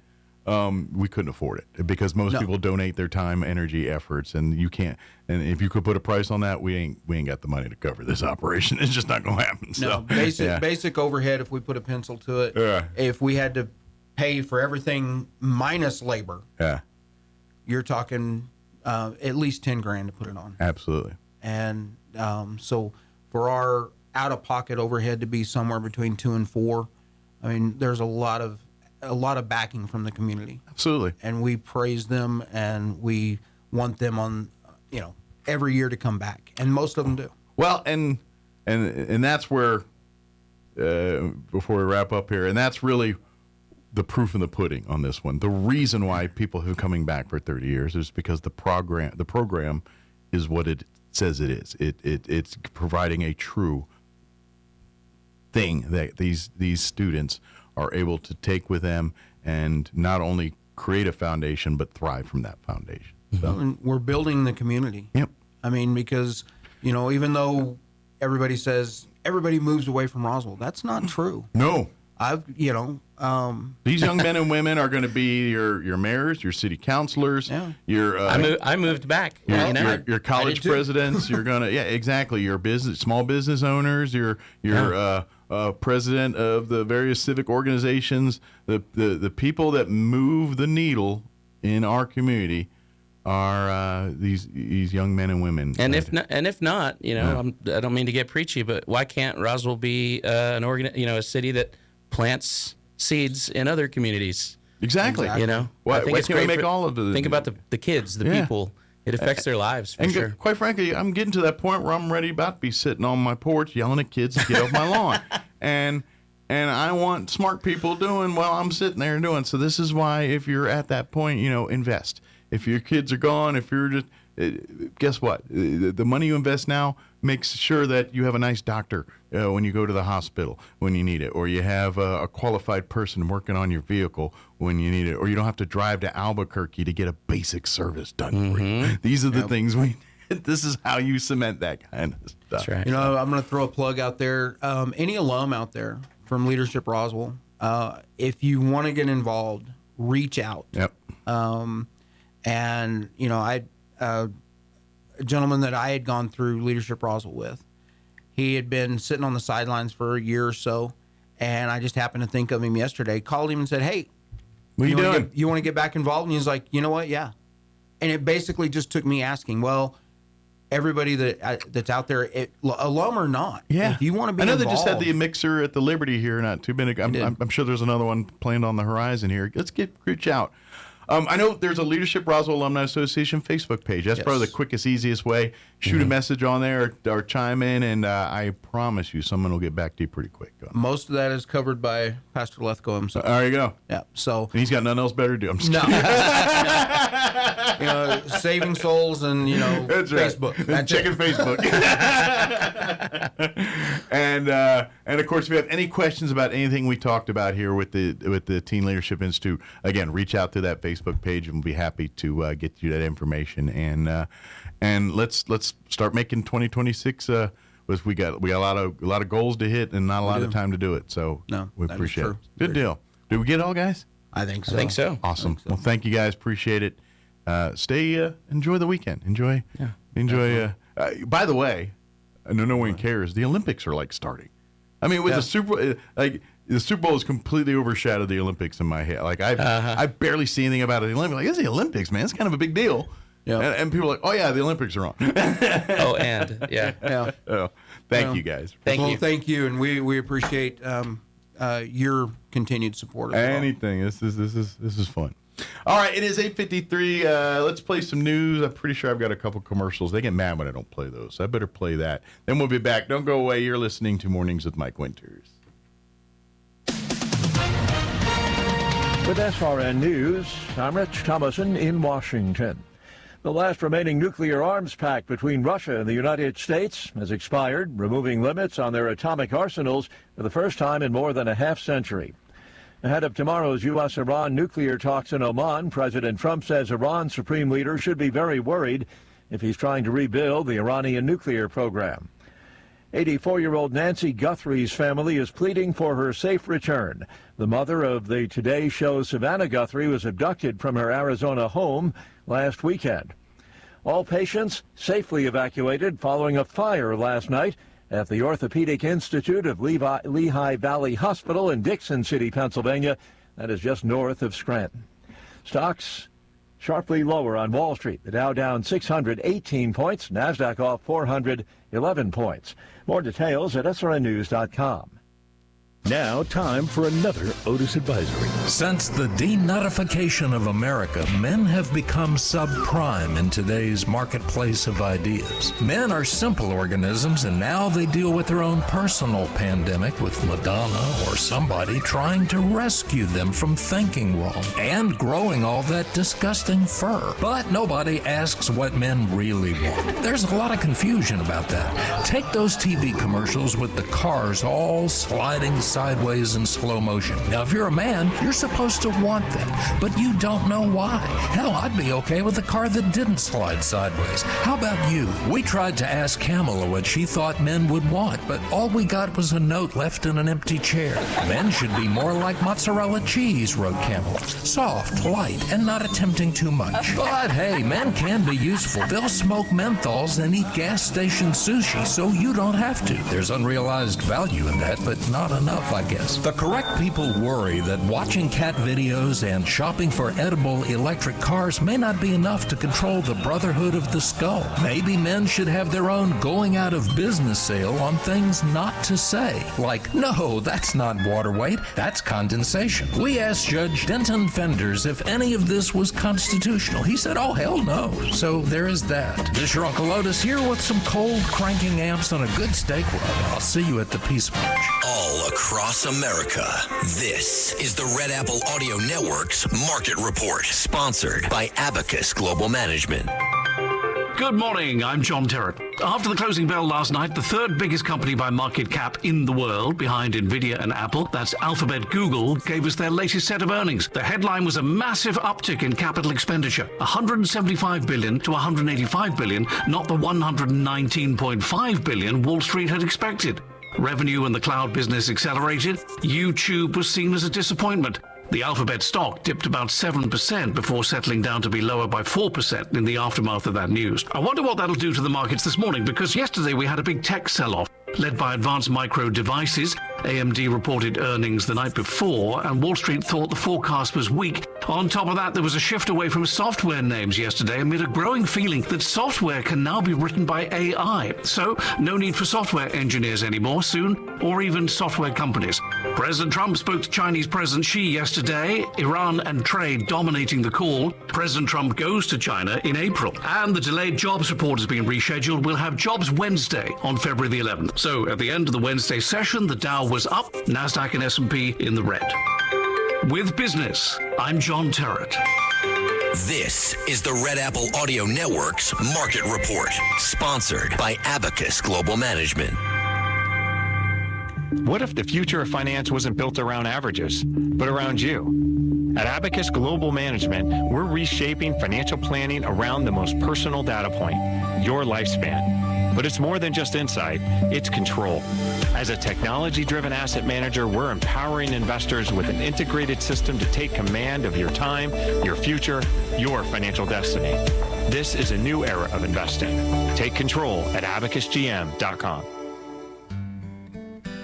we couldn't afford it because most people donate their time, energy, efforts, and you can't. And if you could put a price on that, we ain't got the money to cover this operation. It's just not going to happen. So basic overhead. If we put a pencil to it, if we had to pay for everything minus labor, you're talking at least $10,000 to put it on. Absolutely. And so for our out of pocket overhead to be somewhere between 2 and 4, I mean, there's a lot of backing from the community. Absolutely. And we praise them, and we want them on, every year to come back, and most of them do. Well, and that's where, before we wrap up here, and that's really the proof in the pudding on this one. The reason why people who are coming back for 30 years is because the program is what it says it is. It's providing a true thing that these students are able to take with them and not only create a foundation but thrive from that foundation. So. And we're building the community. Yep. I mean, because even though everybody says everybody moves away from Roswell, that's not true. No. These young men and women are going to be your mayors, your city councilors, your I moved back. Your college presidents. You're gonna exactly. Your small business owners. Your president of the various civic organizations. The people that move the needle in our community are these young men and women. And if not, I don't mean to get preachy, but why can't Roswell be a city that plants seeds in other communities? Exactly. Why can't we make all of the? Think about the kids, the people. It affects their lives for sure. Quite frankly, I'm getting to that point where I'm about to be sitting on my porch yelling at kids to get off my lawn, and I want smart people doing while I'm sitting there doing. So this is why, if you're at that point, invest. If your kids are gone, if you're just, guess what? The money you invest now makes sure that you have a nice doctor when you go to the hospital when you need it, or you have a qualified person working on your vehicle when you need it, or you don't have to drive to Albuquerque to get a basic service done for you. These are the things this is how you cement that kind of stuff. That's right. I'm going to throw a plug out there. Any alum out there from Leadership Roswell, if you want to get involved, reach out. Yep. And a gentleman that I had gone through Leadership Roswell with, he had been sitting on the sidelines for a year or so, and I just happened to think of him yesterday. Called him and said, "Hey, what are you doing? You want to get back involved?" And he's like, "You know what? Yeah." And it basically just took me asking, well, everybody that's out there, alum or not, if you want to be I know involved, they just had the mixer at the Liberty here not too many. I'm sure there's another one planned on the horizon here. Let's reach out. I know there's a Leadership Roswell Alumni Association Facebook page. That's probably the quickest, easiest way. Shoot a message on there or chime in, and I promise you someone will get back to you pretty quick. Most of that is covered by Pastor Lethko himself. There you go. Yeah. So and he's got nothing else better to do. I'm just kidding. Saving souls and that's Facebook. Right. And checking Facebook. and of course, if you have any questions about anything we talked about here with the Teen Leadership Institute, again, reach out to that Facebook page, and we'll be happy to get you that information. And let's start making 2026. We got a lot of goals to hit and not a lot of time to do it. So we appreciate it. Good deal. Did we get it all, guys? I think so. Awesome. Well, thank you guys. Appreciate it. Enjoy the weekend. Enjoy Enjoy. By the way, I know no one cares. The Olympics are like starting. I mean, with the Super Bowl has completely overshadowed the Olympics in my head. Like I barely see anything about it. The Olympics, like, it's the Olympics, man. It's kind of a big deal. Yeah. And people are like, oh yeah, the Olympics are on. Thank you guys. Thank you, and we appreciate your continued support. Anything. This is fun. All right, it is 8:53. Let's play some news. I'm pretty sure I've got a couple commercials. They get mad when I don't play those, so I better play that. Then we'll be back. Don't go away. You're listening to Mornings with Mike Winters. With SRN News, I'm Rich Thomason in Washington. The last remaining nuclear arms pact between Russia and the United States has expired, removing limits on their atomic arsenals for the first time in more than a half-century. Ahead of tomorrow's U.S.-Iran nuclear talks in Oman, President Trump says Iran's supreme leader should be very worried if he's trying to rebuild the Iranian nuclear program. 84-year-old Nancy Guthrie's family is pleading for her safe return. The mother of the Today Show Savannah Guthrie was abducted from her Arizona home last weekend. All patients safely evacuated following a fire last night at the Orthopedic Institute of Lehigh Valley Hospital in Dixon City, Pennsylvania. That is just north of Scranton. Stocks sharply lower on Wall Street. The Dow down 618 points, NASDAQ off 411 points. More details at srnnews.com. Now, time for another Otis Advisory. Since the denutification of America, men have become subprime in today's marketplace of ideas. Men are simple organisms, and now they deal with their own personal pandemic with Madonna or somebody trying to rescue them from thinking wrong and growing all that disgusting fur. But nobody asks what men really want. There's a lot of confusion about that. Take those TV commercials with the cars all sliding sideways in slow motion. Now, if you're a man, you're supposed to want that, but you don't know why. Hell, I'd be okay with a car that didn't slide sideways. How about you? We tried to ask Kamala what she thought men would want, but all we got was a note left in an empty chair. Men should be more like mozzarella cheese, wrote Kamala. Soft, light, and not attempting too much. But hey, men can be useful. They'll smoke menthols and eat gas station sushi, so you don't have to. There's unrealized value in that, but not enough, I guess. The correct people worry that watching cat videos and shopping for edible electric cars may not be enough to control the Brotherhood of the Skull. Maybe men should have their own going out of business sale on things not to say. Like, no, that's not water weight, that's condensation. We asked Judge Denton Fenders if any of this was constitutional. He said, oh, hell no. So there is that. This is your Uncle Otis here with some cold cranking amps on a good steak rub. I'll see you at the Peace March. All across America, this is the Red Apple Audio Network's Market Report, sponsored by Abacus Global Management. Good morning, I'm John Terrett. After the closing bell last night, the third biggest company by market cap in the world, behind Nvidia and Apple, that's Alphabet Google, gave us their latest set of earnings. The headline was a massive uptick in capital expenditure, $175 billion to $185 billion, not the $119.5 billion Wall Street had expected. Revenue in the cloud business accelerated. YouTube was seen as a disappointment. The Alphabet stock dipped about 7% before settling down to be lower by 4% in the aftermath of that news. I wonder what that'll do to the markets this morning, because yesterday we had a big tech sell-off led by Advanced Micro Devices. AMD reported earnings the night before, and Wall Street thought the forecast was weak. On top of that, there was a shift away from software names yesterday amid a growing feeling that software can now be written by AI. So, no need for software engineers anymore soon, or even software companies. President Trump spoke to Chinese President Xi yesterday, Iran and trade dominating the call. President Trump goes to China in April, and the delayed jobs report has been rescheduled. We'll have Jobs Wednesday on February the 11th. So, at the end of the Wednesday session, the Dow was up, NASDAQ and S&P in the red. With business, I'm John Terrett. This is the Red Apple Audio Network's Market Report, sponsored by Abacus Global Management. What if the future of finance wasn't built around averages, but around you? At Abacus Global Management, we're reshaping financial planning around the most personal data point, your lifespan. But it's more than just insight, it's control. As a technology-driven asset manager, we're empowering investors with an integrated system to take command of your time, your future, your financial destiny. This is a new era of investing. Take control at abacusgm.com.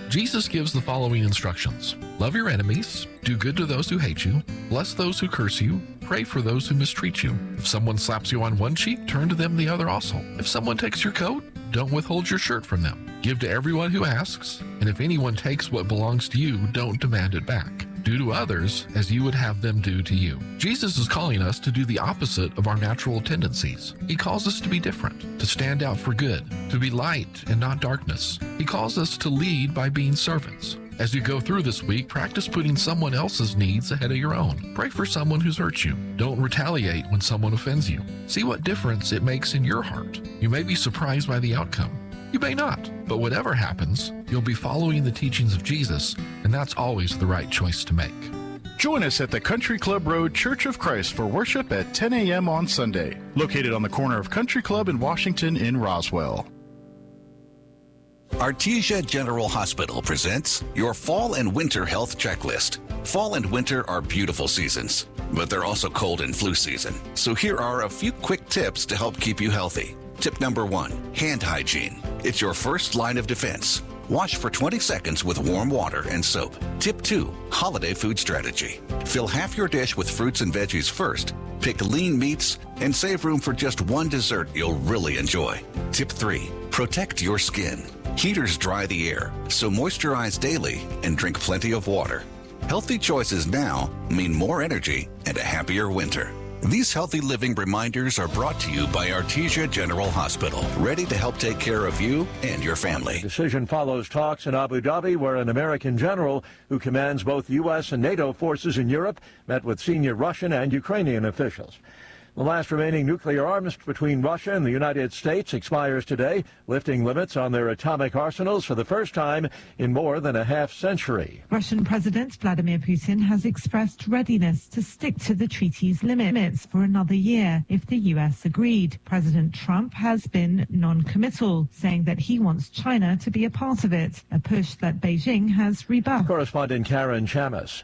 Jesus gives the following instructions. Love your enemies, do good to those who hate you, bless those who curse you, pray for those who mistreat you. If someone slaps you on one cheek, turn to them the other also. If someone takes your coat, don't withhold your shirt from them. Give to everyone who asks, and if anyone takes what belongs to you, don't demand it back. Do to others as you would have them do to you. Jesus is calling us to do the opposite of our natural tendencies. He calls us to be different, to stand out for good, to be light and not darkness. He calls us to lead by being servants. As you go through this week, practice putting someone else's needs ahead of your own. Pray for someone who's hurt you. Don't retaliate when someone offends you. See what difference it makes in your heart. You may be surprised by the outcome. You may not, but whatever happens, you'll be following the teachings of Jesus, and that's always the right choice to make. Join us at the Country Club Road Church of Christ for worship at 10 a.m. on Sunday, located on the corner of Country Club and Washington in Roswell. Artesia General Hospital presents your fall and winter health checklist. Fall and winter are beautiful seasons, but they're also cold and flu season. So here are a few quick tips to help keep you healthy. Tip number 1, hand hygiene. It's your first line of defense. Wash for 20 seconds with warm water and soap. Tip 2, holiday food strategy. Fill half your dish with fruits and veggies first. Pick lean meats and save room for just one dessert you'll really enjoy. Tip 3, protect your skin. Heaters dry the air, so moisturize daily and drink plenty of water. Healthy choices now mean more energy and a happier winter. These healthy living reminders are brought to you by Artesia General Hospital, ready to help take care of you and your family. The decision follows talks in Abu Dhabi where an American general who commands both U.S. and NATO forces in Europe met with senior Russian and Ukrainian officials. The last remaining nuclear arms between Russia and the United States expires today, lifting limits on their atomic arsenals for the first time in more than a half century. Russian President Vladimir Putin has expressed readiness to stick to the treaty's limits for another year if the U.S. agreed. President Trump has been non-committal, saying that he wants China to be a part of it, a push that Beijing has rebuffed. Correspondent Karen Chamis.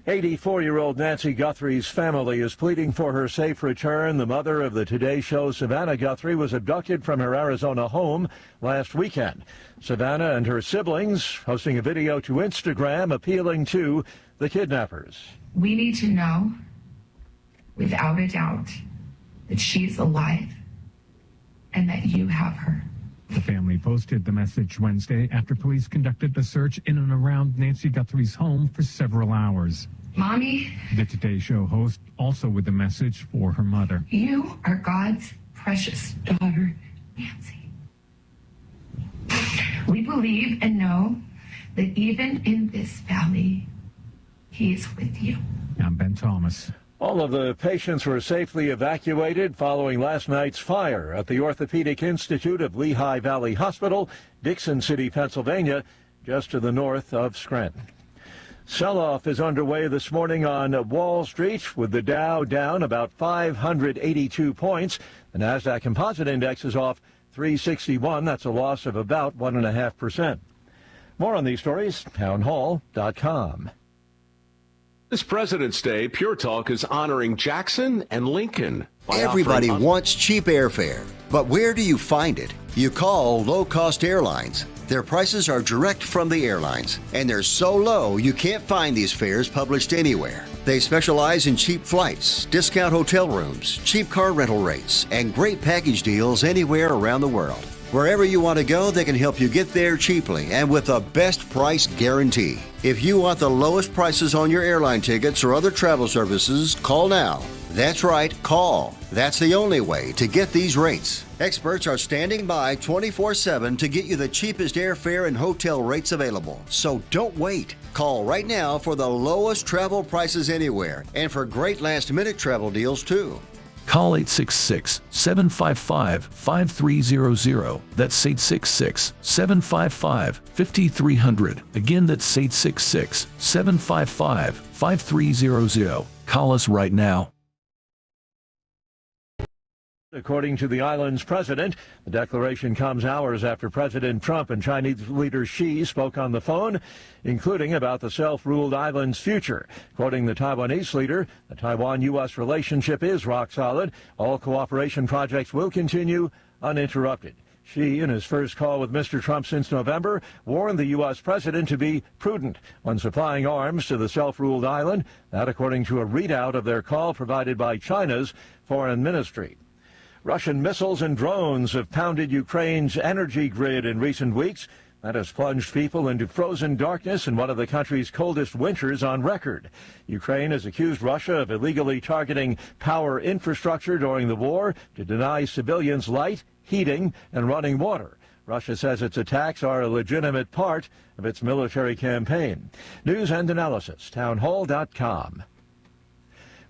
84-year-old Nancy Guthrie's family is pleading for her safe return. The mother of the Today Show, Savannah Guthrie, was abducted from her Arizona home last weekend. Savannah and her siblings posting a video to Instagram appealing to the kidnappers. We need to know, without a doubt, that she's alive and that you have her. The family posted the message Wednesday after police conducted the search in and around Nancy Guthrie's home for several hours. Mommy. The Today Show host also with the message for her mother. You are God's precious daughter, Nancy. We believe and know that even in this valley, He is with you. I'm Ben Thomas. All of the patients were safely evacuated following last night's fire at the Orthopedic Institute of Lehigh Valley Hospital, Dixon City, Pennsylvania, just to the north of Scranton. Sell-off is underway this morning on Wall Street, with the Dow down about 582 points. The NASDAQ Composite Index is off 361. That's a loss of about 1.5%. More on these stories, townhall.com. This President's Day, Pure Talk is honoring Jackson and Lincoln. Everybody wants cheap airfare, but where do you find it? You call low-cost airlines. Their prices are direct from the airlines, and they're so low you can't find these fares published anywhere. They specialize in cheap flights, discount hotel rooms, cheap car rental rates, and great package deals anywhere around the world. Wherever you want to go, they can help you get there cheaply and with a best price guarantee. If you want the lowest prices on your airline tickets or other travel services, call now. That's right, call. That's the only way to get these rates. Experts are standing by 24/7 to get you the cheapest airfare and hotel rates available. So don't wait. Call right now for the lowest travel prices anywhere and for great last-minute travel deals too. Call 866-755-5300. That's 866-755-5300. Again, that's 866-755-5300. Call us right now. According to the island's president, the declaration comes hours after President Trump and Chinese leader Xi spoke on the phone, including about the self-ruled island's future. Quoting the Taiwanese leader, the Taiwan-U.S. relationship is rock solid. All cooperation projects will continue uninterrupted. Xi, in his first call with Mr. Trump since November, warned the U.S. president to be prudent when supplying arms to the self-ruled island. That according to a readout of their call provided by China's foreign ministry. Russian missiles and drones have pounded Ukraine's energy grid in recent weeks. That has plunged people into frozen darkness in one of the country's coldest winters on record. Ukraine has accused Russia of illegally targeting power infrastructure during the war to deny civilians light, heating, and running water. Russia says its attacks are a legitimate part of its military campaign. News and analysis, townhall.com.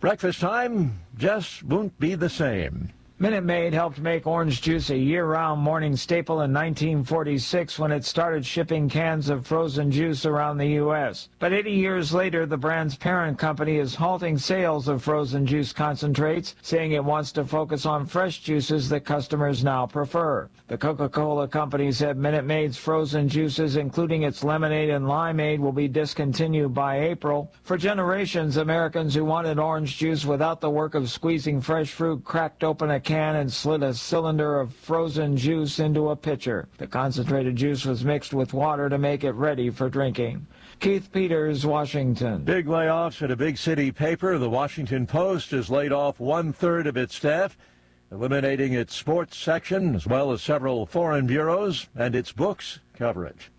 Breakfast time just won't be the same. Minute Maid helped make orange juice a year-round morning staple in 1946 when it started shipping cans of frozen juice around the U.S. But 80 years later, the brand's parent company is halting sales of frozen juice concentrates, saying it wants to focus on fresh juices that customers now prefer. The Coca-Cola company said Minute Maid's frozen juices, including its lemonade and limeade, will be discontinued by April. For generations, Americans who wanted orange juice without the work of squeezing fresh fruit cracked open a can and slid a cylinder of frozen juice into a pitcher. The concentrated juice was mixed with water to make it ready for drinking. Keith Peters, Washington. Big layoffs at a big city paper. The Washington Post has laid off 1/3 of its staff, eliminating its sports section as well as several foreign bureaus and its books coverage.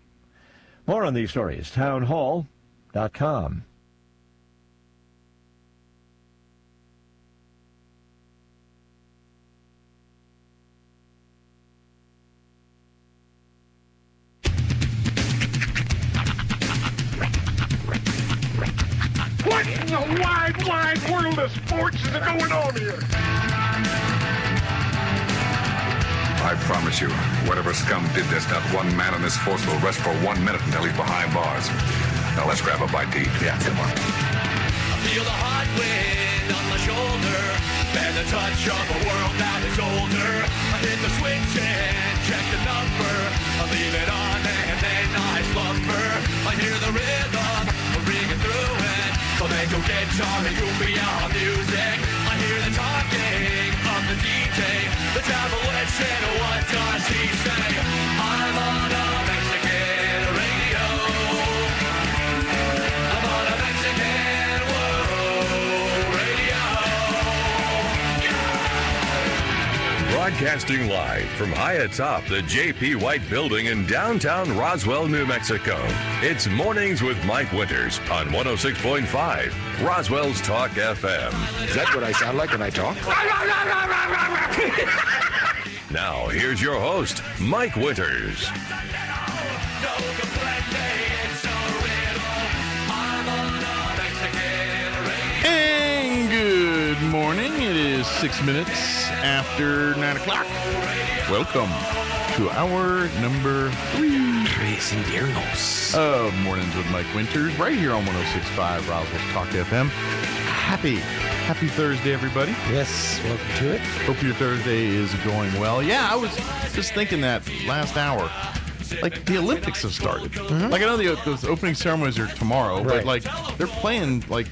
More on these stories, townhall.com. What in the wide, wide world of sports is going on here? I promise you, whatever scum did this, not one man in this force will rest for 1 minute until he's behind bars. Now let's grab a bite to eat. Yeah, come on. I feel the hot wind on my shoulder and the touch of a world that is older. I hit the switch and check the number. I leave it on and then I slumber. I hear the rhythm ringing through it. Flamenco guitar and cumbia music. I hear the talking of the DJ. The travelist said, what does he say? I'm on a Mexican radio. I'm on a Mexican world radio. Broadcasting live from high atop the J.P. White Building in downtown Roswell, New Mexico. It's Mornings with Mike Winters on 106.5 Roswell's Talk FM. Is that what I sound like when I talk? Now, here's your host, Mike Winters. And good morning. It is 6 minutes after 9 o'clock. Welcome to hour number 3. Tres Inviernos. Of Mornings with Mike Winters, right here on 106.5 Roswell's Talk FM. Happy Thursday, everybody. Yes, welcome to it. Hope your Thursday is going well. Yeah, I was just thinking that last hour. Like, the Olympics have started. Mm-hmm. Like, I know the opening ceremonies are tomorrow, Right. but, like, they're playing, like,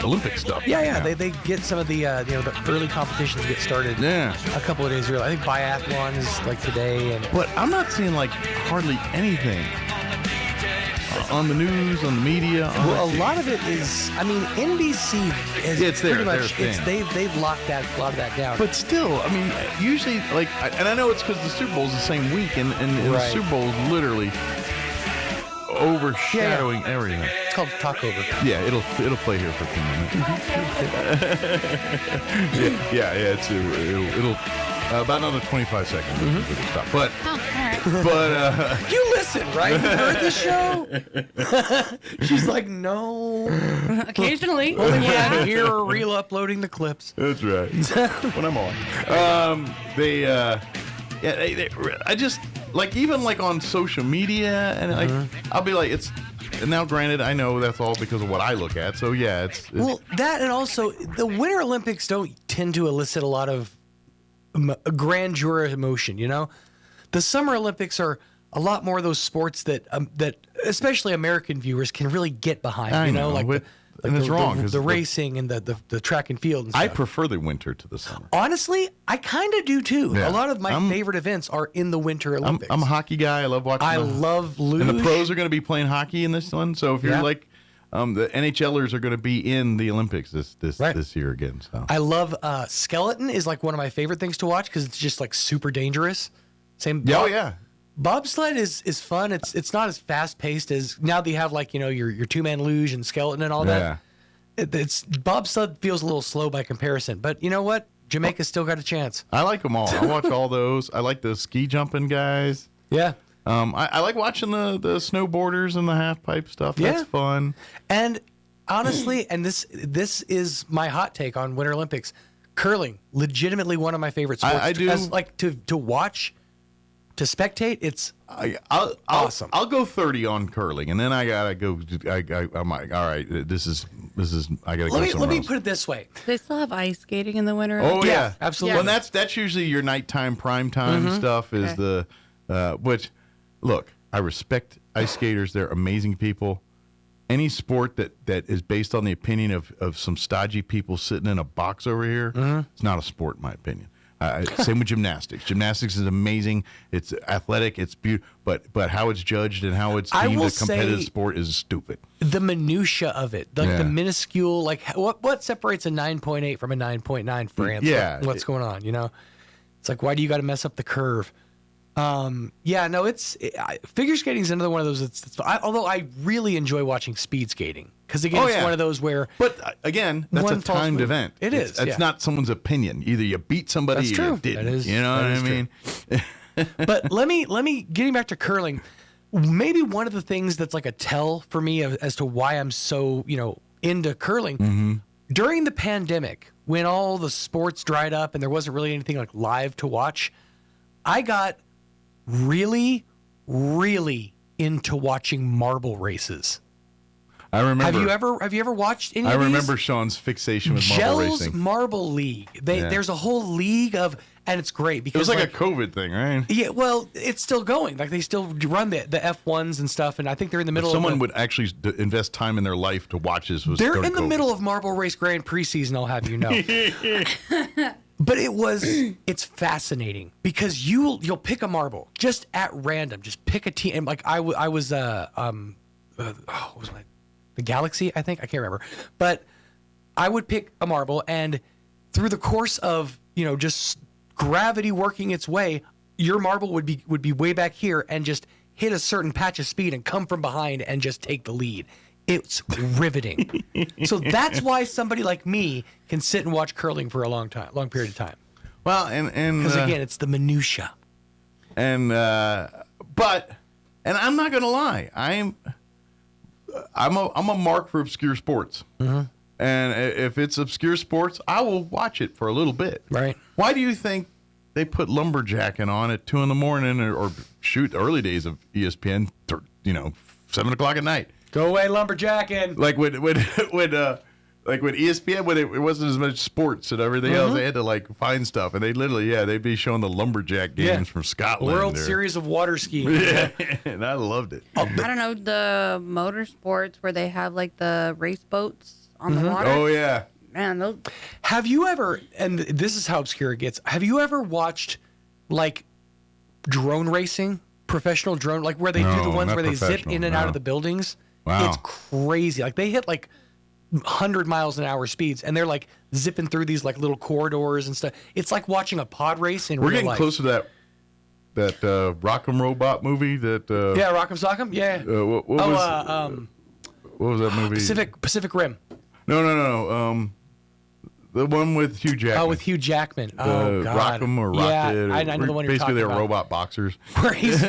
Olympic stuff. Yeah, now. they get some of the the early competitions get started. Yeah. A couple of days early. I think biathlon is like today, But I'm not seeing, like, hardly anything on the news, on the media. Well, a lot of it is. I mean, NBC is It's pretty their much. thing. They've locked a lot of that down. But still, I mean, usually, like, and I know it's because the Super Bowl's the same week, and the Right. Super Bowl's literally overshadowing everything. It's called Talkover. Yeah, it'll play here for a few minutes. yeah, it'll about another 25 seconds. It'll stop. But You listen, right? You heard the show? She's like, no. Occasionally. Only when I hear her uploading the clips. That's right. When I'm on. I just, like, even, like, on social media, and, like, I'll be like, it's, and now, granted, I know that's all because of what I look at, so, yeah, it's Well, that and also, the Winter Olympics don't tend to elicit a lot of grandeur of emotion. You know, the Summer Olympics are a lot more of those sports that that especially American viewers can really get behind. I know. Like and it's wrong. The racing and the track and field and stuff. I prefer the winter to the summer. Honestly, I kind of do too. Yeah. A lot of my favorite events are in the Winter Olympics. I'm a hockey guy. I love watching. I love luge. And the pros are going to be playing hockey in this one. So if you're like, the NHLers are going to be in the Olympics this year again. So I love skeleton is like one of my favorite things to watch because it's just like super dangerous. Same. Oh yeah. Bobsled is fun. It's not as fast paced as now that you have like your 2-man luge and skeleton and all that. It's bobsled feels a little slow by comparison, but you know what? Jamaica's still got a chance. I like them all. I watch all those. I like the ski jumping guys. Yeah. I like watching the snowboarders and the half pipe stuff. That's fun. And honestly, and this is my hot take on Winter Olympics, curling, legitimately one of my favorite sports. I do like to watch. To spectate, it's awesome. I'll go 30 on curling, and then I gotta go. I'm like, all right, this is. I gotta go. Let me put it this way: they still have ice skating in the winter. Oh yeah, absolutely. Well, that's usually your nighttime prime time stuff. Is the which look, I respect ice skaters. They're amazing people. Any sport that is based on the opinion of some stodgy people sitting in a box over here, it's not a sport, in my opinion. Same with gymnastics. Gymnastics is amazing. It's athletic. It's beautiful. But how it's judged and how it's deemed a competitive sport is stupid. The minutia of it, like the minuscule, like what separates a 9.8 from a 9.9 France? Yeah, what's going on? You know, it's like why do you got to mess up the curve? Figure skating is another one of those. Although I really enjoy watching speed skating because again, it's one of those where. But again, that's a timed event. It's not someone's opinion. Either you beat somebody that's or true. you didn't. That is, you know what I mean? But let me getting back to curling. Maybe one of the things that's like a tell for me as to why I'm so into curling during the pandemic when all the sports dried up and there wasn't really anything like live to watch. I got really, really into watching marble races. I remember. Have you ever watched any of these? I remember Sean's fixation with marble Gell's racing. Marble League. There's a whole league of, and it's great because it was like a COVID thing, right? Yeah, well, it's still going. Like they still run the F1s and stuff, and I think they're in the middle. Someone would actually invest time in their life to watch this. They're in the middle of Marble Race Grand Prix season. I'll have you know. But it's fascinating because you'll pick a marble just at random, just pick a team. And like I was what was my the Galaxy, I think, I can't remember, but I would pick a marble, and through the course of just gravity working its way, your marble would be way back here and just hit a certain patch of speed and come from behind and just take the lead. It's riveting. So that's why somebody like me can sit and watch curling for a long period of time. Well, and because again, it's the minutia. And but I'm not gonna lie, I'm a mark for obscure sports. And if it's obscure sports, I will watch it for a little bit. Right? Why do you think they put lumberjacking on at 2 a.m. or shoot the early days of ESPN? 7 o'clock at night. Go away, lumberjacking. Like when ESPN, when it wasn't as much sports and everything else, they had to find stuff, and they'd be showing the lumberjack games from Scotland. World Series of water skiing. Yeah, and I loved it. I don't know, the motorsports where they have the race boats on the water. Oh yeah, man. Those... Have you ever? And this is how obscure it gets. Have you ever watched drone racing, professional drone, where they do the ones where they zip in and out of the buildings? Wow. It's crazy. They hit 100 miles an hour speeds, and they're zipping through these little corridors and stuff. It's like watching a pod race in real life. We're getting close to that Rock'em Robot movie that. Yeah, Rock'em Sock'em. Yeah. What was that movie? Pacific Rim. No. The one with Hugh Jackman. Oh, with Hugh Jackman. Oh, God. Rock'em or Rocket. Yeah, I know the one you're talking about. Basically, they're robot boxers. Where he's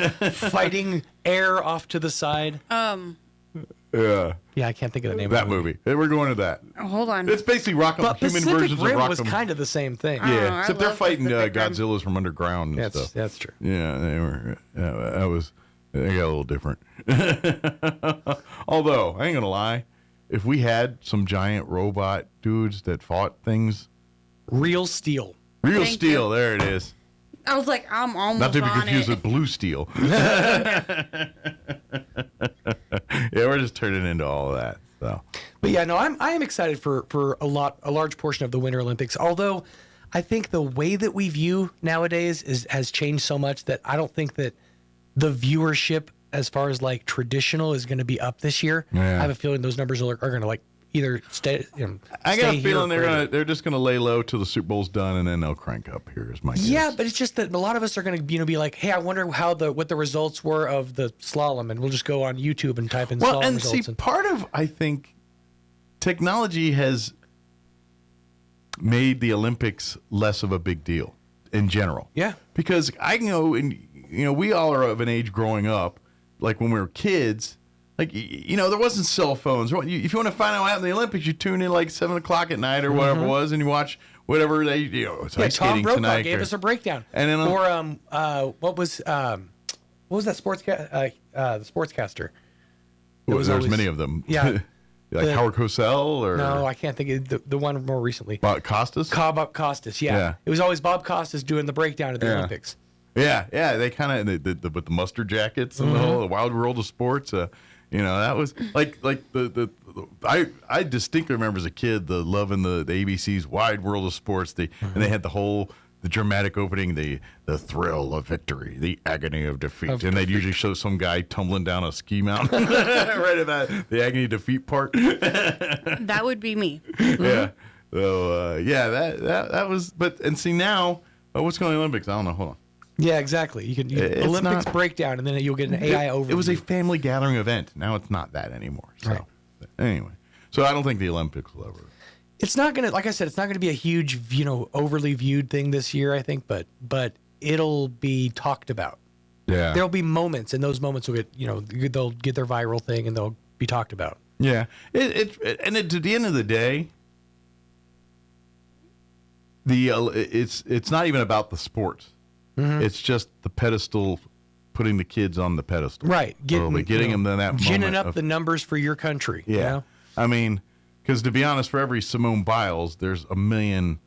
fighting air off to the side. Yeah. Yeah, I can't think of the name of that movie. We're going to that. Hold on. It's basically Rock'em. But Human Pacific versions Rim of Rock'em. was kind of the same thing. Yeah, except they're fighting Godzillas from underground and stuff. That's true. Yeah, they were. They got a little different. Although I ain't gonna lie, if we had some giant robot dudes that fought things, real steel. Real Thank steel. you. There it is. I was like, I'm almost Not to be on confused it. with blue steel. Yeah, we're just turning into all of that. So, but yeah, no, I am excited for a large portion of the Winter Olympics. Although, I think the way that we view nowadays has changed so much that I don't think that the viewership, as far as like traditional, is going to be up this year. Yeah. I have a feeling those numbers are going to like either stay. I got a feeling here they're just gonna lay low till the Super Bowl's done, and then they'll crank up. Here's my guess. Yeah, but it's just that a lot of us are going to be like, hey, I wonder what the results were of the slalom, and we'll just go on YouTube and type in slalom results. Part of, I think, technology has made the Olympics less of a big deal in general. Yeah, because I know, and we all are of an age growing up, like when we were kids. Like, there wasn't cell phones. If you want to find out what happened in the Olympics, you tune in like 7 o'clock at night or whatever it was, and you watch whatever they, it's ice Tom skating Brokaw tonight. gave us a breakdown. And then what was that the sportscaster? There's many of them. Yeah. Like Howard Cosell or no, I can't think of the one more recently. Bob Costas. Bob Costas. Yeah. It was always Bob Costas doing the breakdown of the Olympics. Yeah. They kind of with the mustard jackets and the wild world of sports. That was like I distinctly remember as a kid loving the ABC's Wide World of Sports. And they had the dramatic opening, the thrill of victory, the agony of defeat, and they'd usually show some guy tumbling down a ski mountain right at the agony of defeat part. That would be me. Yeah. So that was. But and see now, what's going on in the Olympics? I don't know. Hold on. Yeah, exactly. You can Olympics breakdown, and then you'll get an AI overview. It was a family gathering event. Now it's not that anymore. So right. Anyway, so I don't think the Olympics will ever. It's not gonna, like I said, it's not gonna be a huge, overly viewed thing this year. I think, but it'll be talked about. Yeah, there'll be moments, and those moments will get, they'll get their viral thing, and they'll be talked about. Yeah, to the end of the day, it's not even about the sport. Mm-hmm. It's just the pedestal, putting the kids on the pedestal. Right. Getting them to that ginning moment up the numbers for your country. Yeah. I mean, because to be honest, for every Simone Biles, there's a million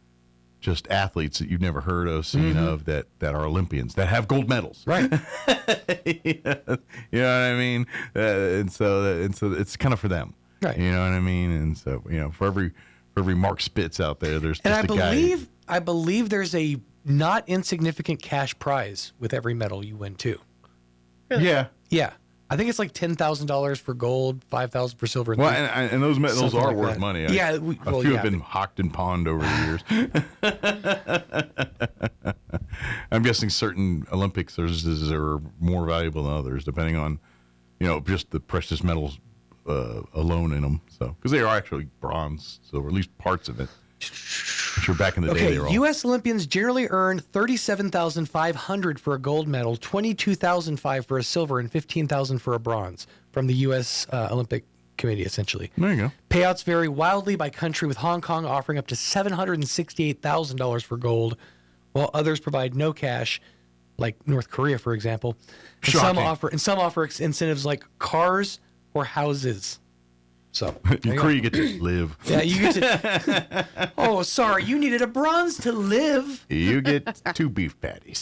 just athletes that you've never heard of, seen of, that are Olympians, that have gold medals. Right. You know what I mean? And so it's kind of for them. Right. You know what I mean? And so, for every Mark Spitz out there, there's just a guy. I believe there's a not insignificant cash prize with every medal you win too. Really? Yeah. I think it's like $10,000 for gold, $5,000 for silver. And those medals are worth money. Yeah, a few have been hawked and pawned over the years. I'm guessing certain Olympics are more valuable than others, depending on, just the precious metals alone in them. So, because they are actually bronze, silver, at least parts of it. Sure, back in the day, they were all. U.S. Olympians generally earn $37,500 for a gold medal, $22,500 for a silver, and $15,000 for a bronze from the U.S. Olympic Committee, essentially. There you go. Payouts vary wildly by country, with Hong Kong offering up to $768,000 for gold, while others provide no cash, like North Korea, for example. And some offer incentives like cars or houses. So in Korea, you get to live. Yeah, you get to. Oh, sorry, you needed a bronze to live. You get 2 beef patties.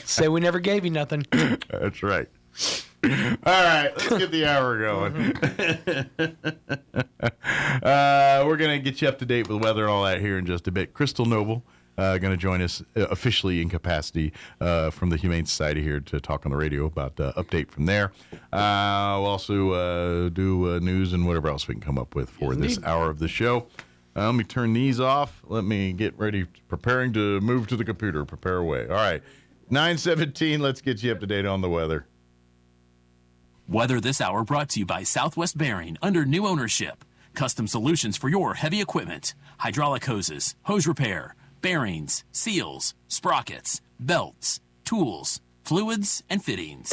Say we never gave you nothing. That's right. All right, let's get the hour going. We're going to get you up to date with weather and all that here in just a bit. Crystal Noble going to join us officially in capacity from the Humane Society here to talk on the radio about update from there. We'll also do news and whatever else we can come up with for this hour of the show. Let me turn these off. Let me get ready, preparing to move to the computer. Prepare away. All right, 9:17. Let's get you up to date on the weather. Weather this hour brought to you by Southwest Bearing under new ownership. Custom solutions for your heavy equipment, hydraulic hoses, hose repair, bearings, seals, sprockets, belts, tools, fluids, and fittings.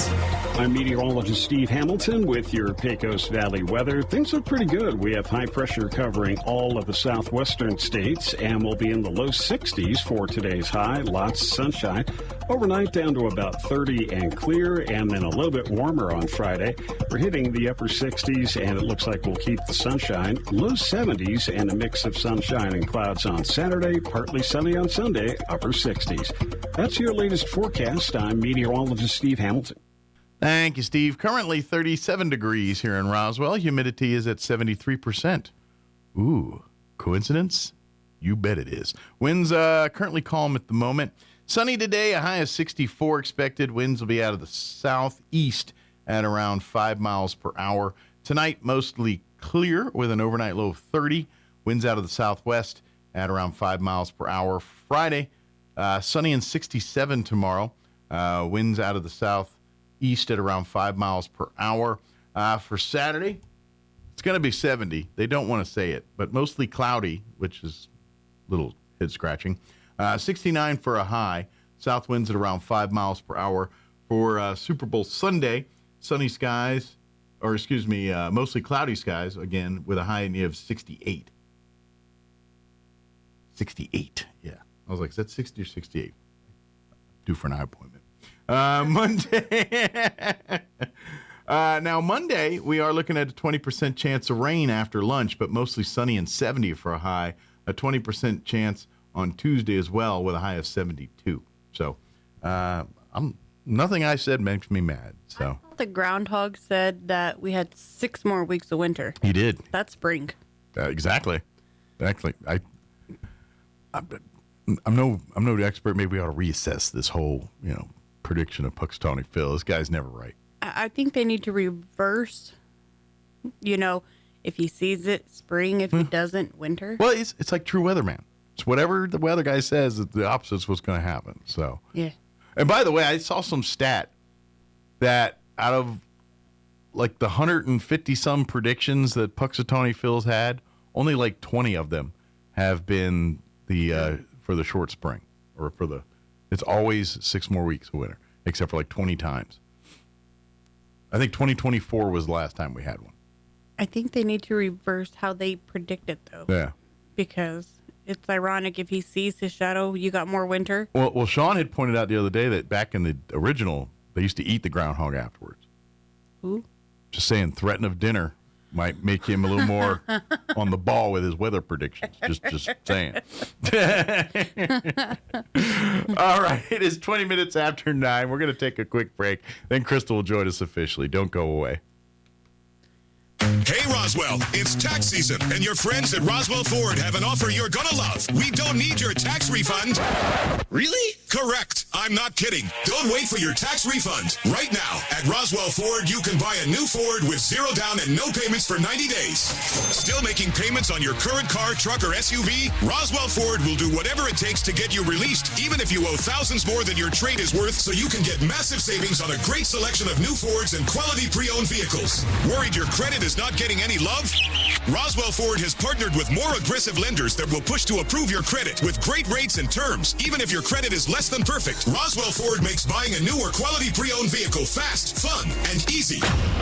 I'm meteorologist Steve Hamilton with your Pecos Valley weather. Things look pretty good. We have high pressure covering all of the southwestern states, and we'll be in the low 60s for today's high. Lots of sunshine. Overnight down to about 30 and clear, and then a little bit warmer on Friday. We're hitting the upper 60s, and it looks like we'll keep the sunshine. Low 70s and a mix of sunshine and clouds on Saturday, partly sunny on Sunday, upper 60s. That's your latest forecast. I'm meteorologist Steve Hamilton. Thank you, Steve. Currently 37 degrees here in Roswell. Humidity is at 73%. Ooh, coincidence? You bet it is. Winds currently calm at the moment. Sunny today, a high of 64 expected. Winds will be out of the southeast at around 5 miles per hour. Tonight, mostly clear with an overnight low of 30. Winds out of the southwest at around 5 miles per hour. Friday, sunny and 67 tomorrow. Winds out of the southeast at around 5 miles per hour. For Saturday, it's going to be 70. They don't want to say it, but mostly cloudy, which is a little head-scratching. 69 for a high. South winds at around 5 miles per hour. For Super Bowl Sunday, sunny skies, mostly cloudy skies, again, with a high of 68. 68, yeah. I was like, is that 60 or 68? Due for an eye appointment. Monday. Now, Monday, we are looking at a 20% chance of rain after lunch, but mostly sunny and 70 for a high. A 20% chance on Tuesday as well with a high of 72. So, nothing I said makes me mad. So the groundhog said that we had 6 more weeks of winter. He did. That's spring. Exactly. I'm no expert. Maybe we ought to reassess this whole, prediction of Puxatawny Phil. This guy's never right. I think they need to reverse, if he sees it, spring. If he doesn't, winter. Well, it's like true weatherman. It's whatever the weather guy says, the opposite's what's going to happen. So yeah. And by the way, I saw some stat that out of like the 150 some predictions that Puxatawny Phil's had, only like 20 of them have been for the short spring or it's always 6 more weeks of winter, except for like 20 times. I think 2024 was the last time we had one. I think they need to reverse how they predict it, though. Yeah. Because it's ironic if he sees his shadow, you got more winter. Well, Sean had pointed out the other day that back in the original, they used to eat the groundhog afterwards. Who? Just saying, threat of dinner might make him a little more on the ball with his weather predictions. Just saying. All right, it is 20 minutes after 9. We're going to take a quick break. Then Crystal will join us officially. Don't go away. Hey Roswell, it's tax season, and your friends at Roswell Ford have an offer you're gonna love. We don't need your tax refund. Really? Correct. I'm not kidding. Don't wait for your tax refund. Right now, at Roswell Ford, you can buy a new Ford with 0 down and no payments for 90 days. Still making payments on your current car, truck, or SUV? Roswell Ford will do whatever it takes to get you released, even if you owe thousands more than your trade is worth, so you can get massive savings on a great selection of new Fords and quality pre-owned vehicles. Worried your credit is not getting any love? Roswell Ford has partnered with more aggressive lenders that will push to approve your credit with great rates and terms, even if your credit is less than perfect. Roswell Ford makes buying a new or quality pre-owned vehicle fast, fun, and easy.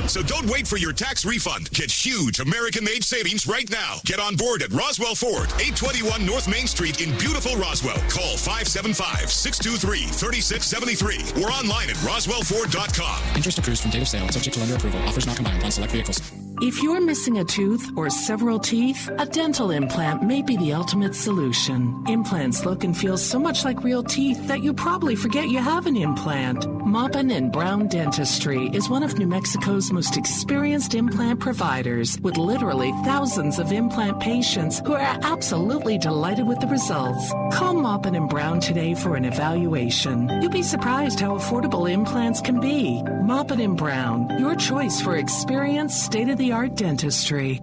So don't wait for your tax refund. Get huge American-made savings right now. Get on board at Roswell Ford, 821 North Main Street in beautiful Roswell. Call 575-623-3673 or online at roswellford.com. Interest accrues from date of sale, subject to lender approval. Offers not combined on select vehicles. If you're missing a tooth or several teeth, a dental implant may be the ultimate solution. Implants look and feel so much like real teeth that you probably forget you have an implant. Maupin and Brown Dentistry is one of New Mexico's most experienced implant providers, with literally thousands of implant patients who are absolutely delighted with the results. Call Maupin and Brown today for an evaluation. You'll be surprised how affordable implants can be. Maupin and Brown, your choice for experienced, state-of-the-art dentistry.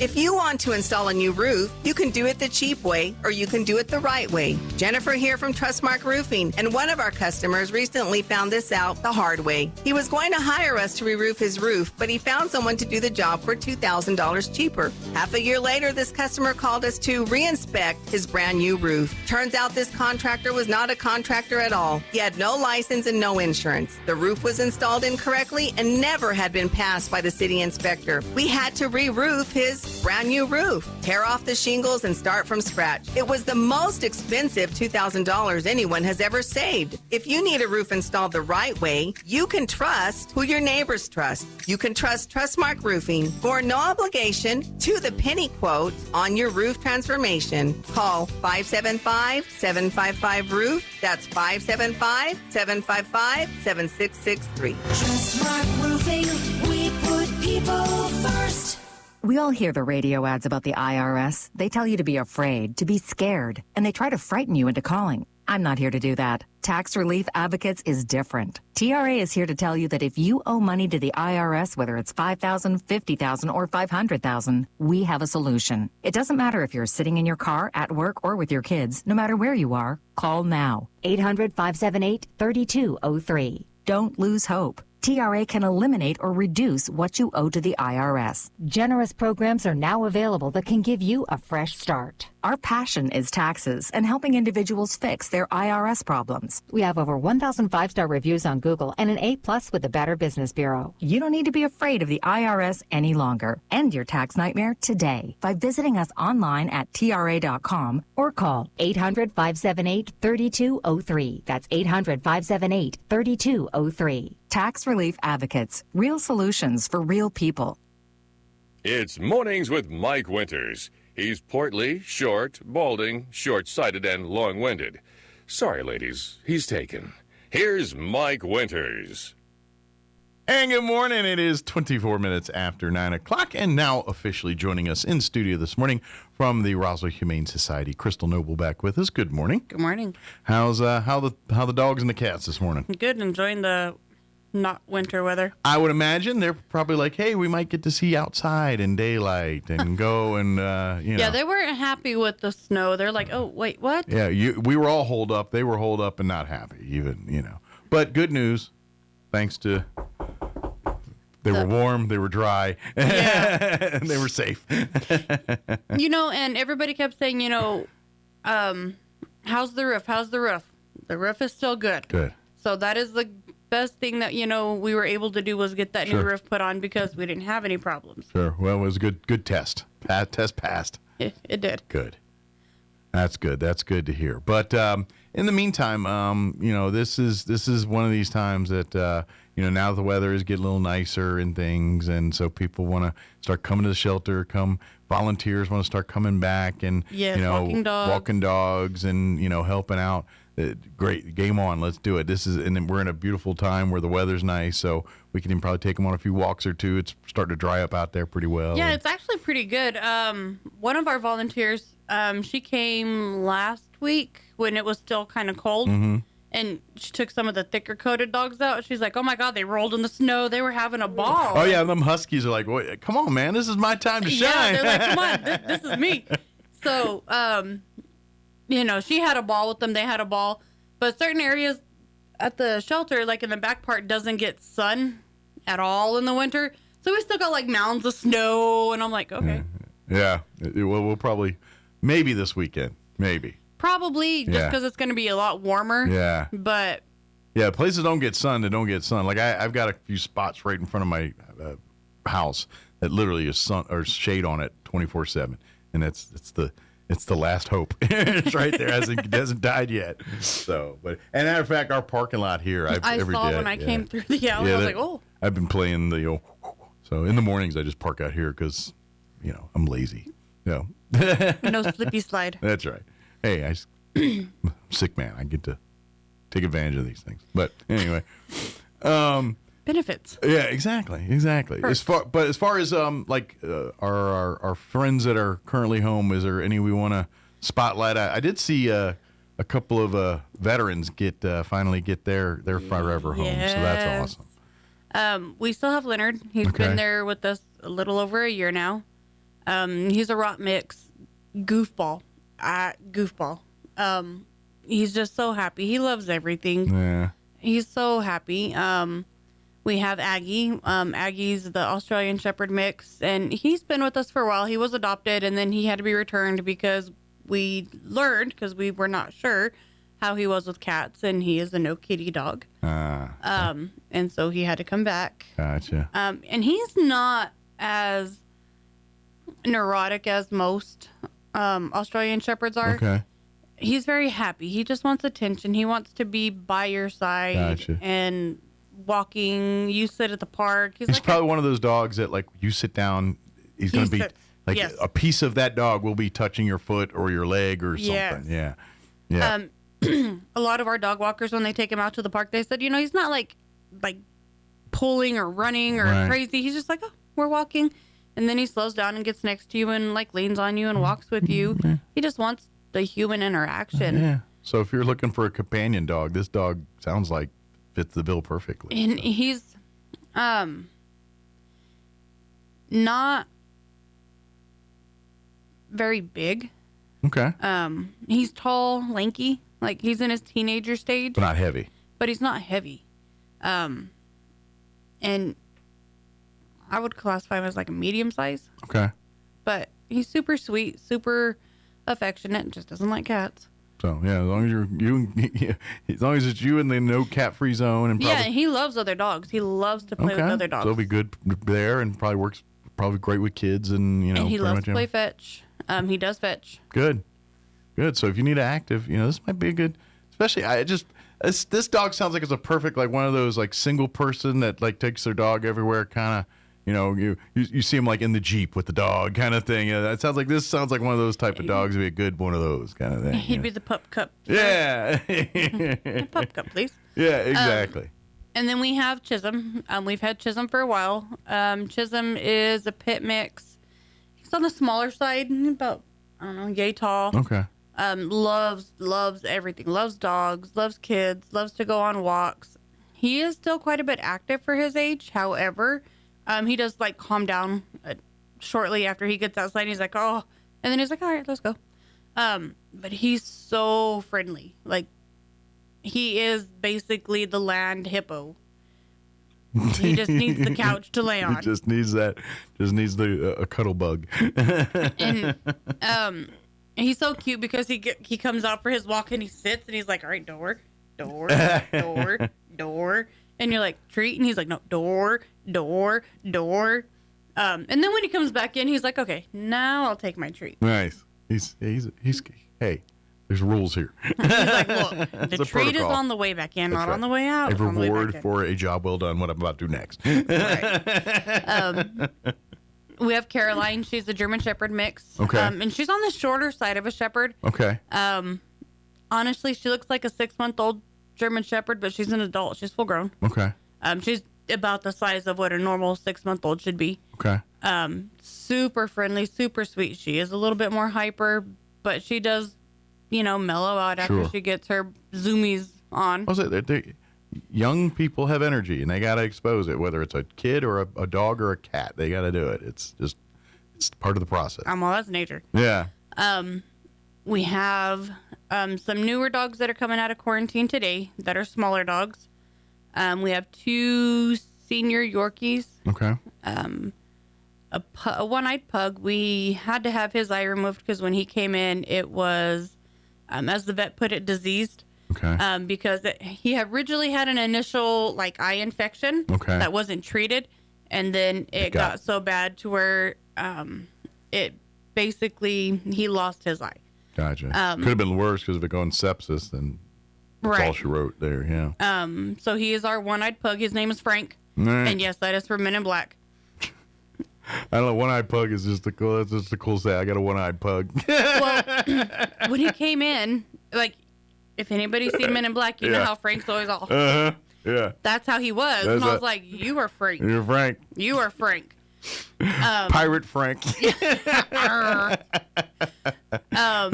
If you want to install a new roof, you can do it the cheap way or you can do it the right way. Jennifer here from Trustmark Roofing, and one of our customers recently found this out the hard way. He was going to hire us to re-roof his roof, but he found someone to do the job for $2,000 cheaper. Half a year later, this customer called us to re-inspect his brand new roof. Turns out this contractor was not a contractor at all. He had no license and no insurance. The roof was installed incorrectly and never had been passed by the city inspector. We had to re-roof his brand new roof, tear off the shingles and start from scratch. It was the most expensive $2,000 anyone has ever saved. If you need a roof installed the right way, you can trust who your neighbors trust. You can trust Trustmark Roofing for no obligation to the penny quote on your roof transformation. Call 575-755-ROOF. That's 575-755-7663. Trustmark Roofing, we put people first. We all hear the radio ads about the IRS. They tell you to be afraid, to be scared, and they try to frighten you into calling. I'm not here to do that. Tax Relief Advocates is different. TRA is here to tell you that if you owe money to the IRS, whether it's $5,000, $50,000, or $500,000, we have a solution. It doesn't matter if you're sitting in your car, at work, or with your kids. No matter where you are, call now. 800-578-3203. Don't lose hope. TRA can eliminate or reduce what you owe to the IRS. Generous programs are now available that can give you a fresh start. Our passion is taxes and helping individuals fix their IRS problems. We have over 1,000 5-star reviews on Google and an A+ with the Better Business Bureau. You don't need to be afraid of the IRS any longer. End your tax nightmare today by visiting us online at TRA.com or call 800-578-3203. That's 800-578-3203. Tax Relief Advocates. Real solutions for real people. It's Mornings with Mike Winters. He's portly, short, balding, short-sighted, and long-winded. Sorry, ladies, he's taken. Here's Mike Winters. And good morning. It is 24 minutes after 9 o'clock, and now officially joining us in studio this morning from the Roswell Humane Society, Crystal Noble back with us. Good morning. Good morning. How's how the dogs and the cats this morning? Good, enjoying the not winter weather. I would imagine they're probably like, hey, we might get to see outside in daylight and go and, Yeah, they weren't happy with the snow. They're like, oh, wait, what? Yeah, we were all holed up. They were holed up and not happy even, But good news, thanks to... They were warm, they were dry, and they were safe. And everybody kept saying, how's the roof? How's the roof? The roof is still good. Good. So that is the best thing that, we were able to do was get that new roof put on because we didn't have any problems. Sure. Well, it was a good test. Test passed. It did. Good. That's good. That's good to hear. But in the meantime, this is one of these times that now the weather is getting a little nicer and things, and so people want to start coming to the shelter. Volunteers want to start coming back, and walking dogs, and helping out. Great, game on. Let's do it. And we're in a beautiful time where the weather's nice, so we can even probably take them on a few walks or two. It's starting to dry up out there pretty well. Yeah, it's actually pretty good. One of our volunteers, she came last week when it was still kind of cold, and she took some of the thicker coated dogs out. She's like, oh my God, they rolled in the snow. They were having a ball. Oh yeah, them huskies are like, wait, come on, man, this is my time to shine. Yeah, they're like, come on, this is me. So, she had a ball with them. They had a ball. But certain areas at the shelter, like in the back part, doesn't get sun at all in the winter. So we still got like mounds of snow. And I'm like, okay. Yeah. We'll probably, maybe this weekend. Maybe. Probably just because it's going to be a lot warmer. Yeah. But. Yeah, places don't get sun. They don't get sun. Like I've got a few spots right in front of my house that literally is sun or shade on it 24/7. And it's the last hope. It's right there. It hasn't died yet. So, and matter of fact, our parking lot here, I saw when I came through the alley. I was like, oh. I've been playing so in the mornings I just park out here because, I'm lazy. No slippy slide. That's right. Hey, I'm a sick man. I get to take advantage of these things. But anyway, benefits. Yeah, exactly. As far as our friends that are currently home, is there any we want to spotlight? I did see a couple of veterans finally get their forever home, so that's awesome. We still have Leonard. He's been there with us a little over a year now. He's a rot mix goofball. He's just so happy. He loves everything. Yeah. He's so happy. We have Aggie. Aggie's the Australian Shepherd mix, and he's been with us for a while. He was adopted, and then he had to be returned because we learned, because we were not sure, how he was with cats, and he is a no-kitty dog. And so he had to come back. Gotcha. And he's not as... neurotic as most Australian Shepherds are. Okay. He's very happy. He just wants attention. He wants to be by your side and walking. You sit at the park. He's like probably one of those dogs that, like, you sit down, he's going to be, like, yes. a piece of that dog will be touching your foot or your leg or something. Yes. Yeah. A lot of our dog walkers, when they take him out to the park, they said, he's not like pulling or running or crazy. He's just like, oh, we're walking. And then he slows down and gets next to you and like leans on you and walks with you. He just wants the human interaction. Yeah. So if you're looking for a companion dog, this dog sounds like fits the bill perfectly. And he's not very big. Okay. He's tall, lanky, like he's in his teenager stage. But not heavy. But he's not heavy. And I would classify him as like a medium size. Okay. But he's super sweet, super affectionate, and just doesn't like cats. So yeah, as long as as long as it's you in the no cat free zone, and probably, he loves other dogs. He loves to play with other dogs. So he'll be good there, and probably works great with kids, and And he loves to play fetch. He does fetch. Good. So if you need an active, this might be a good. Especially, this dog sounds like it's a perfect, like one of those like single person that like takes their dog everywhere, kind of. You see him like in the Jeep with the dog kind of thing. That sounds like one of those type of dogs would be a good one of those kind of thing. He'd be the pup cup. Yeah. Pup cup, please. Yeah, exactly. And then we have Chisholm. We've had Chisholm for a while. Chisholm is a pit mix. He's on the smaller side, about, I don't know, yay tall. Okay. Loves everything. Loves dogs, loves kids, loves to go on walks. He is still quite a bit active for his age. However, he does like calm down shortly after he gets outside. He's like, oh, and then he's like, all right, let's go. But he's so friendly. Like, he is basically the land hippo. He just needs the couch to lay on. He just needs a cuddle bug. And he's so cute because he comes out for his walk and he sits and he's like, all right, door. And you're like, treat, and he's like, no, door. And then when he comes back in, he's like, okay, now I'll take my treat. Nice. He's hey, there's rules here. He's like, look, the treat is on the way back in, not on the way out. A reward for a job well done, what I'm about to do next. Right. We have Caroline. She's a German Shepherd mix. Okay. And she's on the shorter side of a Shepherd. Okay. Honestly, she looks like a 6-month-old German Shepherd, but she's an adult. She's full grown. Okay. She's about the size of what a normal 6-month-old should be. Okay. Super friendly, super sweet. She is a little bit more hyper, but she does, mellow out after she gets her zoomies on. Young people have energy, and they got to expose it, whether it's a kid or a dog or a cat. They got to do it. It's part of the process. Well, that's nature. Yeah. We have some newer dogs that are coming out of quarantine today that are smaller dogs. We have 2 senior Yorkies. Okay. A one-eyed pug. We had to have his eye removed because when he came in, it was, as the vet put it, diseased. Okay. Because he originally had an initial eye infection that wasn't treated, and then it got so bad to where it basically he lost his eye. Gotcha. Could have been worse because of it going sepsis, then that's all she wrote there. Yeah. So he is our one-eyed pug. His name is Frank, and yes, that is for Men in Black. I don't know. One-eyed pug is just that's just a cool say. I got a one-eyed pug. Well, when he came in, if anybody's seen Men in Black, you know how Frank's always all. Yeah. That's how he was, and I was like, "You are Frank. You're Frank. You are Frank." Pirate Frank. Does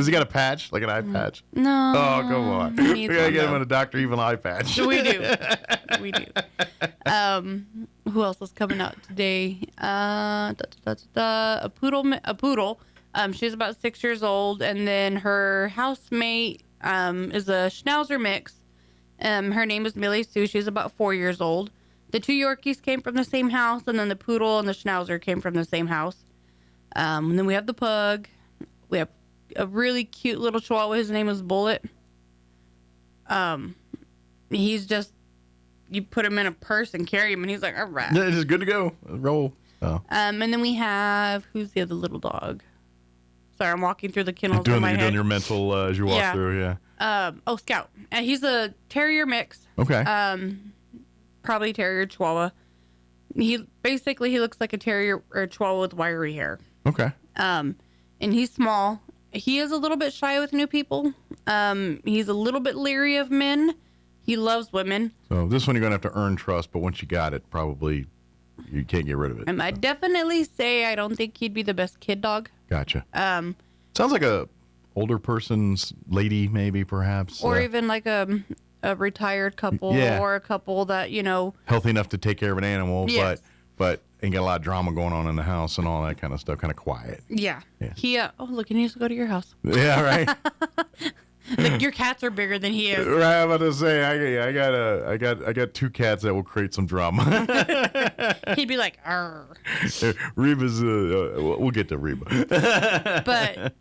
he got a patch, like an eye patch? No. Oh, come on. We gotta get him a Dr. Evil eye patch. We do. Who else is coming out today? A poodle. She's about 6 years old, and then her housemate is a Schnauzer mix. Her name is Millie Sue. She's about 4 years old. The 2 Yorkies came from the same house, and then the poodle and the Schnauzer came from the same house. And then we have the pug. We have a really cute little Chihuahua. His name is Bullet. He's just, you put him in a purse and carry him, and he's like, all right. Yeah, it's just good to go. Roll. Oh. And then we have, who's the other little dog? Sorry, I'm walking through the kennels You're in my head. doing your mental as you walk through, yeah. Scout. He's a terrier mix. Okay. Probably terrier chihuahua. He looks like a terrier or chihuahua with wiry hair. Okay. And he's small. He is a little bit shy with new people. He's a little bit leery of men. He loves women. So this one you're going to have to earn trust, but once you got it, probably you can't get rid of it. I definitely say I don't think he'd be the best kid dog. Gotcha. Sounds like a older person's lady, maybe, perhaps. Or even like a retired couple or a couple that, healthy enough to take care of an animal, Yes. but ain't got a lot of drama going on in the house and all that kind of stuff, kind of quiet. Yeah. He, look, he needs to go to your house. Yeah, right. Like your cats are bigger than he is. Right, I'm about to say I got 2 cats that will create some drama. He'd be like, "Arr." Reba's we'll get to Reba. But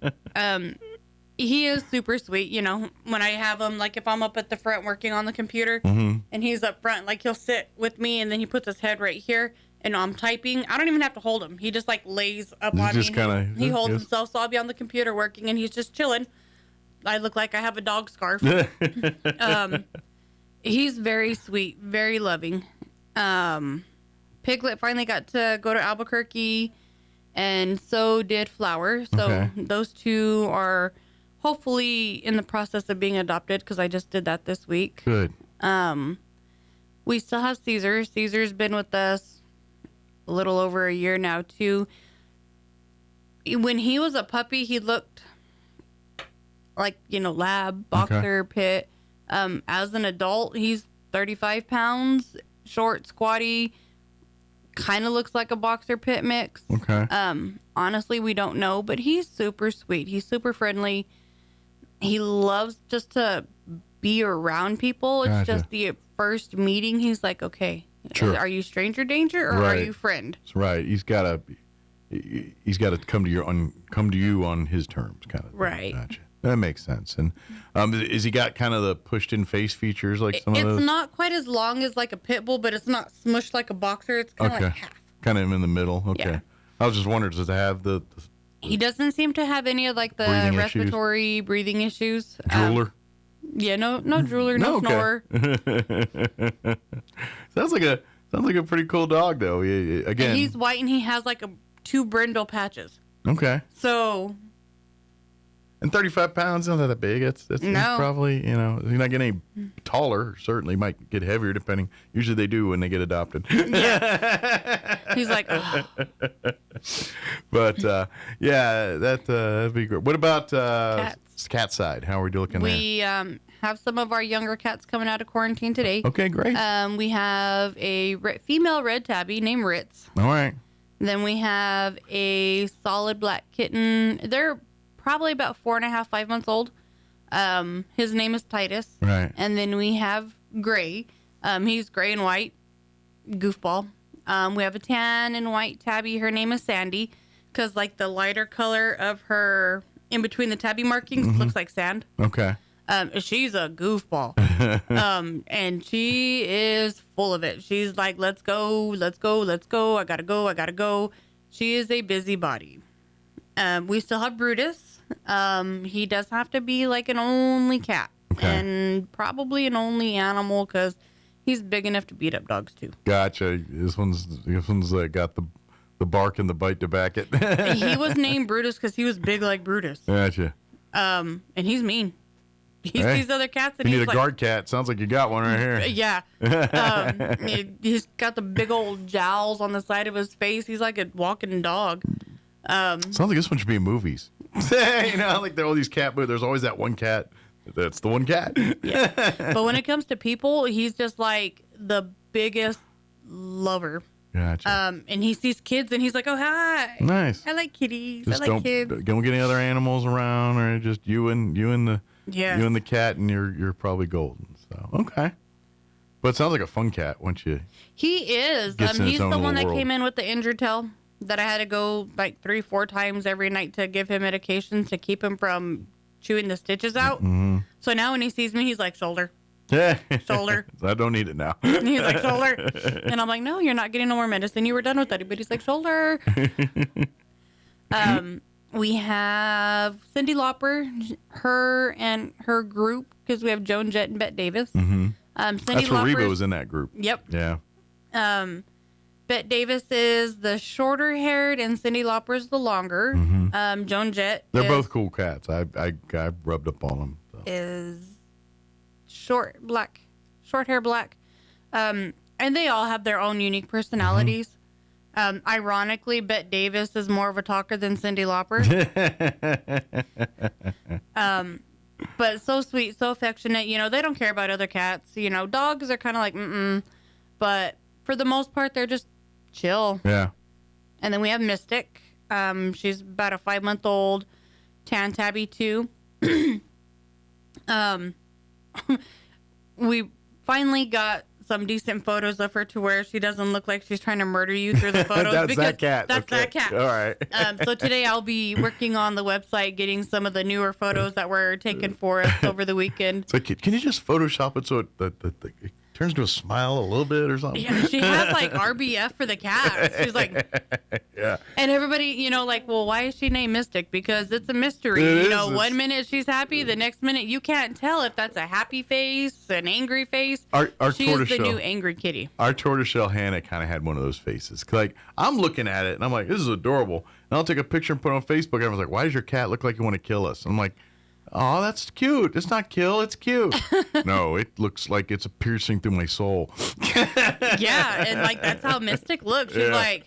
he is super sweet. When I have him, like if I'm up at the front working on the computer and he's up front, like he'll sit with me and then he puts his head right here and I'm typing. I don't even have to hold him. He just like lays up on me. He holds himself, so I'll be on the computer working and he's just chilling. I look like I have a dog scarf. He's very sweet, very loving. Piglet finally got to go to Albuquerque, and so did Flower. So those 2 are hopefully in the process of being adopted because I just did that this week. Good. We still have Caesar. Caesar's been with us a little over a year now, too. When he was a puppy, he looked like, lab, boxer, pit. As an adult, he's 35 pounds, short, squatty, kind of looks like a boxer pit mix. Okay. Honestly, we don't know, but he's super sweet. He's super friendly. He loves just to be around people. It's just the first meeting. He's like, okay, are you stranger danger or are you friend? That's right. He's got to come to you on his terms, kind of thing. Right. Gotcha. That makes sense. And is he got kind of the pushed-in face features like some of those? It's not quite as long as like a pit bull, but it's not smushed like a boxer. It's kind of like half. Kind of in the middle. Okay. Yeah. I was just wondering, does it have the He doesnn't seem to have any of like the respiratory breathing issues. Drooler? No drooler, no snorer. Sounds like a pretty cool dog, though. Again, And he's white and he has like 2 brindle patches. Okay. So. And 35 pounds, not that big. That's No. probably, he's not getting any taller. Certainly might get heavier depending. Usually they do when they get adopted. Yeah. He's like, oh. But, that'd be great. What about cat side? How are we looking there? We have some of our younger cats coming out of quarantine today. Okay, great. We have a female red tabby named Ritz. All right. Then we have a solid black kitten. They're probably about 4.5, 5 months old. His name is Titus. Right. And then we have Gray. He's gray and white. Goofball. We have a tan and white tabby. Her name is Sandy because like the lighter color of her in between the tabby markings looks like sand. Okay. She's a goofball. And she is full of it. She's like, let's go. I gotta go. She is a busybody. We still have Brutus. He does have to be like an only cat and probably an only animal because he's big enough to beat up dogs too. Gotcha. This one's got the bark and the bite to back it. He was named Brutus because he was big like Brutus. Gotcha. And he's mean. He sees other cats and you he's need a like, guard cat. Sounds like you got one right here. Yeah. He's got the big old jowls on the side of his face. He's like a walking dog. Sounds like this one should be in movies. Like there are all these cat movies. There's always that one cat. That's the one cat. Yeah. But when it comes to people, he's just like the biggest lover. Gotcha. And he sees kids and he's like, oh, hi. Nice. I like kitties. Just I like kids. Don't get any other animals around, or just you and the cat, and you're probably golden. So okay. But it sounds like a fun cat once you. He is. He's the one that came in with the injured tail that I had to go like 3-4 times every night to give him medication to keep him from chewing the stitches out. Mm-hmm. So now when he sees me, he's like, shoulder. Shoulder. I don't need it now. And he's like, shoulder. And I'm like, no, you're not getting no more medicine. You were done with that. But he's like, shoulder. We have Cyndi Lauper, her and her group, because we have Joan Jett and Bette Davis. Mm-hmm. Cyndi That's where Reba Lauper's- was in that group. Yep. Yeah. Bette Davis is the shorter haired and Cyndi Lauper's the longer. Mhm. Joan Jett They're both cool cats. I rubbed up on them. So. is short hair black. And they all have their own unique personalities. Ironically, Bette Davis is more of a talker than Cyndi Lauper. But so sweet, so affectionate. You know, they don't care about other cats. You know, dogs are kind of like, but for the most part, they're just chill. Yeah. And then we have Mystic. She's about a 5-month-old tan tabby too. We finally got some decent photos of her to where she doesn't look like she's trying to murder you through the photos. That's that cat. That's Okay. that cat. All right. So today I'll be working on the website, getting some of the newer photos that were taken for us over the weekend. So can you just Photoshop it so it turns to a smile a little bit or something? Yeah, she has like RBF for the cat. She's like, yeah. and everybody, you know, like, well, why is she named Mystic? Because it's a mystery. It You is. know, It's- 1 minute she's happy, the next minute you can't tell if that's a happy face, an angry face. Our She is the tortoiseshell. new angry kitty. Our tortoiseshell Hannah kind of had one of those faces. Like, I'm looking at it and I'm like, this is adorable. And I'll take a picture and put it on Facebook. And I was like, why does your cat look like you want to kill us? And I'm like, oh, that's cute. It's not kill, it's cute. No, it looks like it's piercing through my soul. Yeah, and like that's how Mystic looks. She's Yeah. like,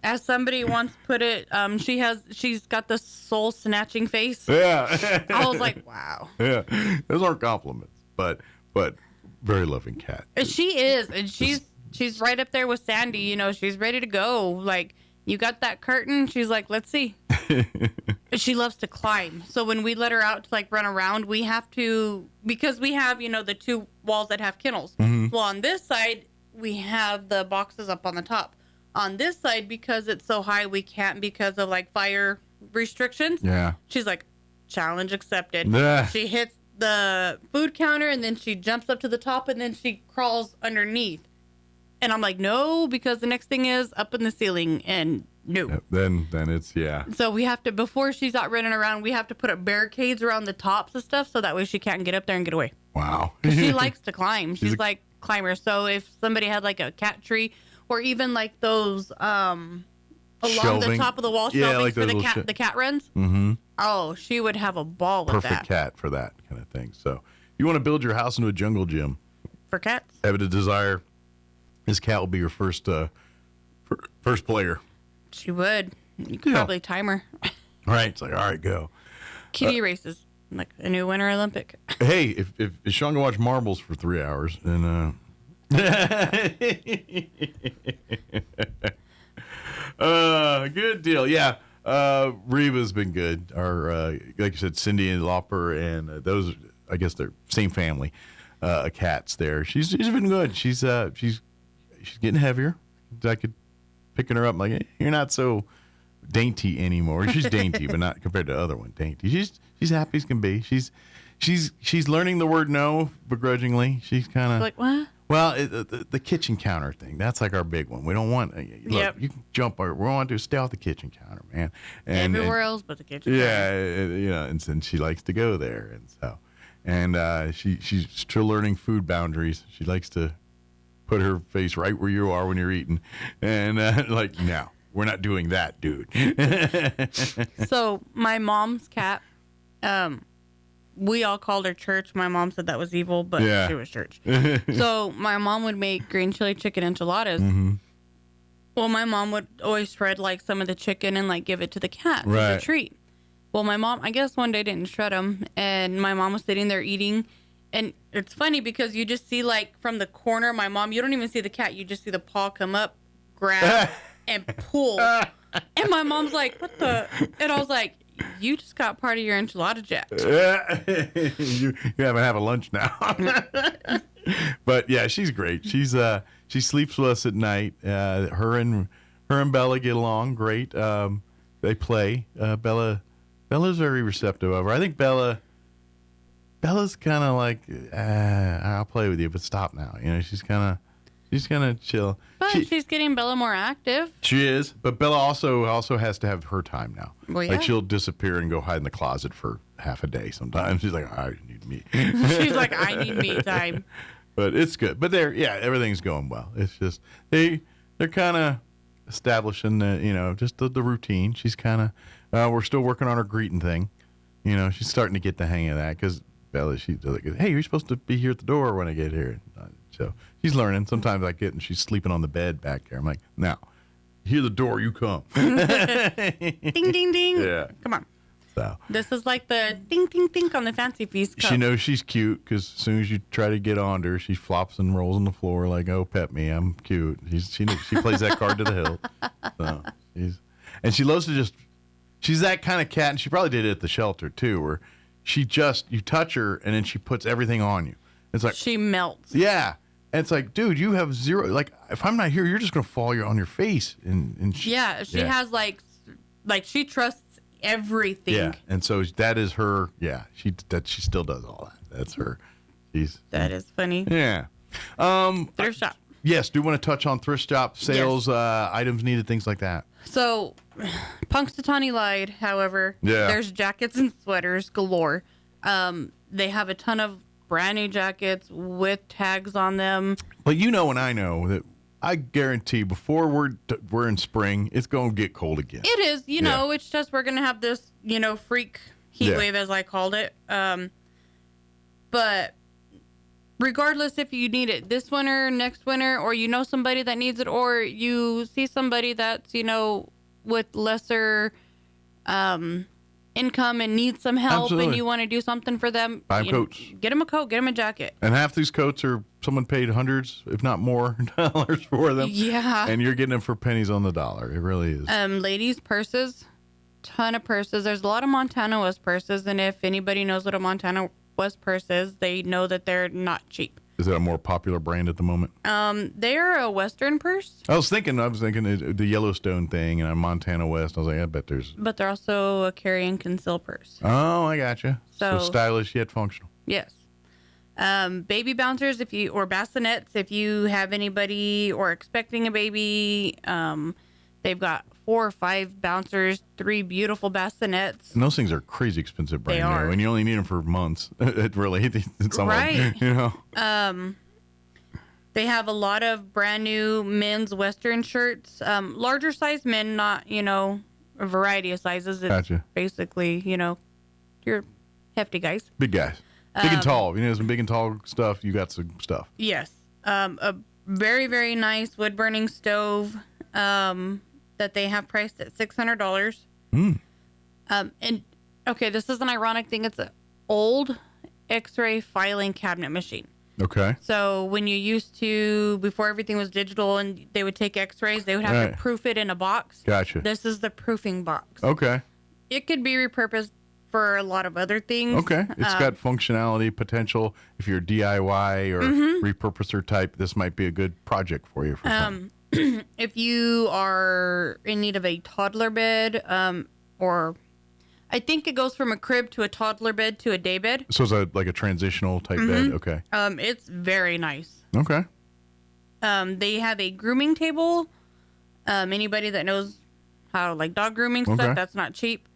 as somebody once put it, she's got the soul snatching face. Yeah. I was like, wow. Yeah. Those aren't compliments, but very loving cat. And she is, and she's right up there with Sandy. You know, she's ready to go. Like, you got that curtain. She's like, let's see. She loves to climb. So when we let her out to like run around, we have to, because we have, you know, the two walls that have kennels. Mhm. Well, on this side, we have the boxes up on the top. On this side, because it's so high, we can't because of like fire restrictions. Yeah. She's like, challenge accepted. Yeah. She hits the food counter and then she jumps up to the top and then she crawls underneath. And I'm like, no, because the next thing is up in the ceiling and no. Then it's, yeah. So we have to, before she's out running around, we have to put up barricades around the tops and stuff so that way she can't get up there and get away. Wow. 'Cause she likes to climb. She's a- like climber. So if somebody had like a cat tree or even like those along the Shelving. top of the wall Yeah, shelving like for those little the cat runs, Mm-hmm. oh, she would have a ball with Perfect that. cat for that kind of thing. So you want to build your house into a jungle gym. For cats? Have a desire. This cat will be your first player. She would. You could Yeah. probably time her. Right. It's like, all right, go. Kitty races. Like a new Winter Olympic. Hey, if Sean can watch marbles for 3 hours, then good deal. Yeah. Reba's been good. Our like you said, Cyndi and Lauper, and those, I guess they're same family. Cats there. She's been good. She's getting heavier. I could picking her up like, hey, you're not so dainty anymore. She's dainty, but not compared to the other one. Dainty. She's happy as can be. She's learning the word no begrudgingly. She's kind of Like, what? Well, the kitchen counter thing, that's like our big one. We don't want, look, Yep. you can jump, we want to stay off the kitchen counter, man. Everywhere else but the kitchen. Yeah, and she likes to go there. And so, and she's still learning food boundaries. She likes to put her face right where you are when you're eating. And like, no, we're not doing that, dude. So my mom's cat, we all called her Church. My mom said that was evil, but Yeah. she was Church. So my mom would make green chili chicken enchiladas. Mm-hmm. Well, my mom would always shred like some of the chicken and like give it to the cat as Right. a treat. Well, my mom, I guess one day didn't shred them, and my mom was sitting there eating. And it's funny because you just see like from the corner, my mom, you don't even see the cat. You just see the paw come up, grab, and pull. And my mom's like, what the? And I was like, you just got part of your enchilada jacked. you haven't had a lunch now. But yeah, she's great. She sleeps with us at night. Her and Bella get along great. They play. Bella's very receptive of her. I think Bella Bella's kind of like, I'll play with you, but stop now. She's kind of chill. But she's getting Bella more active. She is, but Bella also has to have her time now. Well, yeah. Like she'll disappear and go hide in the closet for half a day sometimes. She's like, I need me. She's like, I need me time. But it's good. But everything's going well. It's just they're kind of establishing just the routine. She's kind of we're still working on her greeting thing. She's starting to get the hang of that because Bella, she's like, hey, you're supposed to be here at the door when I get here. So she's learning. Sometimes I get and she's sleeping on the bed back there. I'm like, now, hear the door, you come. Ding, ding, ding. Yeah. Come on. So this is like the ding, ding, ding on the Fancy Feast cup. She knows she's cute because as soon as you try to get on her, she flops and rolls on the floor like, oh, pet me, I'm cute. She plays that card to the hilt. So she loves to she's that kind of cat, and she probably did it at the shelter too, where you touch her and then she puts everything on you. It's like she melts. Yeah. And it's like, dude, you have zero. Like, if I'm not here, you're just gonna fall on your face. And she has like she trusts everything. Yeah, and so that is her. Yeah, she still does all that. That's her. That is funny. Yeah. Thrift shop. Yes. Do want to touch on thrift shop sales, items needed, things like that. So, Punxsutawney lied. However, there's jackets and sweaters galore. They have a ton of brand new jackets with tags on them. But and I know that I guarantee before we're in spring, it's going to get cold again. It is, it's just we're going to have this, freak heat wave, as I called it. But regardless if you need it this winter, next winter, or somebody that needs it, or you see somebody that's, with lesser income and needs some help. Absolutely. And you want to do something for them, buy coats. Get them a coat, get them a jacket. And half these coats are someone paid hundreds, if not more, dollars for them. Yeah. And you're getting them for pennies on the dollar. It really is. Ladies' purses, ton of purses. There's a lot of Montana West purses, and if anybody knows what a Montana West purse is, they know that they're not cheap. Is that a more popular brand at the moment? They are a Western purse. I was thinking the Yellowstone thing and Montana West. I was like, I bet there's. But they're also a carry and conceal purse. Oh, I gotcha. So stylish yet functional. Yes. Baby bouncers, or bassinets, if you have anybody or expecting a baby, they've got 4 or 5 bouncers, 3 beautiful bassinets. And those things are crazy expensive brand new, and you only need them for months. It really, it's right. They have a lot of brand new men's Western shirts, larger size men, not a variety of sizes. It's gotcha. Basically, your hefty guys, big guys, big and tall. Some big and tall stuff. You got some stuff. Yes, a very very nice wood burning stove. That they have priced at $600. And okay, this is an ironic thing. It's an old X-ray filing cabinet machine. Okay. So when you used to, before everything was digital and they would take X-rays, they would have to proof it in a box. Gotcha. This is the proofing box. Okay. It could be repurposed for a lot of other things. Okay. It's got functionality potential. If you're DIY or repurposer type, this might be a good project for you. If you are in need of a toddler bed, or I think it goes from a crib to a toddler bed to a day bed. So it's like a transitional type bed? Okay. It's very nice. Okay. They have a grooming table. Anybody that knows how to dog grooming stuff, that's not cheap.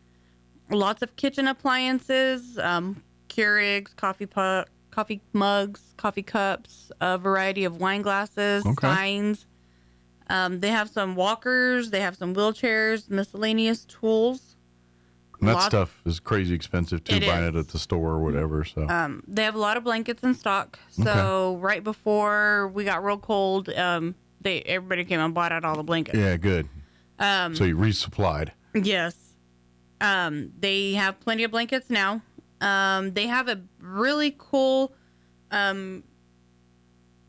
Lots of kitchen appliances, Keurigs, coffee mugs, coffee cups, a variety of wine glasses, steins. They have some walkers, they have some wheelchairs, miscellaneous tools. And that stuff is crazy expensive too, buying it at the store or whatever. So they have a lot of blankets in stock. So right before we got real cold, everybody came and bought out all the blankets. Yeah, good. So you resupplied. Yes. They have plenty of blankets now. They have a really cool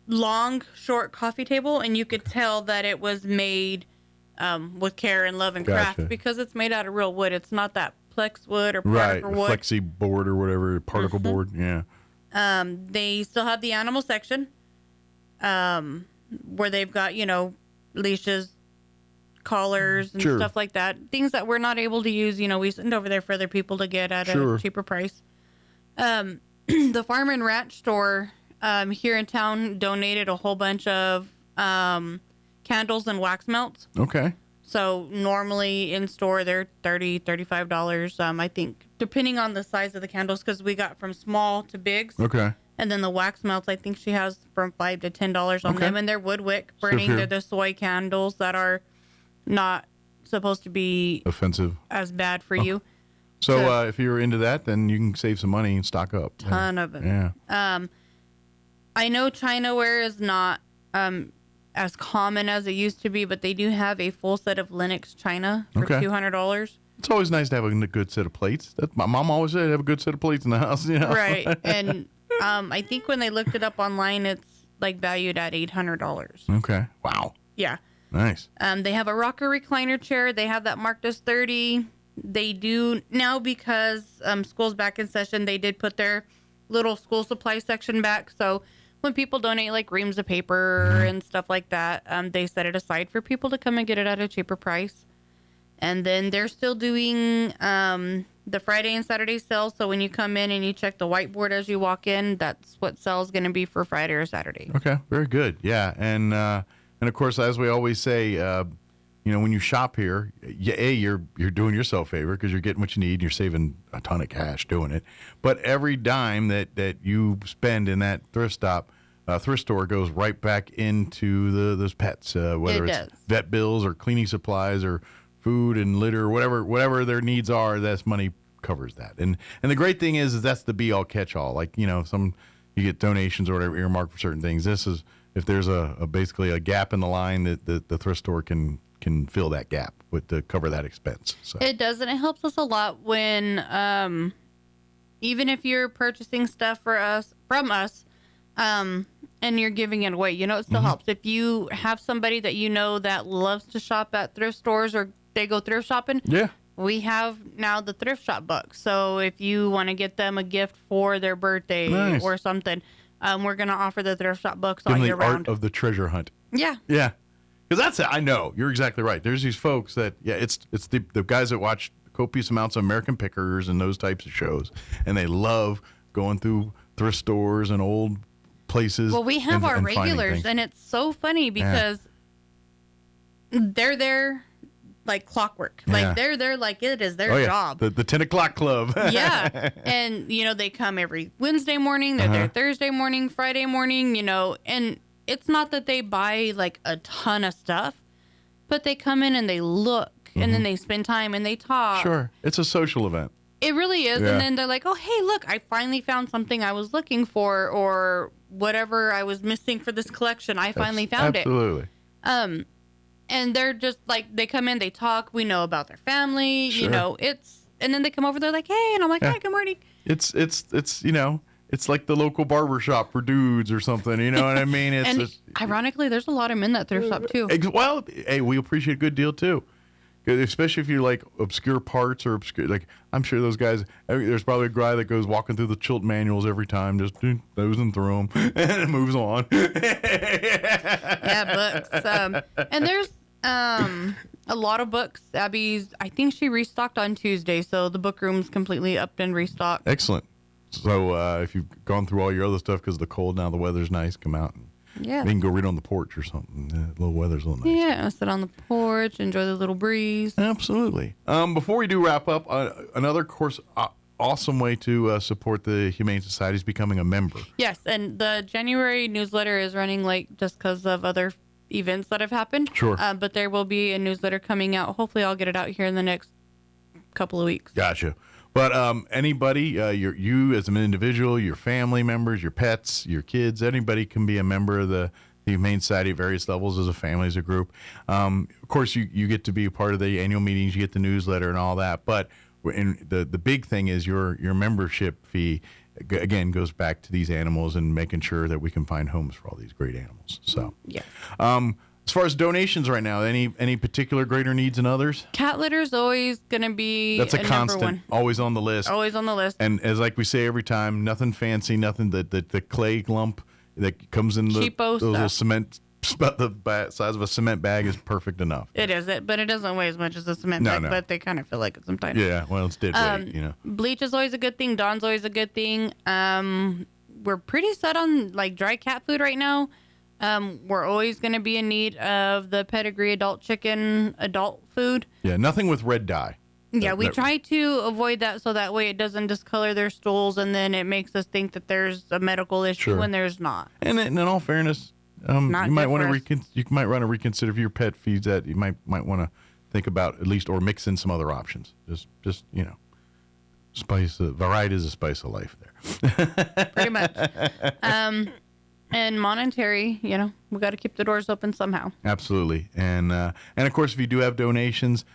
long, short coffee table, and you could tell that it was made with care and love and craft because it's made out of real wood. It's not that Plex wood or particle wood. Flexi board or whatever, particle board. Yeah. They still have the animal section where they've got, leashes, collars, and stuff like that. Things that we're not able to use, we send over there for other people to get at a cheaper price. the Farm and Ranch store here in town donated a whole bunch of candles and wax melts. Okay. So normally in store they're $30, $35. I think depending on the size of the candles, because we got from small to bigs. Okay. And then the wax melts, I think she has from $5 to $10 on them, and they're wood wick burning. They're the soy candles that are not supposed to be offensive as bad for you. So if you're into that, then you can save some money and stock up. Ton of them. Yeah. I know Chinaware is not as common as it used to be, but they do have a full set of Lennox china for $200. It's always nice to have a good set of plates. My mom always said, have a good set of plates in the house. You know? Right. And I think when they looked it up online, it's like valued at $800. Okay. Wow. Yeah. Nice. They have a rocker recliner chair. They have that marked as 30. They do now, because school's back in session, they did put their little school supply section back. So when people donate like reams of paper and stuff like that, they set it aside for people to come and get it at a cheaper price. And then they're still doing the Friday and Saturday sales. So when you come in and you check the whiteboard as you walk in, that's what sale's going to be for Friday or Saturday. Okay, very good. Yeah, and of course, as we always say, when you shop here, you're doing yourself a favor because you're getting what you need. And you're saving a ton of cash doing it. But every dime that you spend in that thrift store goes right back into those pets, whether it's vet bills or cleaning supplies or food and litter, whatever their needs are. That money covers that. And the great thing is that's the be all catch all. Like you get donations or whatever earmarked for certain things. This is if there's basically a gap in the line that the thrift store can fill that gap to cover that expense. So it does, and it helps us a lot when even if you're purchasing stuff from us and you're giving it away, it still helps. If you have somebody that that loves to shop at thrift stores or they go thrift shopping, we have now the thrift shop bucks. So if you want to get them a gift for their birthday or something, we're going to offer the thrift shop bucks all year round. Art of the treasure hunt. Yeah. Yeah. Because that's it. I know. You're exactly right. There's these folks that, it's the guys that watch copious amounts of American Pickers and those types of shows, and they love going through thrift stores and old places. Well, we have our regulars, and it's so funny because they're there like clockwork. Like they're there like it is their job. The 10 o'clock club. Yeah. And, they come every Wednesday morning. They're there Thursday morning, Friday morning, and it's not that they buy like a ton of stuff, but they come in and they look and then they spend time and they talk. Sure. It's a social event. It really is. Yeah. And then they're like, oh, hey, look, I finally found something I was looking for, or whatever I was missing for this collection. I finally found it. Absolutely. And they're just like, they come in, they talk. We know about their family, and then they come over, they're like, hey, and I'm like, hi, good morning. It's like the local barber shop for dudes or something. You know what I mean? Ironically, there's a lot of men that thrift shop too. Well, hey, we appreciate a good deal too. Especially if you like obscure parts or obscure, like I'm sure those guys, there's probably a guy that goes walking through the Chilton manuals every time, just nosing through them and moves on. Yeah, books. And there's a lot of books. Abby's, I think she restocked on Tuesday, so the book room's completely upped and restocked. Excellent. So if you've gone through all your other stuff because of the cold, now the weather's nice, come out and you can go read on the porch or something. The little weather's a little nice. Yeah, sit on the porch, enjoy the little breeze. Absolutely. Before we do wrap up, another course, awesome way to support the Humane Society is becoming a member. Yes, and the January newsletter is running late just because of other events that have happened. Sure. But there will be a newsletter coming out. Hopefully I'll get it out here in the next couple of weeks. Gotcha. But anybody, you as an individual, your family members, your pets, your kids, anybody can be a member of the Humane Society at various levels as a family, as a group. Of course, you get to be a part of the annual meetings, you get the newsletter and all that. But the big thing is your membership fee, again, goes back to these animals and making sure that we can find homes for all these great animals. So, yeah. As far as donations right now, any particular greater needs than others? Cat litter is always going to be that's a constant, number one. Always on the list. Always on the list. And as like we say every time, nothing fancy, nothing the clay lump that comes in the little cement about the size of a cement bag is perfect enough. It is, but it doesn't weigh as much as a cement bag, but they kind of feel like it sometimes. Yeah, well, it's dead weight, Bleach is always a good thing. Dawn's always a good thing. We're pretty set on like dry cat food right now. We're always going to be in need of the pedigree adult chicken adult food. Yeah, nothing with red dye. Yeah, we try to avoid that so that way it doesn't discolor their stools, and then it makes us think that there's a medical issue when there's not. And in all fairness, you might want to you might want to reconsider if your pet feeds that. You might want to think about at least or mix in some other options. Just spice. Variety is a spice of life. There, pretty much. And monetary, we got to keep the doors open somehow. Absolutely, and of course, if you do have donations.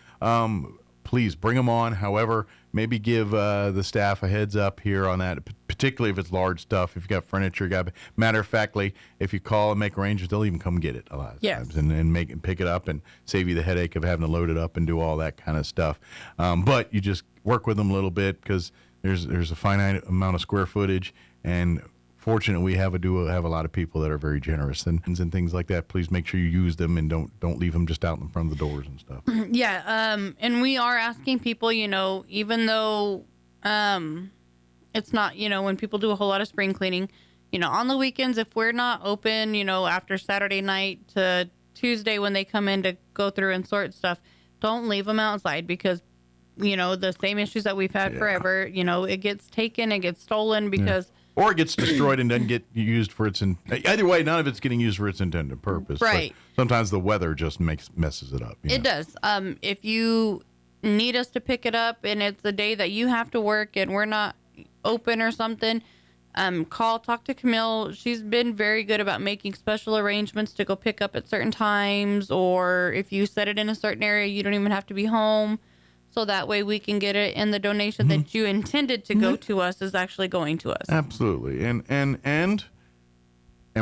Please bring them on. However, maybe give the staff a heads up here on that, particularly if it's large stuff. If you got furniture, matter of factly, if you call and make arrangements, they'll even come get it a lot of times and pick it up and save you the headache of having to load it up and do all that kind of stuff. But you just work with them a little bit because there's a finite amount of square footage, and fortunately, we have a lot of people that are very generous and things like that. Please make sure you use them and don't leave them just out in front of the doors and stuff. Yeah, and we are asking people, even though it's not, when people do a whole lot of spring cleaning, on the weekends, if we're not open, after Saturday night to Tuesday when they come in to go through and sort stuff, don't leave them outside because, the same issues that we've had forever, it gets taken, it gets stolen because... Yeah. Or it gets destroyed and doesn't get used for its... Either way, none of it's getting used for its intended purpose. Right. But sometimes the weather just messes it up. It does. If you need us to pick it up and it's a day that you have to work and we're not open or something, talk to Camille. She's been very good about making special arrangements to go pick up at certain times, or if you set it in a certain area, you don't even have to be home. So that way we can get it, and the donation that you intended to go to us is actually going to us. Absolutely. And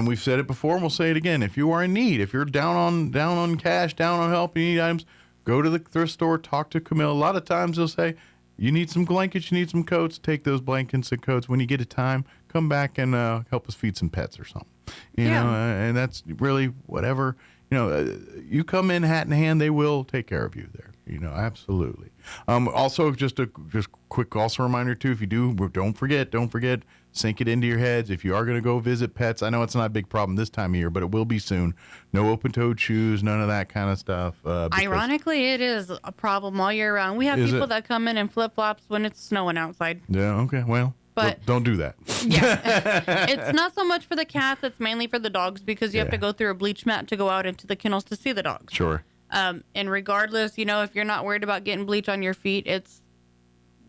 we've said it before, and we'll say it again. If you are in need, if you're down on cash, down on help, you need items, go to the thrift store, talk to Camille. A lot of times they'll say, you need some blankets, you need some coats, take those blankets and coats. When you get a time, come back and help us feed some pets or something. You know, and that's really whatever. You come in hat in hand, they will take care of you there. Absolutely. Also, just quick reminder too, if you do, don't forget, sink it into your heads. If you are going to go visit pets, I know it's not a big problem this time of year, but it will be soon. No open-toed shoes, none of that kind of stuff. Ironically, it is a problem all year round. We have people that come in flip-flops when it's snowing outside. Yeah, okay, well. But don't do that. Yeah. It's not so much for the cats, it's mainly for the dogs because you have to go through a bleach mat to go out into the kennels to see the dogs. Sure. And regardless, if you're not worried about getting bleach on your feet,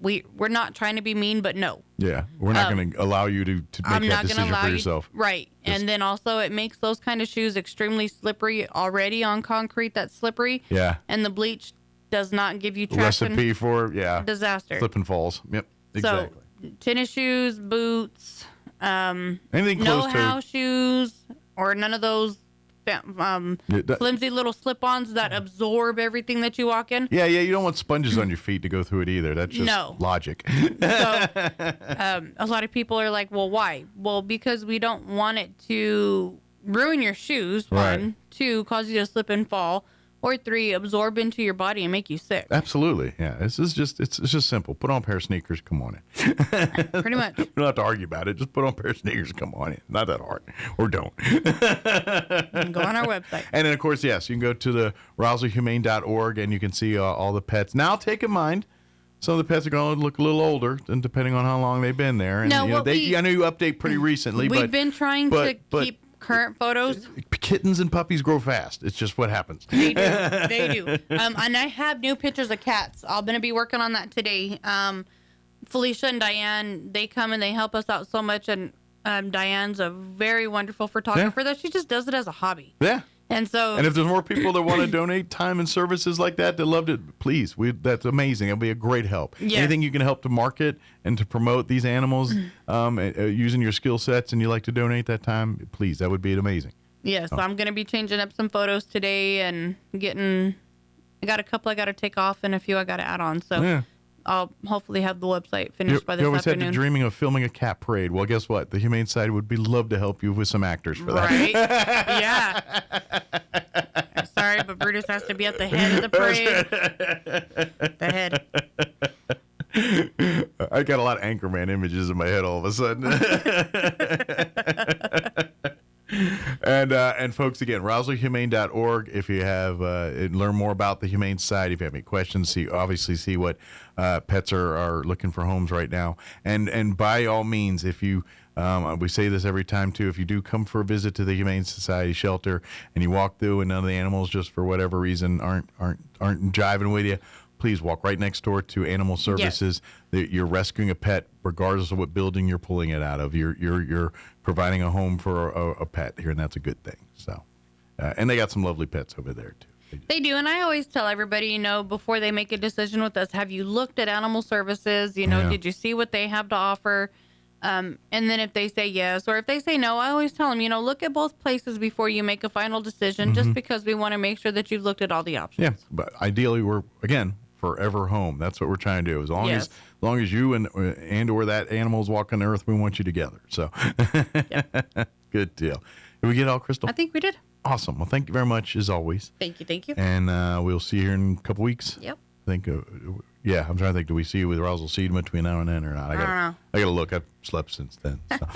we're not trying to be mean, but no. Yeah, we're not going to allow you to make that decision for yourself. Right. And then also it makes those kind of shoes extremely slippery already on concrete that's slippery. Yeah. And the bleach does not give you traction. Recipe for, disaster. Slip and falls. Yep, exactly. So, tennis shoes, boots, anything no close to house shoes, or none of those flimsy little slip-ons that absorb everything that you walk in. Yeah, you don't want sponges on your feet to go through it either. That's just logic. So, a lot of people are like, well, why? Well, because we don't want it to ruin your shoes, one, two, cause you to slip and fall, or three, absorb into your body and make you sick. Absolutely, yeah. It's just simple. Put on a pair of sneakers, come on in. Pretty much. You don't have to argue about it. Just put on a pair of sneakers and come on in. Not that hard. Or don't. Go on our website. And then, of course, yes, you can go to the RoswellHumane.org and you can see all the pets. Now, take in mind, some of the pets are going to look a little older, and depending on how long they've been there. And, no, I know you update pretty recently. We've been trying to keep current photos. Kittens and puppies grow fast. It's just what happens. They do. And I have new pictures of cats. I'm going to be working on that today. Felicia and Diane, they come and they help us out so much. And Diane's a very wonderful photographer that she just does it as a hobby. Yeah. And if there's more people that want to donate time and services like that love it, please. That's amazing. It'll be a great help. Yes. Anything you can help to market and to promote these animals using your skill sets, and you like to donate that time, please. That would be amazing. Yes, I'm going to be changing up some photos today and I got a couple I got to take off and a few I got to add on. So I'll hopefully have the website finished by this You always afternoon. had dreaming of filming a cat parade. Well, guess what? The Humane Society would be love to help you with some actors for that. Right? Yeah. Sorry, but Brutus has to be at the head of the parade. The head. I got a lot of Anchorman images in my head all of a sudden. And folks, again, RoswellHumane.org. If you have learn more about the Humane Society, if you have any questions, see what pets are looking for homes right now. And by all means, if you we say this every time too, if you do come for a visit to the Humane Society shelter and you walk through and none of the animals just for whatever reason aren't jiving with you, please walk right next door to Animal Services. Yes. You're rescuing a pet, regardless of what building you're pulling it out of. You're providing a home for a pet here, and that's a good thing. So, and they got some lovely pets over there too. They do, and I always tell everybody, before they make a decision with us, have you looked at Animal Services? Did you see what they have to offer? And then if they say yes, or if they say no, I always tell them, look at both places before you make a final decision, just because we want to make sure that you've looked at all the options. Yeah, but ideally, we're forever home. That's what we're trying to do. As long as you and or that animal's walking the earth, we want you together. So, good deal. Did we get it all, Crystal? I think we did. Awesome. Well, thank you very much, as always. Thank you. And we'll see you here in a couple weeks. Yep. I think, I'm trying to think, do we see you with Roswell Seedman between now and then or not? I don't know. I got to look. I've slept since then. So.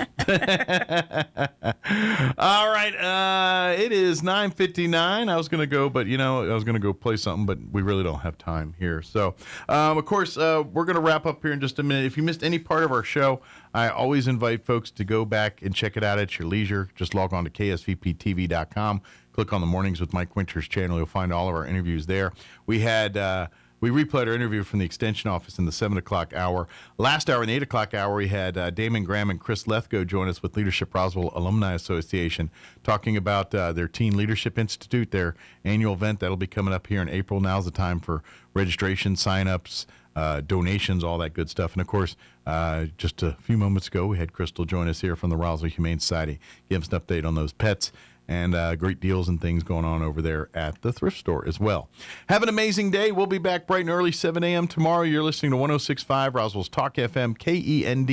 All right. It is 9:59. I was going to go, but, I was going to go play something, but we really don't have time here. So, of course, we're going to wrap up here in just a minute. If you missed any part of our show, I always invite folks to go back and check it out at your leisure. Just log on to ksvptv.com. Click on the Mornings with Mike Winter's channel. You'll find all of our interviews there. We replayed our interview from the Extension office in the 7 o'clock hour. Last hour, in the 8 o'clock hour, we had Damon Graham and Chris Lethgo join us with Leadership Roswell Alumni Association, talking about their Teen Leadership Institute, their annual event that'll be coming up here in April. Now's the time for registration, sign-ups, donations, all that good stuff. And, of course, just a few moments ago, we had Crystal join us here from the Roswell Humane Society, give us an update on those pets. And great deals and things going on over there at the thrift store as well. Have an amazing day. We'll be back bright and early, 7 a.m. tomorrow. You're listening to 106.5 Roswell's Talk FM, KEND.